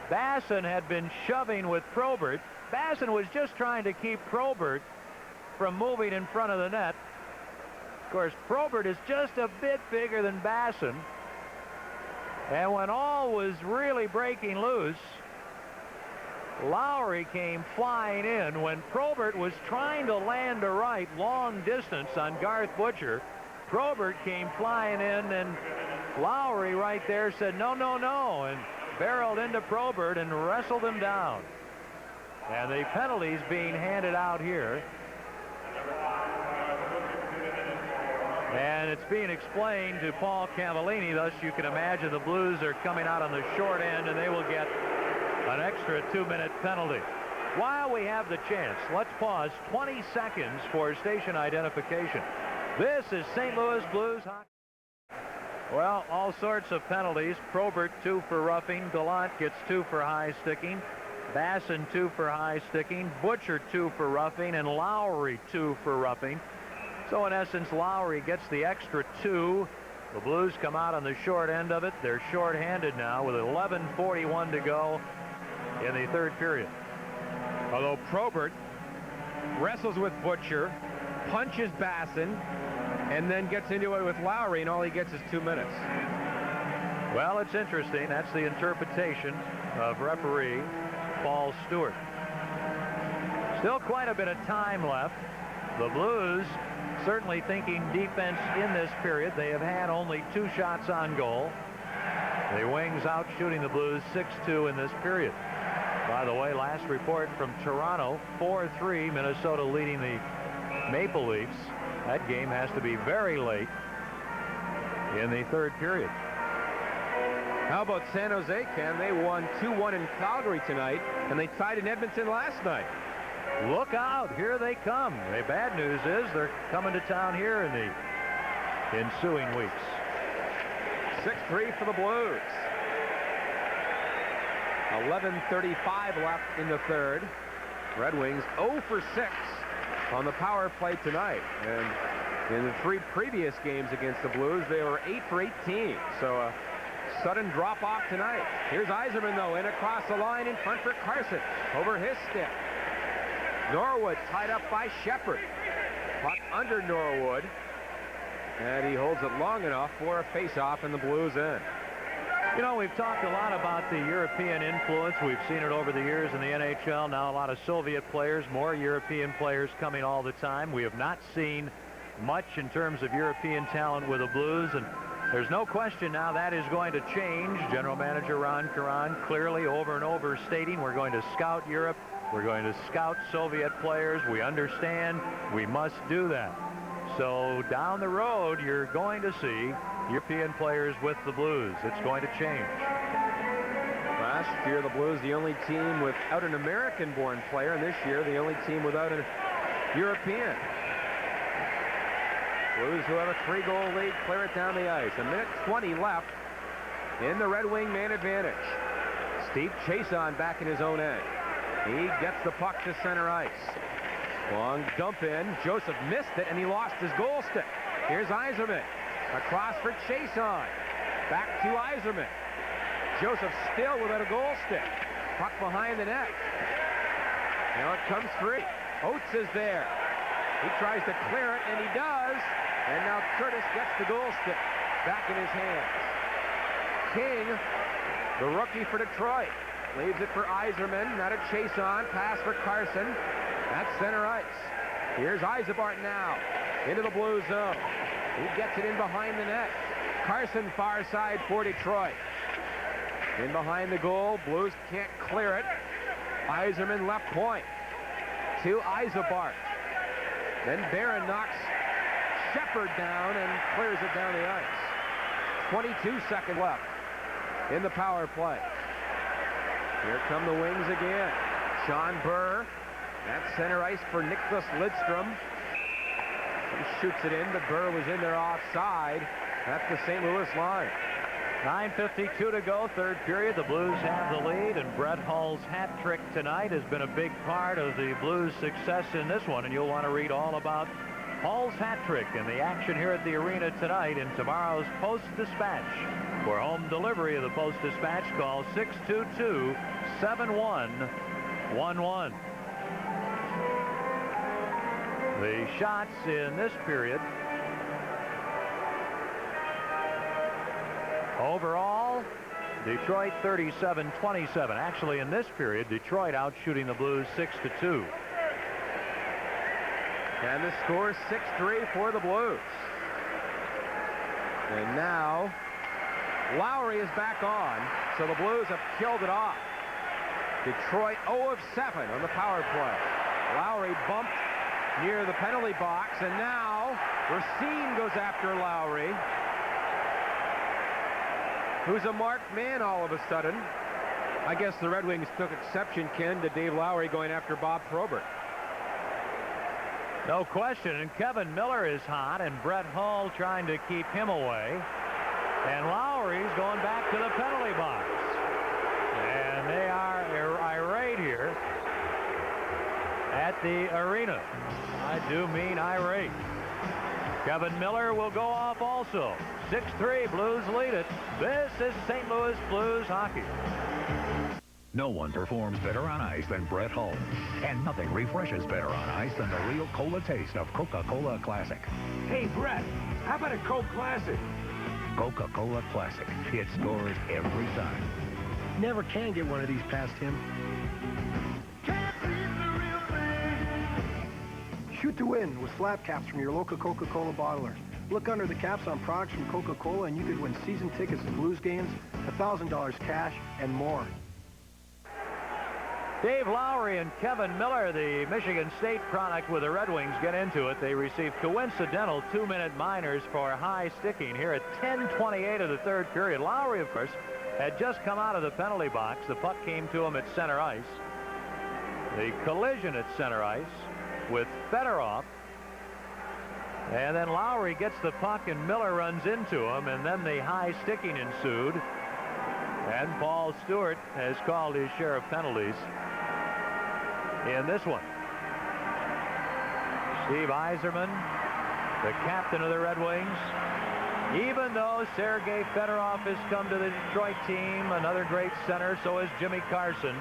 Basson had been shoving with Probert. Basson was just trying to keep Probert from moving in front of the net. Of course, Probert is just a bit bigger than Basson. And when all was really breaking loose, Lowry came flying in when Probert was trying to land a right long distance on Garth Butcher. Probert came flying in, and Lowry right there said, no, no, no, and barreled into Probert and wrestled him down. And the penalties being handed out here. And it's being explained to Paul Cavallini, thus you can imagine the Blues are coming out on the short end, and they will get an extra 2-minute penalty. While we have the chance, let's pause 20 seconds for station identification. This is St. Louis Blues hockey. Well, all sorts of penalties. Probert 2 for roughing. Gallant gets 2 for high sticking. Basson 2 for high sticking. Butcher 2 for roughing, and Lowry 2 for roughing. So in essence, Lowry gets the extra 2. The Blues come out on the short end of it. They're short-handed now with 11:41 to go in the third period. Although Probert wrestles with Butcher, punches Basson, and then gets into it with Lowry, and all he gets is 2 minutes. Well, it's interesting. That's the interpretation of referee Paul Stewart. Still quite a bit of time left. The Blues certainly thinking defense in this period. They have had only 2 shots on goal. The Wings out shooting the Blues 6-2 in this period. By the way, last report from Toronto, 4-3, Minnesota leading the Maple Leafs. That game has to be very late in the third period. How about San Jose, Ken? They won 2-1 in Calgary tonight, and they tied in Edmonton last night. Look out, here they come. The bad news is they're coming to town here in the ensuing weeks. 6-3 for the Blues. 11:35 left in the third. Red Wings 0 for 6 on the power play tonight. And in the 3 previous games against the Blues, they were 8 for 18. So a sudden drop off tonight. Here's Eiserman, though, in across the line in front for Carson. Over his stick. Norwood tied up by Shepard. Puck under Norwood. And he holds it long enough for a face-off in the Blues' end. You know, we've talked a lot about the European influence. We've seen it over the years in the NHL. Now a lot of Soviet players, more European players coming all the time. We have not seen much in terms of European talent with the Blues, and there's no question now that is going to change. General Manager Ron Caron clearly over and over stating we're going to scout Europe. We're going to scout Soviet players. We understand we must do that. So down the road, you're going to see European players with the Blues. It's going to change. Last year, the Blues, the only team without an American-born player, and this year, the only team without a European. Blues, who have a 3-goal lead, clear it down the ice. 1:20 left in the Red Wing man advantage. Steve Chason back in his own end. He gets the puck to center ice. Long dump in. Joseph missed it, and he lost his goal stick. Here's Eiserman. Across for Chason. Back to Eiserman. Joseph still without a goal stick. Puck behind the net. Now it comes free. Oates is there. He tries to clear it, and he does. And now Curtis gets the goal stick back in his hands. King, the rookie for Detroit, leaves it for Eiserman. Now to Chason. Pass for Carson. That's center ice. Here's Yzerman now into the Blue zone. He gets it in behind the net. Carson far side for Detroit. In behind the goal. Blues can't clear it. Eiserman left point to Yzerman. Then Barron knocks Shepard down and clears it down the ice. 22 seconds left in the power play. Here come the Wings again. Sean Burr. That's center ice for Nicholas Lidstrom. He shoots it in, but Burr was in there offside. That's the St. Louis line. 9:52 to go, third period. The Blues have the lead, and Brett Hull's hat trick tonight has been a big part of the Blues' success in this one, and you'll want to read all about Hull's hat trick and the action here at the arena tonight in tomorrow's Post-Dispatch. For home delivery of the Post-Dispatch, call 622-7111. The shots in this period overall, Detroit 37-27. Actually, in this period, Detroit out shooting the Blues 6-2. And the score is 6-3 for the Blues. And now Lowry is back on, so the Blues have killed it off. Detroit 0 of 7 on the power play. Lowry bumped near the penalty box, and now Racine goes after Lowry, who's a marked man all of a sudden. I guess the Red Wings took exception, Ken, to Dave Lowry going after Bob Probert. No question, and Kevin Miller is hot, and Brett Hull trying to keep him away. And Lowry's going back to the penalty box. And they are irate here at the arena. I do mean irate. Kevin Miller will go off also. 6-3, Blues lead it. This is St. Louis Blues hockey. No one performs better on ice than Brett Hull. And nothing refreshes better on ice than the real cola taste of Coca-Cola Classic. Hey, Brett, how about a Coke Classic? Coca-Cola Classic. It scores every time. Never can get one of these past him. Shoot to win with slap caps from your local Coca-Cola bottler. Look under the caps on products from Coca-Cola and you could win season tickets to Blues games, $1,000 cash, and more. Dave Lowry and Kevin Miller, the Michigan State product with the Red Wings, get into it. They receive coincidental 2-minute minors for high sticking here at 10:28 of the third period. Lowry, of course, had just come out of the penalty box. The puck came to him at center ice. The collision at center ice with Fedorov. And then Lowry gets the puck and Miller runs into him, and then the high sticking ensued. And Paul Stewart has called his share of penalties in this one. Steve Eiserman, the captain of the Red Wings. Even though Sergei Fedorov has come to the Detroit team, another great center, so is Jimmy Carson.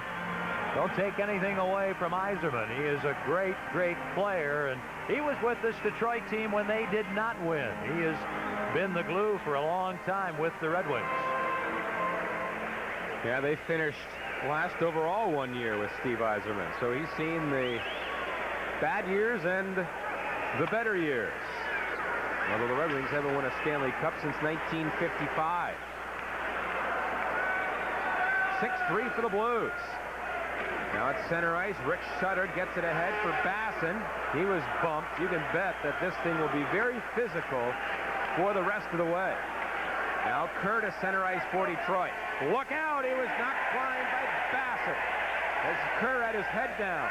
Don't take anything away from Eiserman. He is a great, great player, and he was with this Detroit team when they did not win. He has been the glue for a long time with the Red Wings. Yeah, they finished last overall one year with Steve Eiserman, so he's seen the bad years and the better years. Although the Red Wings haven't won a Stanley Cup since 1955. 6-3 for the Blues. Now at center ice, Rick Sutter gets it ahead for Basson. He was bumped. You can bet that this thing will be very physical for the rest of the way. Now Curtis center ice for Detroit. Look out! He was knocked flying by Bassett as Kerr had his head down.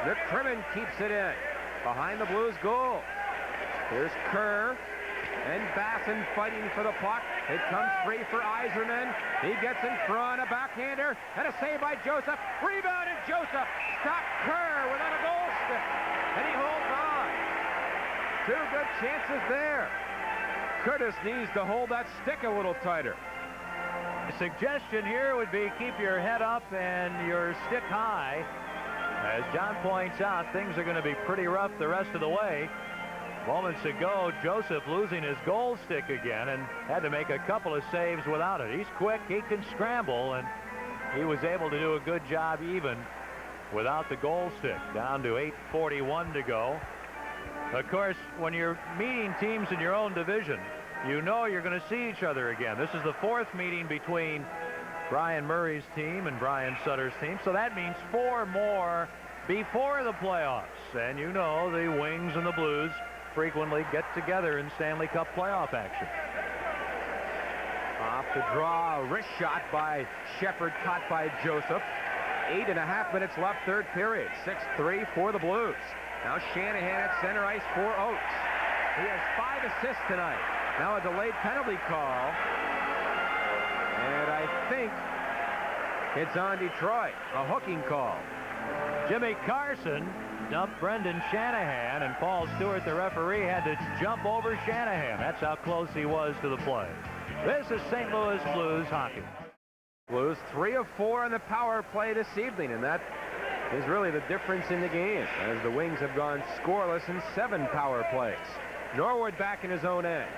McCrimmon keeps it in behind the Blues goal. Here's Kerr and Basson fighting for the puck. It comes free for Eiserman. He gets in front, a backhander, and a save by Joseph. Rebound, and Joseph stopped Kerr without a goal stick, and he holds on. Two good chances there. Curtis needs to hold that stick a little tighter. The suggestion here would be keep your head up and your stick high. As John points out, things are going to be pretty rough the rest of the way. Moments ago, Joseph losing his goal stick again and had to make a couple of saves without it. He's quick, he can scramble, and he was able to do a good job even without the goal stick. Down to 8:41 to go. Of course, when you're meeting teams in your own division, you know you're going to see each other again. This is the fourth meeting between Brian Murray's team and Brian Sutter's team, so that means 4 more before the playoffs. And you know the Wings and the Blues frequently get together in Stanley Cup playoff action. Off the draw, a wrist shot by Shepard, caught by Joseph. 8.5 minutes left, third period. 6-3 for the Blues. Now Shanahan at center ice for Oates. He has 5 assists tonight. Now a delayed penalty call. And I think it's on Detroit. A hooking call. Jimmy Carson dumped Brendan Shanahan, and Paul Stewart, the referee, had to jump over Shanahan. That's how close he was to the play. This is St. Louis Blues hockey. Blues 3 of 4 on the power play this evening, and that is really the difference in the game, as the Wings have gone scoreless in 7 power plays. Norwood back in his own end.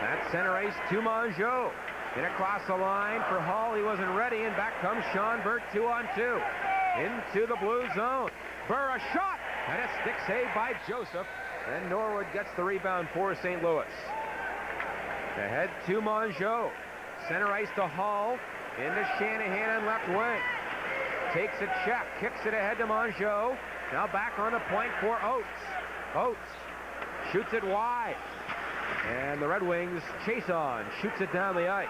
That's center ice to Mongeau. In across the line for Hall. He wasn't ready, and back comes Sean Burt, 2-on-2. Into the blue zone. Burr, a shot, and a stick save by Joseph. And Norwood gets the rebound for St. Louis. Ahead to Mongeau. Center ice to Hall. Into Shanahan on left wing. Takes a check, kicks it ahead to Mongeau. Now back on the point for Oates. Oates shoots it wide. And the Red Wings chase on, shoots it down the ice.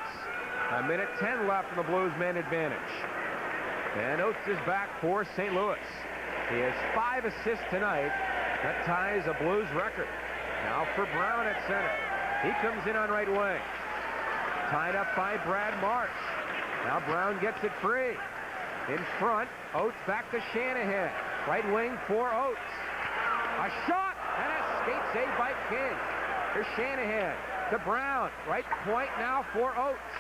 1:10 left in the Blues man advantage. And Oates is back for St. Louis. He has 5 assists tonight. That ties a Blues record. Now for Brown at center. He comes in on right wing. Tied up by Brad Marsh. Now Brown gets it free. In front, Oates back to Shanahan. Right wing for Oates. A shot and a skate save by King. Here's Shanahan to Brown. Right point now for Oates.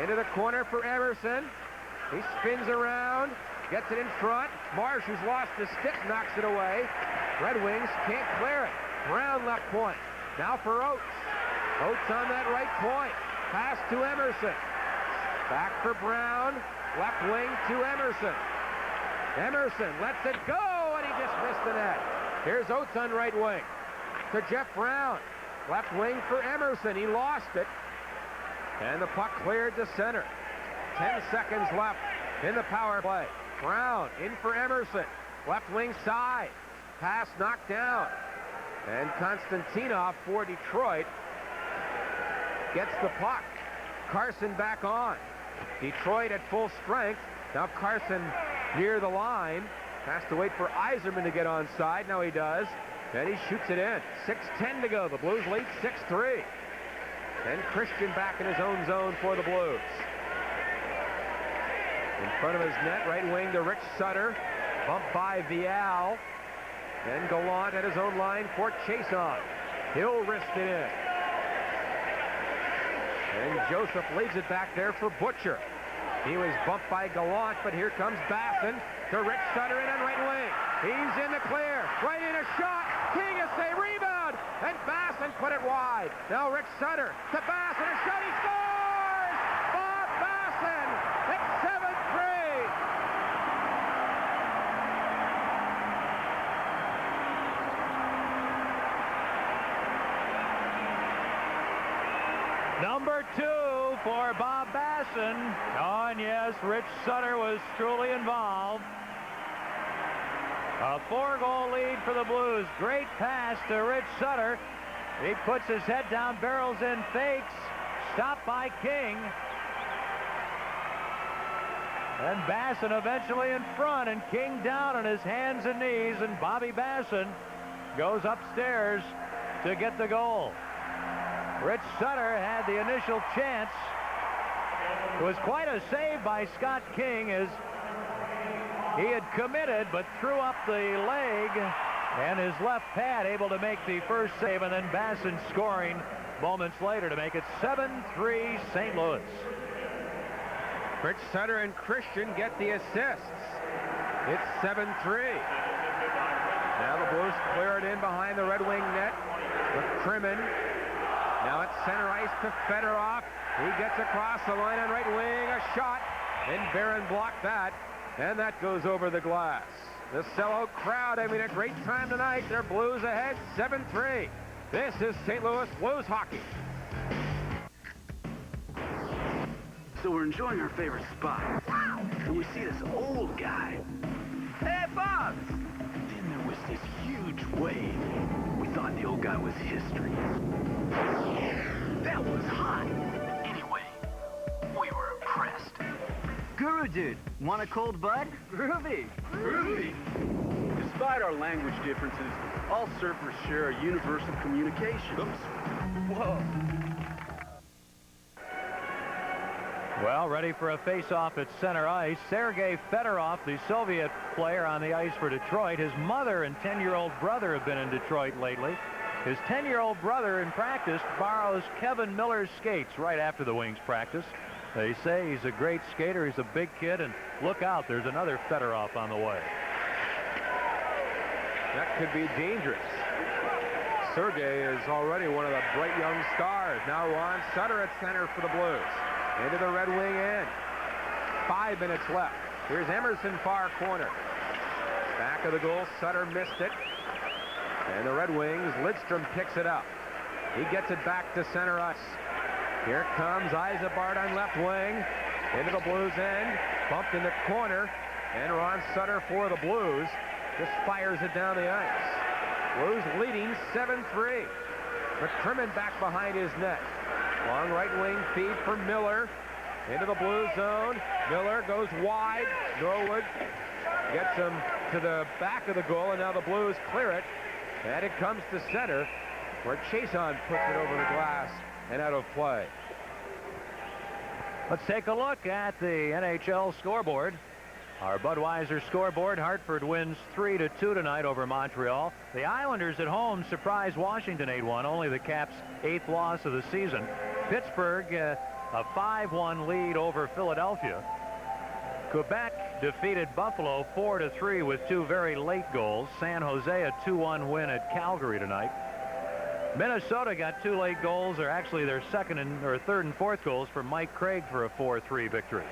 Into the corner for Emerson. He spins around, gets it in front. Marsh, who's lost his stick, knocks it away. Red Wings can't clear it. Brown left point. Now for Oates. Oates on that right point. Pass to Emerson. Back for Brown. Left wing to Emerson. Emerson lets it go, and he just missed the net. Here's Oates on right wing to Jeff Brown. Left wing for Emerson. He lost it. And the puck cleared to center. 10 seconds left in the power play. Brown in for Emerson. Left wing side. Pass knocked down. And Konstantinov for Detroit gets the puck. Carson back on. Detroit at full strength. Now Carson near the line. Has to wait for Eiserman to get onside. Now he does. And he shoots it in. 6:10 to go. The Blues lead 6-3. And Christian back in his own zone for the Blues. In front of his net, right wing to Rich Sutter. Bumped by Vial. Then Gallant at his own line for Chason. He'll wrist it in. And Joseph leaves it back there for Butcher. He was bumped by Gallant, but here comes Basson to Rich Sutter in on right wing. He's in the clear. Right in a shot. King a save, rebound. And Basson put it wide. Now Rich Sutter to Basson. A shot. He scores! Bob Basson. It's 7-3. Number 2 for Bob Basson. Oh, and yes, Rich Sutter was truly involved. A 4-goal lead for the Blues. Great pass to Rich Sutter. He puts his head down, barrels in, fakes. Stopped by King. And Basson eventually in front, and King down on his hands and knees, and Bobby Basson goes upstairs to get the goal. Rich Sutter had the initial chance. It was quite a save by Scott King as he had committed but threw up the leg, and his left pad able to make the first save, and then Basson scoring moments later to make it 7-3 St. Louis. Rich Sutter and Christian get the assists. It's 7-3. Now the Blues clear it in behind the Red Wing net with Trimmin. Now it's center ice to Fedorov. He gets across the line on right wing. A shot. And Barron blocked that. And that goes over the glass. The sellout crowd having a great time tonight. Their Blues ahead 7-3. This is St. Louis Blues hockey. So we're enjoying our favorite spot. And we see this old guy. Hey, Bobs! Then there was this huge wave. We thought the old guy was history. That was hot. Anyway, we were impressed. Guru dude, want a cold bud? Groovy. Groovy. Despite our language differences, all surfers share a universal communication. Oops. Whoa. Well, ready for a face-off at center ice. Sergei Fedorov, the Soviet player on the ice for Detroit. His mother and 10-year-old brother have been in Detroit lately. His 10-year-old brother in practice borrows Kevin Miller's skates right after the Wings practice. They say he's a great skater. He's a big kid, and look out, there's another Fedorov on the way. That could be dangerous. Sergei is already one of the bright young stars. Now Ron Sutter at center for the Blues. Into the Red Wing end. 5 minutes left. Here's Emerson, far corner. Back of the goal, Sutter missed it. And the Red Wings, Lidstrom picks it up. He gets it back to center ice. Here comes Eiserman on left wing. Into the Blues end. Bumped in the corner. And Ron Sutter for the Blues just fires it down the ice. Blues leading 7-3. McCrimmon back behind his net. Long right wing feed for Miller. Into the Blues zone. Miller goes wide. Norwood gets him to the back of the goal, and now the Blues clear it. And it comes to center, where Chason puts it over the glass and out of play. Let's take a look at the NHL scoreboard. Our Budweiser scoreboard, Hartford wins 3-2 tonight over Montreal. The Islanders at home surprised Washington 8-1, only the Caps' 8th loss of the season. Pittsburgh, a 5-1 lead over Philadelphia. Quebec defeated Buffalo 4-3 with 2 very late goals. San Jose a 2-1 win at Calgary tonight. Minnesota got 2 late goals, or actually their third and fourth goals for Mike Craig for a 4-3 victory.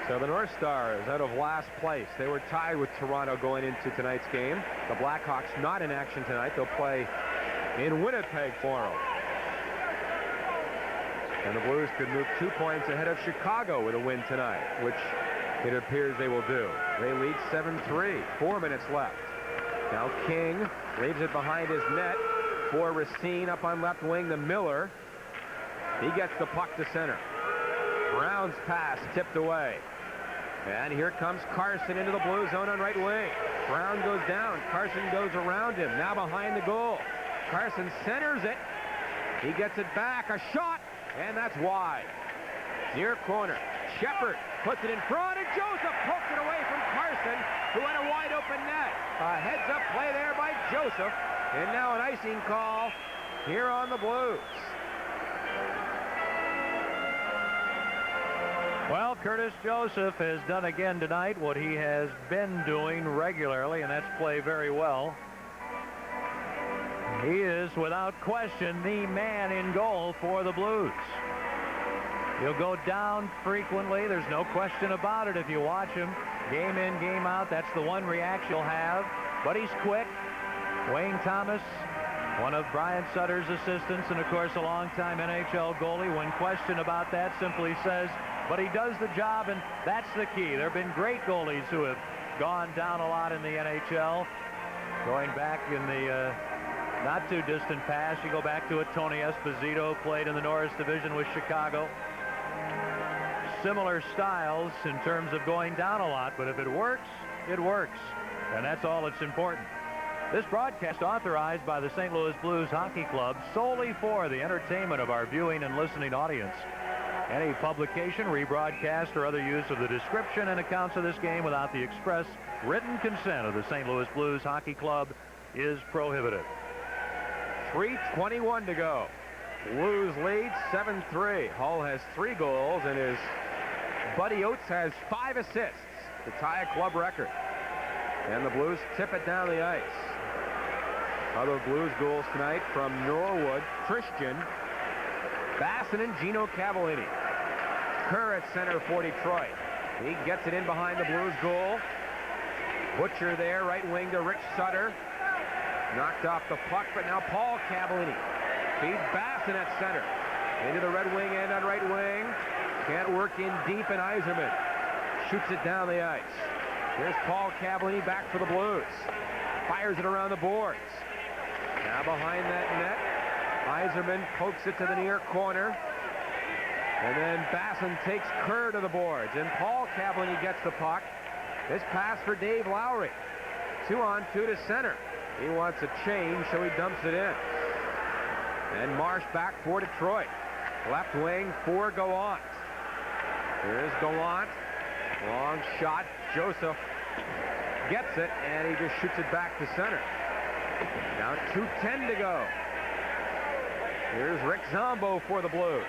So the North Stars out of last place. They were tied with Toronto going into tonight's game. The Blackhawks not in action tonight. They'll play in Winnipeg for them. And the Blues could move 2 points ahead of Chicago with a win tonight, which it appears they will do. They lead 7-3. 4 minutes left. Now King leaves it behind his net for Racine up on left wing to Miller. He gets the puck to center. Brown's pass tipped away. And here comes Carson into the blue zone on right wing. Brown goes down. Carson goes around him. Now behind the goal. Carson centers it. He gets it back. A shot. And that's wide. Near corner. Shepard puts it in front. And Joseph poked it away from Carson, who had a wide open net. A heads-up play there by Joseph. And now an icing call here on the Blues. Well, Curtis Joseph has done again tonight what he has been doing regularly, and that's play very well. He is, without question, the man in goal for the Blues. He'll go down frequently. There's no question about it if you watch him. Game in, game out, that's the one reaction he'll have. But he's quick. Wayne Thomas, one of Brian Sutter's assistants, and, of course, a longtime NHL goalie, when questioned about that, simply says, but he does the job, and that's the key. There have been great goalies who have gone down a lot in the NHL. Going back in the not too distant past, you go back to it, Tony Esposito played in the Norris Division with Chicago. Similar styles in terms of going down a lot, but if it works, it works. And that's all that's important. This broadcast authorized by the St. Louis Blues Hockey Club solely for the entertainment of our viewing and listening audience. Any publication, rebroadcast, or other use of the description and accounts of this game without the express written consent of the St. Louis Blues Hockey Club is prohibited. 3:21 to go. Blues lead 7-3. Hull has 3 goals, and his buddy Oates has 5 assists to tie a club record. And the Blues tip it down the ice. Other Blues goals tonight from Norwood, Christian, Basson, and Gino Cavallini. Kerr at center for Detroit. He gets it in behind the Blues goal. Butcher there, right wing to Rich Sutter. Knocked off the puck, but now Paul Cavallini feeds Basson at center. Into the Red Wing end on right wing. Can't work in deep, and Eiserman shoots it down the ice. Here's Paul Cavallini back for the Blues. Fires it around the boards. Now behind that net, Eiserman pokes it to the near corner. And then Basson takes Kerr to the boards. And Paul Cavallini gets the puck. This pass for Dave Lowry. 2-on-2 to center. He wants a change, so he dumps it in. And Marsh back for Detroit. Left wing for Gallant. Here's Gallant. Long shot. Joseph gets it, and he just shoots it back to center. Now 2:10 to go. Here's Rick Zombo for the Blues.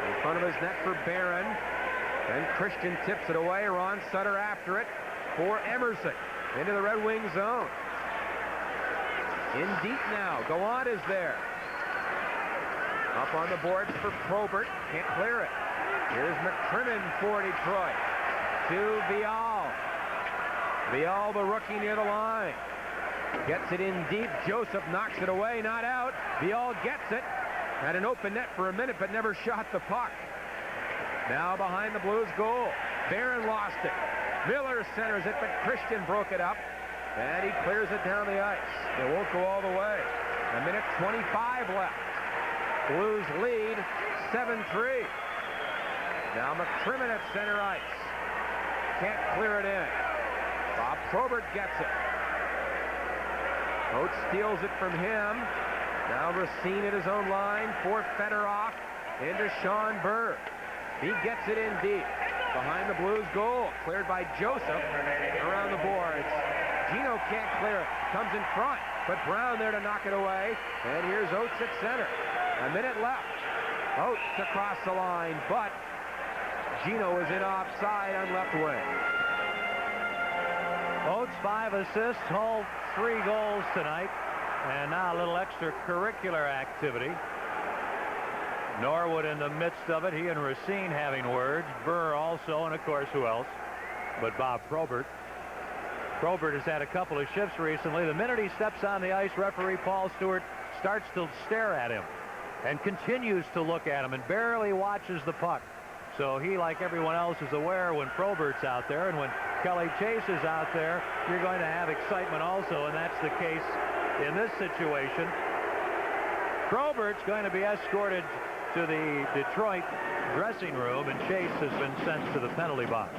In front of his net for Barron. And Christian tips it away. Ron Sutter after it for Emerson. Into the Red Wing zone. In deep now. Go on is there. Up on the boards for Probert. Can't clear it. Here's McCrimmon for Detroit. To Vial. Vial, the rookie, near the line. Gets it in deep. Joseph knocks it away. Not out. Vial gets it. Had an open net for a minute, but never shot the puck. Now behind the Blues goal. Barron lost it. Miller centers it, but Christian broke it up. And he clears it down the ice. It won't go all the way. A minute 25 left. Blues lead 7-3. Now McCrimmon at center ice. Can't clear it in. Bob Probert gets it. Oates steals it from him. Now Racine at his own line for Fedorov into Sean Berg. He gets it in deep. Behind the Blues goal. Cleared by Joseph around the boards. Gino can't clear it. Comes in front, but Brown there to knock it away. And here's Oates at center. A minute left. Oates across the line, but Gino is in offside on left wing. Oates 5 assists, Hull 3 goals tonight. And now a little extracurricular activity. Norwood in the midst of it. He and Racine having words. Burr also, and of course, who else but Bob Probert. Probert has had a couple of shifts recently. The minute he steps on the ice, referee Paul Stewart starts to stare at him and continues to look at him and barely watches the puck. So he, like everyone else, is aware when Probert's out there, and when Kelly Chase is out there, you're going to have excitement also, and that's the case in this situation. Probert's going to be escorted to the Detroit dressing room, and Chase has been sent to the penalty box.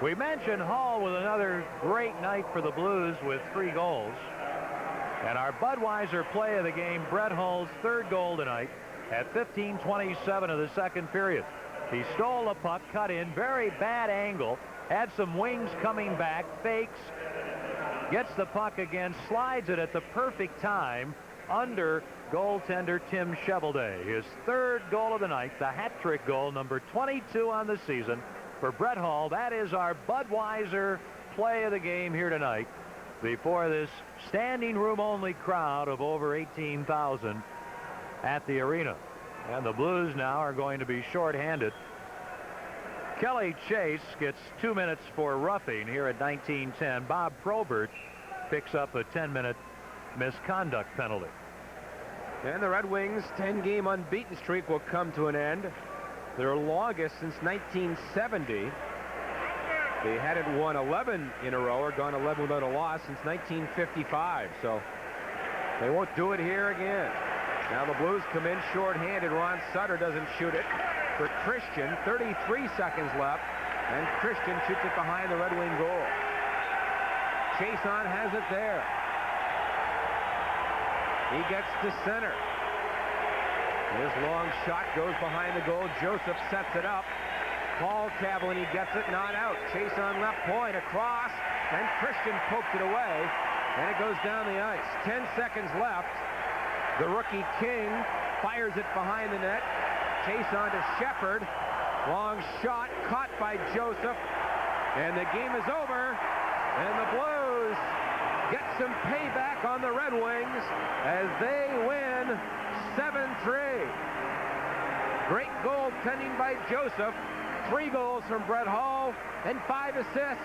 We mentioned Hall with another great night for the Blues with 3 goals. And our Budweiser play of the game, Brett Hull's 3rd goal tonight at 15:27 of the second period. He stole the puck, cut in, very bad angle, had some wings coming back, fakes, gets the puck again, slides it at the perfect time under goaltender Tim Cheveldae. His 3rd goal of the night, the hat-trick goal, number 22 on the season for Brett Hull. That is our Budweiser play of the game here tonight before this standing room only crowd of over 18,000 at the arena. And the Blues now are going to be shorthanded. Kelly Chase gets 2 minutes for roughing here at 19:10. Bob Probert picks up a 10-minute misconduct penalty. And the Red Wings' 10-game unbeaten streak will come to an end. Their longest since 1970. They hadn't won 11 in a row or gone 11 without a loss since 1955. So they won't do it here again. Now the Blues come in shorthanded. Ron Sutter doesn't shoot it for Christian. 33 seconds left. And Christian shoots it behind the Red Wing goal. Chason has it there. He gets to center. His long shot goes behind the goal. Joseph sets it up. Paul Cavallini gets it, not out. Chase on left point, across, and Christian poked it away, and it goes down the ice. 10 seconds left. The rookie King fires it behind the net. Chase on to Shepard. Long shot, caught by Joseph, and the game is over, and the Blues get some payback on the Red Wings as they win 7-3. Great goaltending by Joseph. 3 goals from Brett Hull and 5 assists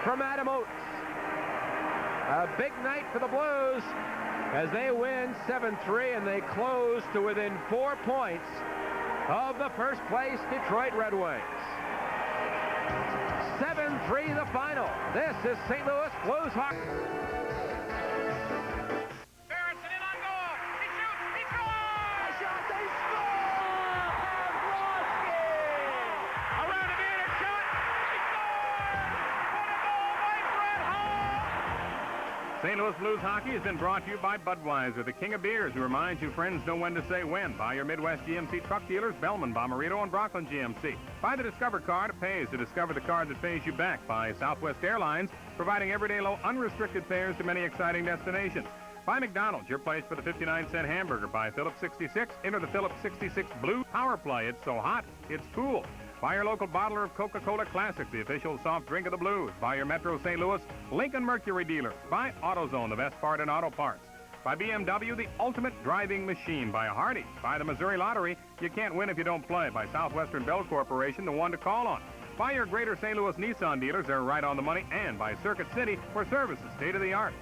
from Adam Oates. A big night for the Blues as they win 7-3, and they close to within 4 points of the first place Detroit Red Wings. 7-3 the final. This is St. Louis Blues hockey. St. Louis Blues hockey has been brought to you by Budweiser, the king of beers, who reminds you friends know when to say when. Buy your Midwest GMC truck dealers, Bellman, Bommarito, and Brooklyn GMC. Buy the Discover card. It pays to discover the card that pays you back. By Southwest Airlines, providing everyday low unrestricted fares to many exciting destinations. By McDonald's, your place for the 59-cent hamburger. By Phillips 66, enter the Phillips 66 Blue Power Play. It's so hot, it's cool. Buy your local bottler of Coca-Cola Classic, the official soft drink of the Blues. Buy your Metro St. Louis Lincoln Mercury dealer. Buy AutoZone, the best part in auto parts. Buy BMW, the ultimate driving machine. Buy Hardee's. Buy the Missouri Lottery. You can't win if you don't play. Buy Southwestern Bell Corporation, the one to call on. Buy your Greater St. Louis Nissan dealers. They're right on the money. And buy Circuit City for services, state of the art.